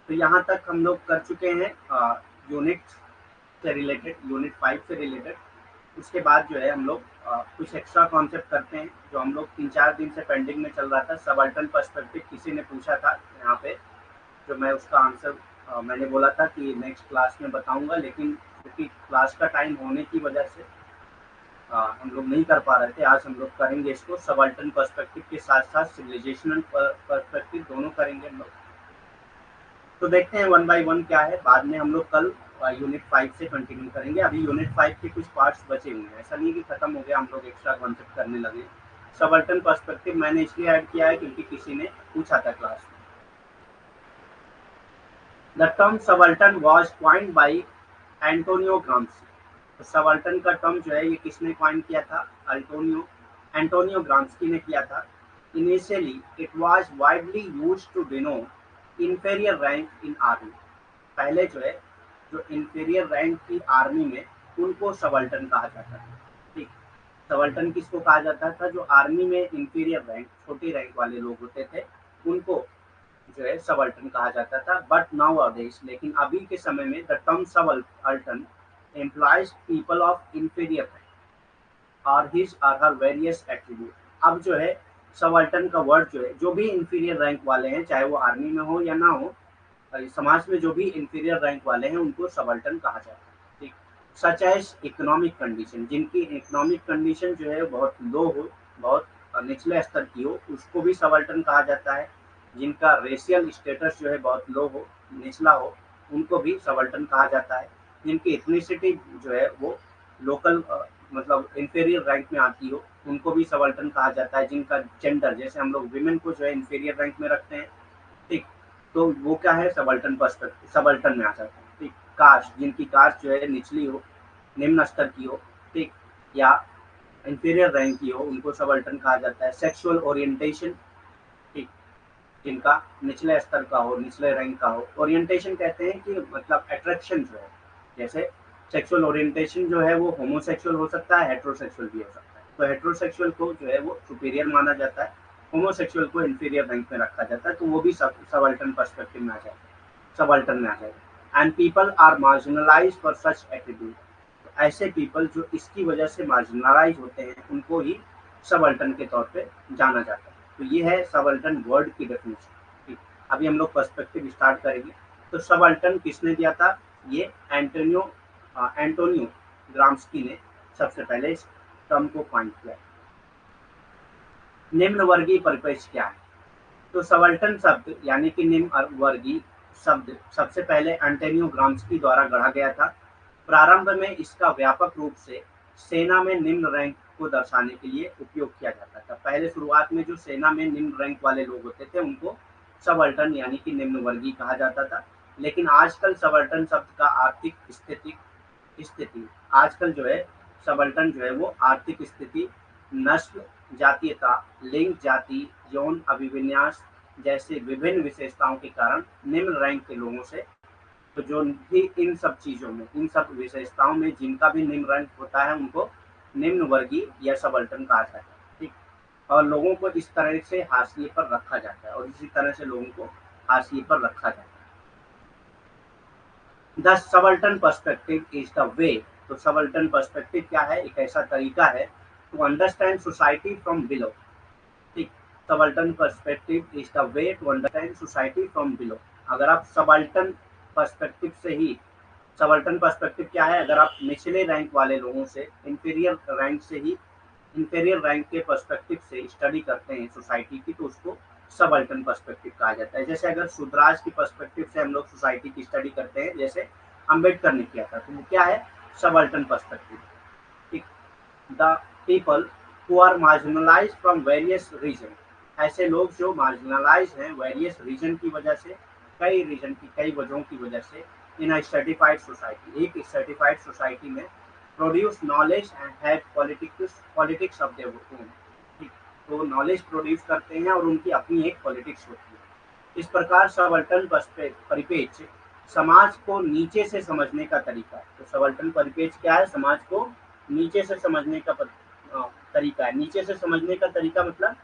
तो यहाँ तक हम लोग कर चुके हैं यूनिट से रिलेटेड, यूनिट 5 से रिलेटेड। उसके बाद जो है हम लोग कुछ एक्स्ट्रा कॉन्सेप्ट करते हैं जो हम लोग 3-4 दिन से पेंडिंग में चल रहा था। सबअल्टर्न पर्सपेक्टिव किसी ने पूछा था यहाँ पे, जो मैं उसका आंसर मैंने बोला था कि नेक्स्ट क्लास में बताऊंगा, लेकिन क्योंकि क्लास का टाइम होने की वजह से हम लोग नहीं कर पा रहे थे। आज हम लोग करेंगे इसको, सबअल्टर्न पर्सपेक्टिव के साथ साथ सिविलाइजेशनल पर्सपेक्टिव दोनों करेंगे हम लोग। तो देखते हैं वन बाय वन क्या है, बाद में हम लोग कल यूनिट 5 से कंटिन्यू करेंगे। अभी यूनिट 5 के कुछ पार्ट्स बचे हुए हैं, ऐसा नहीं कि खत्म हो गया, हम लोग एक्स्ट्रा कॉन्सेप्ट करने लगे। सबअल्टर्न पर्सपेक्टिव मैंने इसलिए ऐड किया है क्योंकि किसी ने पूछा था क्लास में। The term subaltern was coined by Antonio Gramsci. Subaltern का टर्म जो है ये किसने कॉइन किया था? एंटोनियो ग्राम्सी ने किया था। Initially it was widely used to denote inferior rank in army. पहले जो है जो इंफीरियर रैंक की आर्मी में उनको सबअल्टर्न कहा जाता था। ठीक, सबअल्टर्न किसको कहा जाता था? जो आर्मी में इंफीरियर रैंक, छोटे रैंक वाले लोग होते थे, उनको जो है सबअल्टर्न कहा जाता था। बट नाउ अवेडेज, लेकिन अभी के समय में the term subaltern employs people of inferior rank और his or her various attribute. अब जो है सबअल्टर्न का वर्ड जो है, जो भी इंफीरियर रैंक वाले हैं, चाहे वो आर्मी में हो या ना हो, समाज में जो भी इंफीरियर रैंक वाले हैं उनको सबअल्टर्न कहा जाता है। ठीक, सच एज इकोनॉमिक कंडीशन, जिनकी इकोनॉमिक कंडीशन जो है बहुत लो हो, बहुत निचले स्तर की हो, उसको भी सबअल्टर्न कहा जाता है। जिनका रेशियल स्टेटस जो है बहुत लो हो, निचला हो, उनको भी सबअल्टर्न कहा जाता है। जिनकी एथनिसिटी जो है वो लोकल मतलब इंफीरियर रैंक में आती हो, उनको भी सबअल्टर्न कहा जाता है। जिनका जेंडर, जैसे हम लोग विमेन को जो है इंफीरियर रैंक में रखते हैं, ठीक, तो वो क्या है? सबअल्टर्न पर्सपेक्टिव, सबअल्टर्न में आ जाता है। ठीक, कास्ट, जिनकी कास्ट जो है निचली हो, निम्न स्तर की हो, ठीक, या इंफीरियर रैंक की हो, उनको सबअल्टर्न कहा जाता है। सेक्सुअल ओरिएंटेशन, ठीक, जिनका निचले स्तर का हो, निचले रैंक का हो। ओरिएंटेशन कहते हैं कि मतलब अट्रैक्शन जो है, जैसे सेक्सुअल ओरिएंटेशन जो है वो होमोसेक्सुअल हो सकता है, हेट्रोसेक्सुअल भी हो सकता है। तो हेट्रोसेक्सुअल को जो है वो सुपीरियर माना जाता है, होमोसेक्सुअल को इंफीरियर रैंक में रखा जाता है। तो वो भी सबअल्टर्न पर्सपेक्टिव में आ जाएगा, सबअल्टर्न में आ जाएगा। And people are marginalise for such attribute. तो ऐसे पीपल जो इसकी वजह से मार्जिनलाइज होते हैं, उनको ही सबअल्टर्न के तौर पे जाना जाता है। तो ये है सबअल्टर्न वर्ड की डेफिनेशन। ठीक, अभी हम लोग पर्सपेक्टिव स्टार्ट करेंगे। तो सबअल्टर्न किसने दिया था? ये एंटोनियो ग्राम्स्की ने सबसे पहले इस टर्म को कॉइन किया। निम्न वर्गीय परिपेक्ष क्या है? तो सबअल्टर्न शब्द यानी कि निम्न वर्गीय शब्द सबसे पहले एंटोनियो ग्राम्स्की द्वारा गढ़ा गया था। प्रारंभ में इसका व्यापक रूप से सेना में निम्न रैंक को दर्शाने के लिए उपयोग किया जाता था। पहले शुरुआत में जो सेना में निम्न रैंक वाले लोग होते थे उनको सबाल्टर्न यानी कि निम्न वर्गीय कहा जाता था। लेकिन आजकल सबाल्टर्न शब्द का आर्थिक स्थिति आजकल जो है सबाल्टर्न जो है वो आर्थिक स्थिति, नस्ल, जातीयता, लिंग, जाति, यौन अभिविन्यास जैसे विभिन्न विशेषताओं के कारण निम्न रैंक के लोगों से, तो जो भी इन सब चीज़ों में, इन सब विशेषताओं में जिनका भी निम्न रैंक होता है उनको निम्न वर्गीय या सबाल्टर्न कहा जाता है। ठीक, और लोगों को इस तरह से हाशिए पर रखा जाता है और इसी तरह से लोगों को हाशिए पर रखा जाता है। The subaltern perspective is the way, तो सबाल्टर्न पर्सपेक्टिव क्या है? एक ऐसा तरीका है to understand society from below. ठीक, subaltern perspective is the way to understand society from below. अगर आप सबाल्टर्न पर्सपेक्टिव से ही, सबाल्टर्न पर्सपेक्टिव क्या है? अगर आप निचले रैंक वाले लोगों से, इंफीरियर रैंक के पर्सपेक्टिव से स्टडी करते हैं सोसाइटी की, तो उसको सबाल्टर्न पर्सपेक्टिव कहा जाता है। जैसे अगर शूद्राज की पर्सपेक्टिव से हम लोग सोसाइटी की स्टडी करते हैं, जैसे अम्बेडकर ने किया था, तो वो क्या है? Subaltern perspective. ठीक, the people who are marginalised from various region, ऐसे लोग जो मार्जिनलाइज हैं वेरियस रीजन की वजह से, कई वजहों की वजह से, इन अ सर्टिफाइड सोसाइटी, एक सर्टिफाइड सोसाइटी में produce knowledge and have politics of their own. ठीक, तो नॉलेज प्रोड्यूस करते हैं और उनकी अपनी एक पॉलिटिक्स होती है। इस प्रकार सबाल्टर्न परिपेक्ष समाज को नीचे से समझने का तरीका है। तो सबाल्टर्न परिपेक्ष क्या है? समाज को नीचे से समझने का तरीका है। नीचे से समझने का तरीका मतलब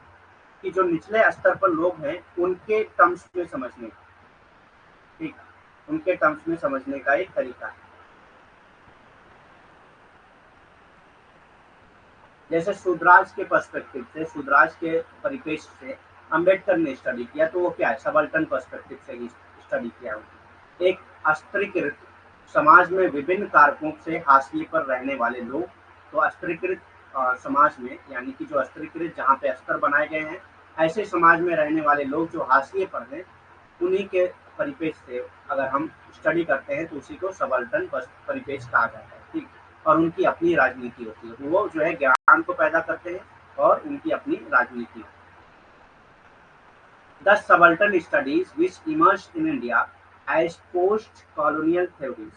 कि जो निचले स्तर पर लोग हैं उनके टर्म्स में समझने का, ठीक, उनके टर्म्स में समझने का एक तरीका है। जैसे शूद्राज के पर्सपेक्टिव से, शूद्राज के परिपेक्ष से अम्बेडकर ने स्टडी किया, तो वो क्या है? सबाल्टर्न पर्सपेक्टिव से ही स्टडी किया। एक अस्त्रीकृत समाज में विभिन्न कारकों से हाशिए पर रहने वाले लोग, तो अस्त्रीकृत समाज में यानी कि जो अस्त्रीकृत, जहाँ पे अस्त्र बनाए गए हैं, ऐसे समाज में रहने वाले लोग जो हाशिए पर हैं, उन्हीं के परिपेक्ष से अगर हम स्टडी करते हैं तो उसी को सबाल्टर्न परिपेक्ष कहा जाता है। ठीक, और उनकी अपनी राजनीति होती है, वो जो है ज्ञान को पैदा करते हैं और उनकी अपनी राजनीति होती है। The subaltern studies which emerged in India as post colonial theories।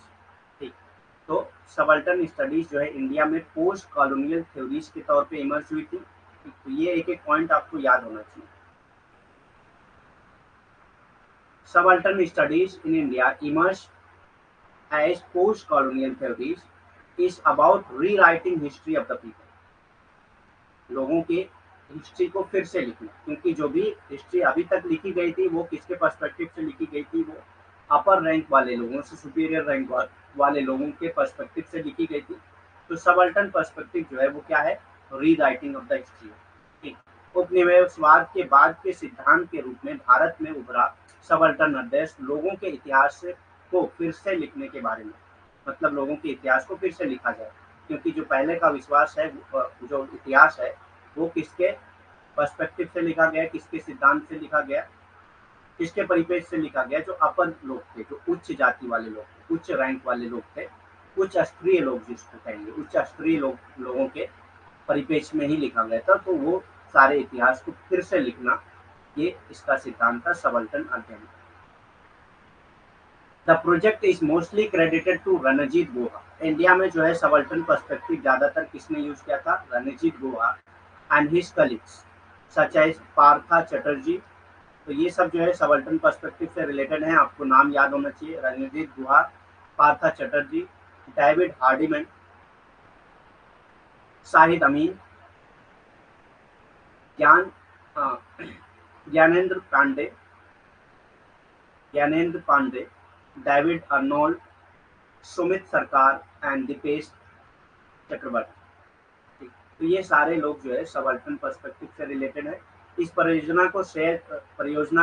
ठीक, तो सबाल्टर्न स्टडीज जो है इंडिया में पोस्ट कॉलोनियल थ्योरीज के तौर पे इमर्ज हुई थी। तो ये एक एक पॉइंट आपको याद होना चाहिए। Subaltern studies in India emerge as post colonial theories is about rewriting history of the people. लोगों के हिस्ट्री को फिर से लिखना, क्योंकि जो भी हिस्ट्री अभी तक लिखी गई थी वो किसके पर्सपेक्टिव से लिखी गई थी? वो अपर रैंक वाले लोगों से, सुपीरियर रैंक वाले लोगों के पर्सपेक्टिव से लिखी गई थी। तो सबाल्टर्न पर्सपेक्टिव जो है वो क्या है? Rewriting of the history. ठीक, उपनिवेशवाद के बाद के सिद्धांत के रूप में भारत में उभरा सबाल्टर्न अध्ययन लोगों के इतिहास को फिर से लिखने के बारे में, मतलब लोगों के इतिहास को फिर से लिखा जाए, क्योंकि जो पहले का विश्वास है, जो इतिहास है, वो किसके पर्सपेक्टिव से लिखा गया, किसके सिद्धांत से लिखा गया, किसके परिपेक्ष से लिखा गया? जो अपर लोग थे, जो उच्च जाति वाले लोग थे, उच्च रैंक वाले लोग थे, उच्च स्तरीय लोग जिसको कहेंगे, उच्च स्तरीय लोगों के परिपेक्ष में ही लिखा गया था। तो वो सारे इतिहास को फिर से लिखना, ये इसका सिद्धांत था सबाल्टर्न अध्ययन। The project is mostly credited to Ranajit Guha. India में जो है सबाल्टर्न पर्सपेक्टिव ज्यादातर किसने यूज किया था? Ranajit Guha and his colleagues such as Partha Chatterjee. तो ये सब जो है सबाल्टर्न पर्सपेक्टिव से रिलेटेड है, आपको नाम याद होना चाहिए। रणजीत गुहा, पार्था चटर्जी, डेविड हार्डिमैन, शाहिद अमीन, ज्ञान ज्ञानेंद्र पांडे, डेविड अर्नोल्ड, सुमित सरकार एंड दीपेश चक्रवर्ती। तो ये सारे लोग जो है सबाल्टर्न पर्सपेक्टिव से रिलेटेड है। इस परियोजना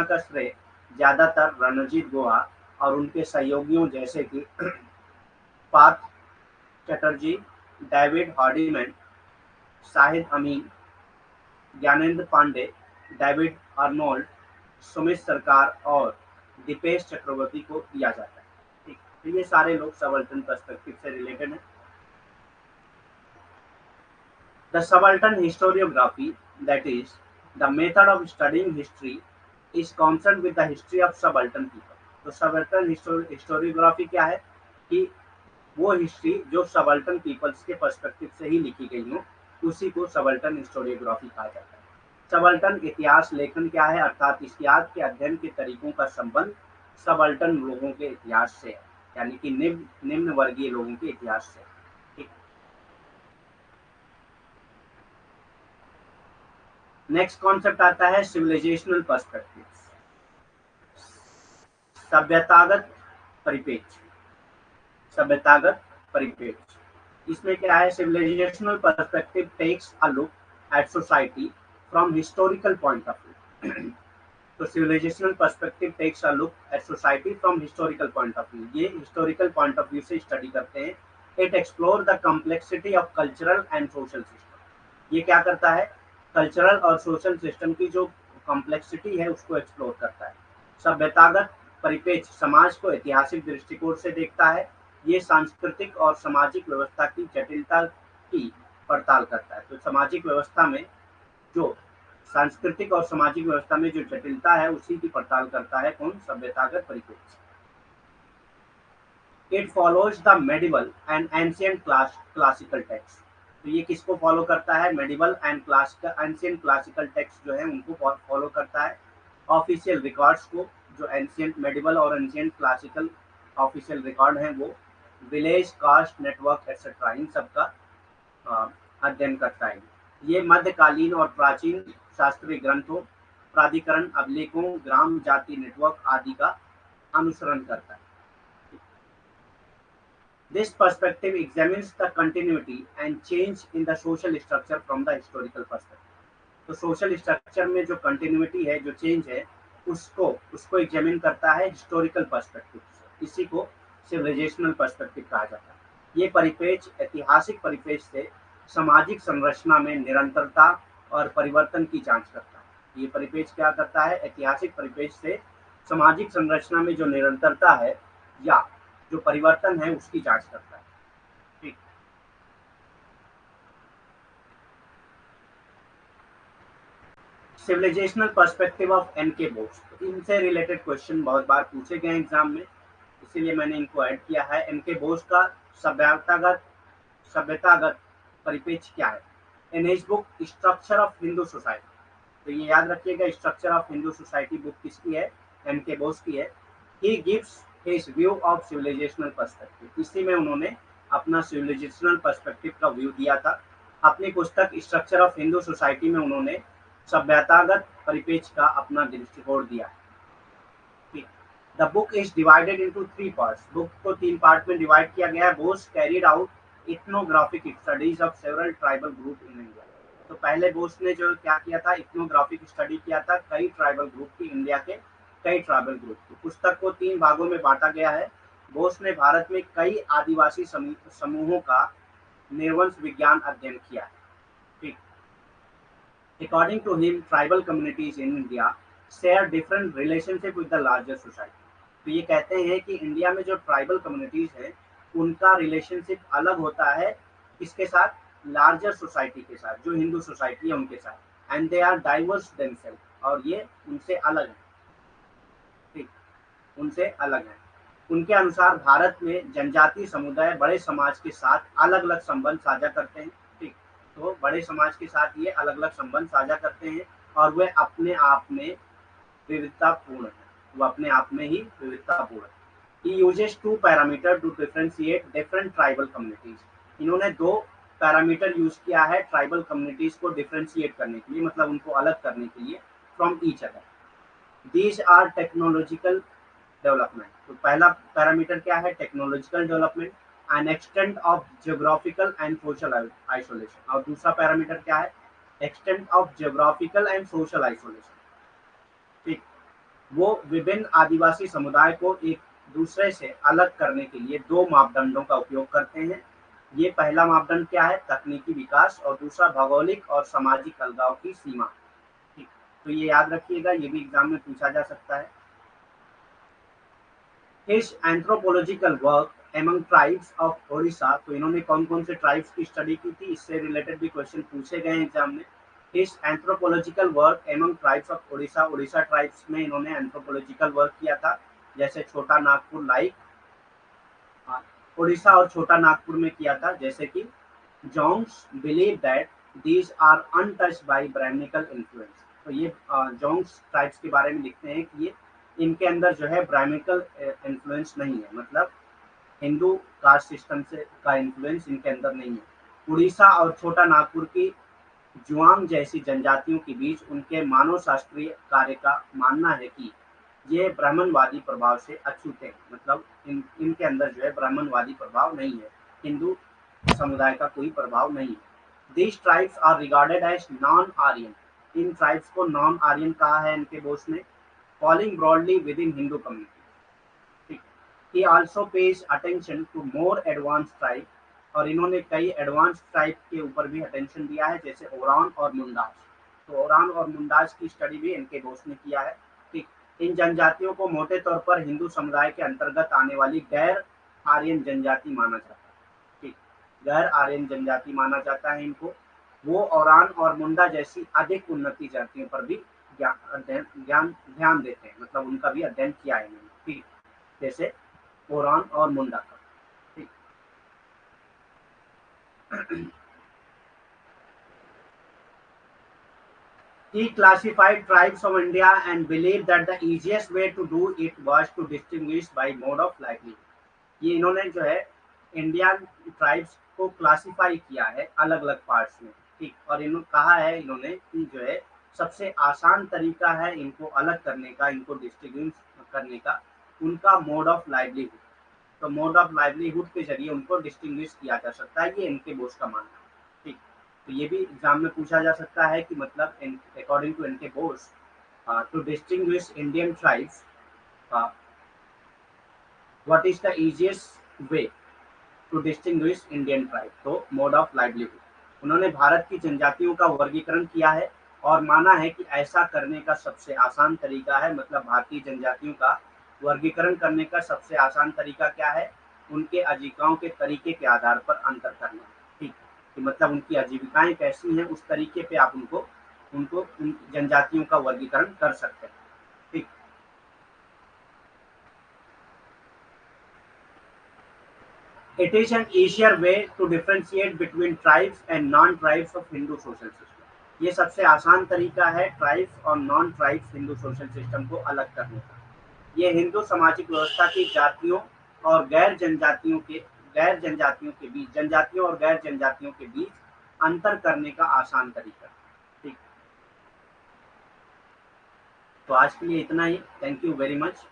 का श्रेय ज्यादातर रणजीत गुहा और उनके सहयोगियों जैसे कि पार्थ चटर्जी, डेविड हार्डिमैन, शाहिद अमीन, ज्ञानेंद्र पांडे, डेविड अर्नोल्ड, सुमित सरकार और दीपेश चक्रवर्ती को दिया जाता है। ठीक, तो ये सारे लोग सबाल्टर्न पर्सपेक्टिव से रिलेटेड हैं। The subaltern historiography, that is, the method of studying history, is concerned with the history of subaltern people. तो subaltern historiography क्या है कि वो हिस्ट्री जो सबल्टन पीपल्स के पर्सपेक्टिव से ही लिखी गई हो, उसी को सबल्टन हिस्टोरियोग्राफी कहा जाता है। सबल्टन इतिहास लेखन क्या है, अर्थात इतिहास के अध्ययन के तरीकों का संबंध सबल्टन लोगों के इतिहास से है, यानी कि निम्न वर्गीय लोगों के इतिहास से। नेक्स्ट कॉन्सेप्ट आता है सिविलाइजेशनल पर्सपेक्टिव, सभ्यतागत परिप्रेक्ष्य। सभ्यतागत परिप्रेक्ष्य इसमें क्या है, civilisational perspective takes a look at society from historical point of view. तो civilisational perspective takes a look at society from historical point of view, ये हिस्टोरिकल पॉइंट ऑफ व्यू से स्टडी करते हैं। It explore the complexity of cultural and social system, ये क्या करता है, cultural और सोशल सिस्टम की जो कॉम्प्लेक्सिटी है उसको एक्सप्लोर करता है। सभ्यतागत परिप्रेक्ष्य समाज को ऐतिहासिक दृष्टिकोण से देखता है, ये सांस्कृतिक और सामाजिक व्यवस्था की जटिलता की पड़ताल करता है। तो सामाजिक व्यवस्था में जो सांस्कृतिक और सामाजिक व्यवस्था में जो जटिलता है उसी की पड़ताल करता है कौन, सभ्यतागत परिप्रेक्ष्य। It follows the medieval and ancient classical text, तो ये किसको फॉलो करता है, medieval and classical ancient classical text जो है उनको फॉलो करता है। ऑफिशियल रिकॉर्ड्स को, जो एंशिएंट मेडिवल और एंशिएंट क्लासिकल ऑफिशियल रिकॉर्ड हैं वो, विलेज कास्ट नेटवर्क एक्सेट्रा, इन सब का अध्ययन करता है। ये मध्यकालीन और प्राचीन शास्त्रीय ग्रंथों, प्राधिकरण अभिलेखों, ग्राम जाति नेटवर्क आदि का अनुसरण करता है। This perspective examines the continuity and change in the social structure from the historical perspective. तो सोशल स्ट्रक्चर में जो कंटिन्यूटी है, जो चेंज है, उसको एग्जामिन करता है हिस्टोरिकल पर्सपेक्टिव से, इसी को सिविलाइजेशनल पर्सपेक्टिव कहा जाता है। ये परिप्रेक्ष्य ऐतिहासिक परिप्रेक्ष्य से सामाजिक संरचना में निरंतरता और परिवर्तन की जांच करता है। ये परिप्रेक्ष्य क्या करता है, ऐतिहासिक परिप्रेक्ष्य से सामाजिक संरचना में जो निरंतरता है या जो परिवर्तन है उसकी जांच करता है। ठीक, civilisational perspective of NK. Bose, इनसे रिलेटेड क्वेश्चन बहुत बार पूछे गए एग्जाम में, इसीलिए मैंने इनको ऐड किया है। एन.के. बोस का सभ्यतागत परिप्रेक्ष्य क्या है, in his book structure of Hindu society, तो ये याद रखिएगा, structure of Hindu society book किसकी है, एन.के. बोस की है। He gives his view of civilisational perspective, इसी में उन्होंने अपना सिविलाइजेशनल पर्सपेक्टिव का व्यू दिया था। अपनी पुस्तक स्ट्रक्चर ऑफ हिंदू सोसाइटी में उन्होंने सभ्यतागत परिप्रेक्ष्य का अपना दृष्टिकोण दिया। The book is divided into 3 parts, book को 3 पार्ट में डिवाइड किया गया है। Bose carried out ethnographic studies of several tribal group in India, तो पहले बोस ने जो क्या किया था, इथनोग्राफिक स्टडी किया था कई ट्राइबल ग्रुप की, इंडिया के कई ट्राइबल ग्रुप की। पुस्तक को 3 भागों में बांटा गया है। बोस ने भारत में कई आदिवासी समूहों का निर्वंश विज्ञान अध्ययन किया है। ठीक, according to him tribal communities in India share different relationship with the larger society, तो ये कहते हैं कि इंडिया में जो ट्राइबल कम्युनिटीज हैं उनका रिलेशनशिप अलग होता है, किसके साथ, लार्जर सोसाइटी के साथ, जो हिंदू सोसाइटी है उनके साथ। And they are diverse themself, और ये उनसे अलग है। ठीक, उनसे अलग है। उनके अनुसार भारत में जनजातीय समुदाय बड़े समाज के साथ अलग अलग संबंध साझा करते हैं। ठीक, तो बड़े समाज के साथ ये अलग अलग संबंध साझा करते हैं और वे अपने आप में विविधतापूर्ण है, वो अपने आप में ही विविधतापूर्ण है। He uses 2 parameter to differentiate different tribal communities, इन्होंने 2 पैरामीटर यूज किया है ट्राइबल कम्युनिटीज को डिफरेंशिएट करने के लिए, मतलब उनको अलग करने के लिए from each other. These are technological development, तो पहला पैरामीटर क्या है, technological development and extent of geographical and social isolation, और दूसरा पैरामीटर क्या है, extent of geographical and social isolation. ठीक, वो विभिन्न आदिवासी समुदाय को एक दूसरे से अलग करने के लिए 2 मापदंडों का उपयोग करते हैं। ये पहला मापदंड क्या है, तकनीकी विकास, और दूसरा भौगोलिक और सामाजिक अलगाव की सीमा। ठीक, तो ये याद रखिएगा, ये भी एग्जाम में पूछा जा सकता है। His anthropological work among tribes of Odisha, तो इन्होंने कौन कौन से ट्राइब्स की स्टडी की थी, इससे रिलेटेड भी क्वेश्चन पूछे गए एग्जाम में। His anthropological work among tribes of Odisha, Odisha tribes में इन्होंने एंथ्रोपोलॉजिकल वर्क किया था, जैसे छोटा नागपुर लाइक उड़ीसा और छोटा नागपुर में किया था, जैसे कि जोंग्स believe that these are untouched by Brahmanical influence. तो ये जोंग्स ट्राइब्स के बारे में लिखते हैं कि ये इनके अंदर जो है ब्राह्मणिकल इन्फ्लुएंस नहीं है, मतलब हिंदू कास्ट सिस्टम से का इन्फ्लुएंस इनके अंदर नहीं है। उड़ीसा और छोटा नागपुर की जुआंग जैसी जनजातियों के बीच उनके मानव शास्त्रीय कार्य का मानना है कि ये ब्राह्मणवादी प्रभाव से अछूते हैं, मतलब इनके अंदर जो है ब्राह्मणवादी प्रभाव नहीं है, हिंदू समुदाय का कोई प्रभाव नहीं है। These tribes are regarded as non Aryan, इन ट्राइब्स को नॉन आर्यन कहा है इनके बोस ने, falling broadly within Hindu community. He also pays attention to more advance tribe, और इन्होंने कई एडवांस ट्राइब के ऊपर भी अटेंशन दिया है, जैसे ओरान और मुंडास। तो ओरान और मुंडास की स्टडी भी इनके बोस ने किया है। ठीक, इन जनजातियों को मोटे तौर पर हिंदू समुदाय के अंतर्गत आने वाली गैर आर्यन जनजाति माना जाता है। ठीक, गैर आर्यन जनजाति माना जाता है इनको। वो ओरान और मुंडा जैसी अधिक उन्नति जातियों पर भी ध्यान देते हैं, मतलब उनका भी अध्ययन किया है इन्होंने। ठीक, जैसे ओरान और मुंडा का। ठीक, he classified tribes of India and believed that the easiest way to do it was to distinguish by mode of livelihood. ये इन्होंने जो है इंडियन ट्राइब्स को क्लासिफाई किया है अलग अलग पार्ट्स में। ठीक, और इन्होंने कहा है इन्होंने कि जो है सबसे आसान तरीका है इनको अलग करने का, इनको डिस्टिंग्विश करने का, उनका मोड ऑफ लाइवलीहुड। तो मोड ऑफ लाइवलीहुड के जरिए उनको डिस्टिंग्विश किया जा सकता है, ये इनके बोस का मानना है। ठीक, तो ये भी एग्जाम में पूछा जा सकता है कि मतलब according to N K Bose to distinguish Indian tribes what is the easiest way to distinguish Indian tribe, तो मोड ऑफ लाइवलीहुड। उन्होंने भारत की जनजातियों का वर्गीकरण किया है और माना है कि ऐसा करने का सबसे आसान तरीका है, मतलब भारतीय जनजातियों का वर्गीकरण करने का सबसे आसान तरीका क्या है, उनके आजीविकाओं के तरीके के आधार पर अंतर करना। ठीक, कि मतलब उनकी आजीविकाएं कैसी हैं उस तरीके पे आप उनको उनको उन जनजातियों का वर्गीकरण कर सकते हैं। ठीक, it is an easier way to differentiate between tribes and non-tribes of Hindu social system. ये सबसे आसान तरीका है ट्राइब्स और non tribes Hindu social system को अलग करने का। ये हिंदू सामाजिक व्यवस्था की जातियों और गैर जनजातियों के बीच अंतर करने का आसान तरीका। ठीक, तो आज के लिए इतना ही, थैंक यू वेरी मच।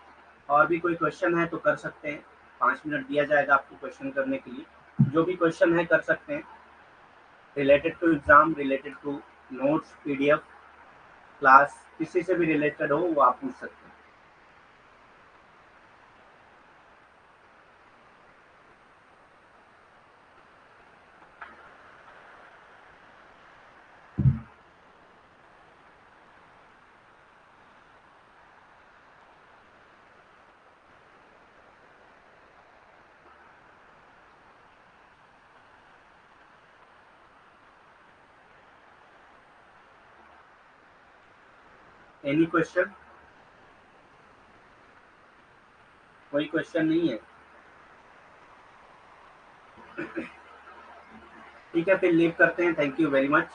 और भी कोई क्वेश्चन है तो कर सकते हैं, 5 मिनट दिया जाएगा आपको क्वेश्चन करने के लिए, जो भी क्वेश्चन है कर सकते हैं, related to exam, related to notes, PDF, class, किसी से भी रिलेटेड हो वो आप पूछ सकते हैं। Any question? कोई क्वेश्चन नहीं है? ठीक है, फिर लीव करते हैं, थैंक यू वेरी मच।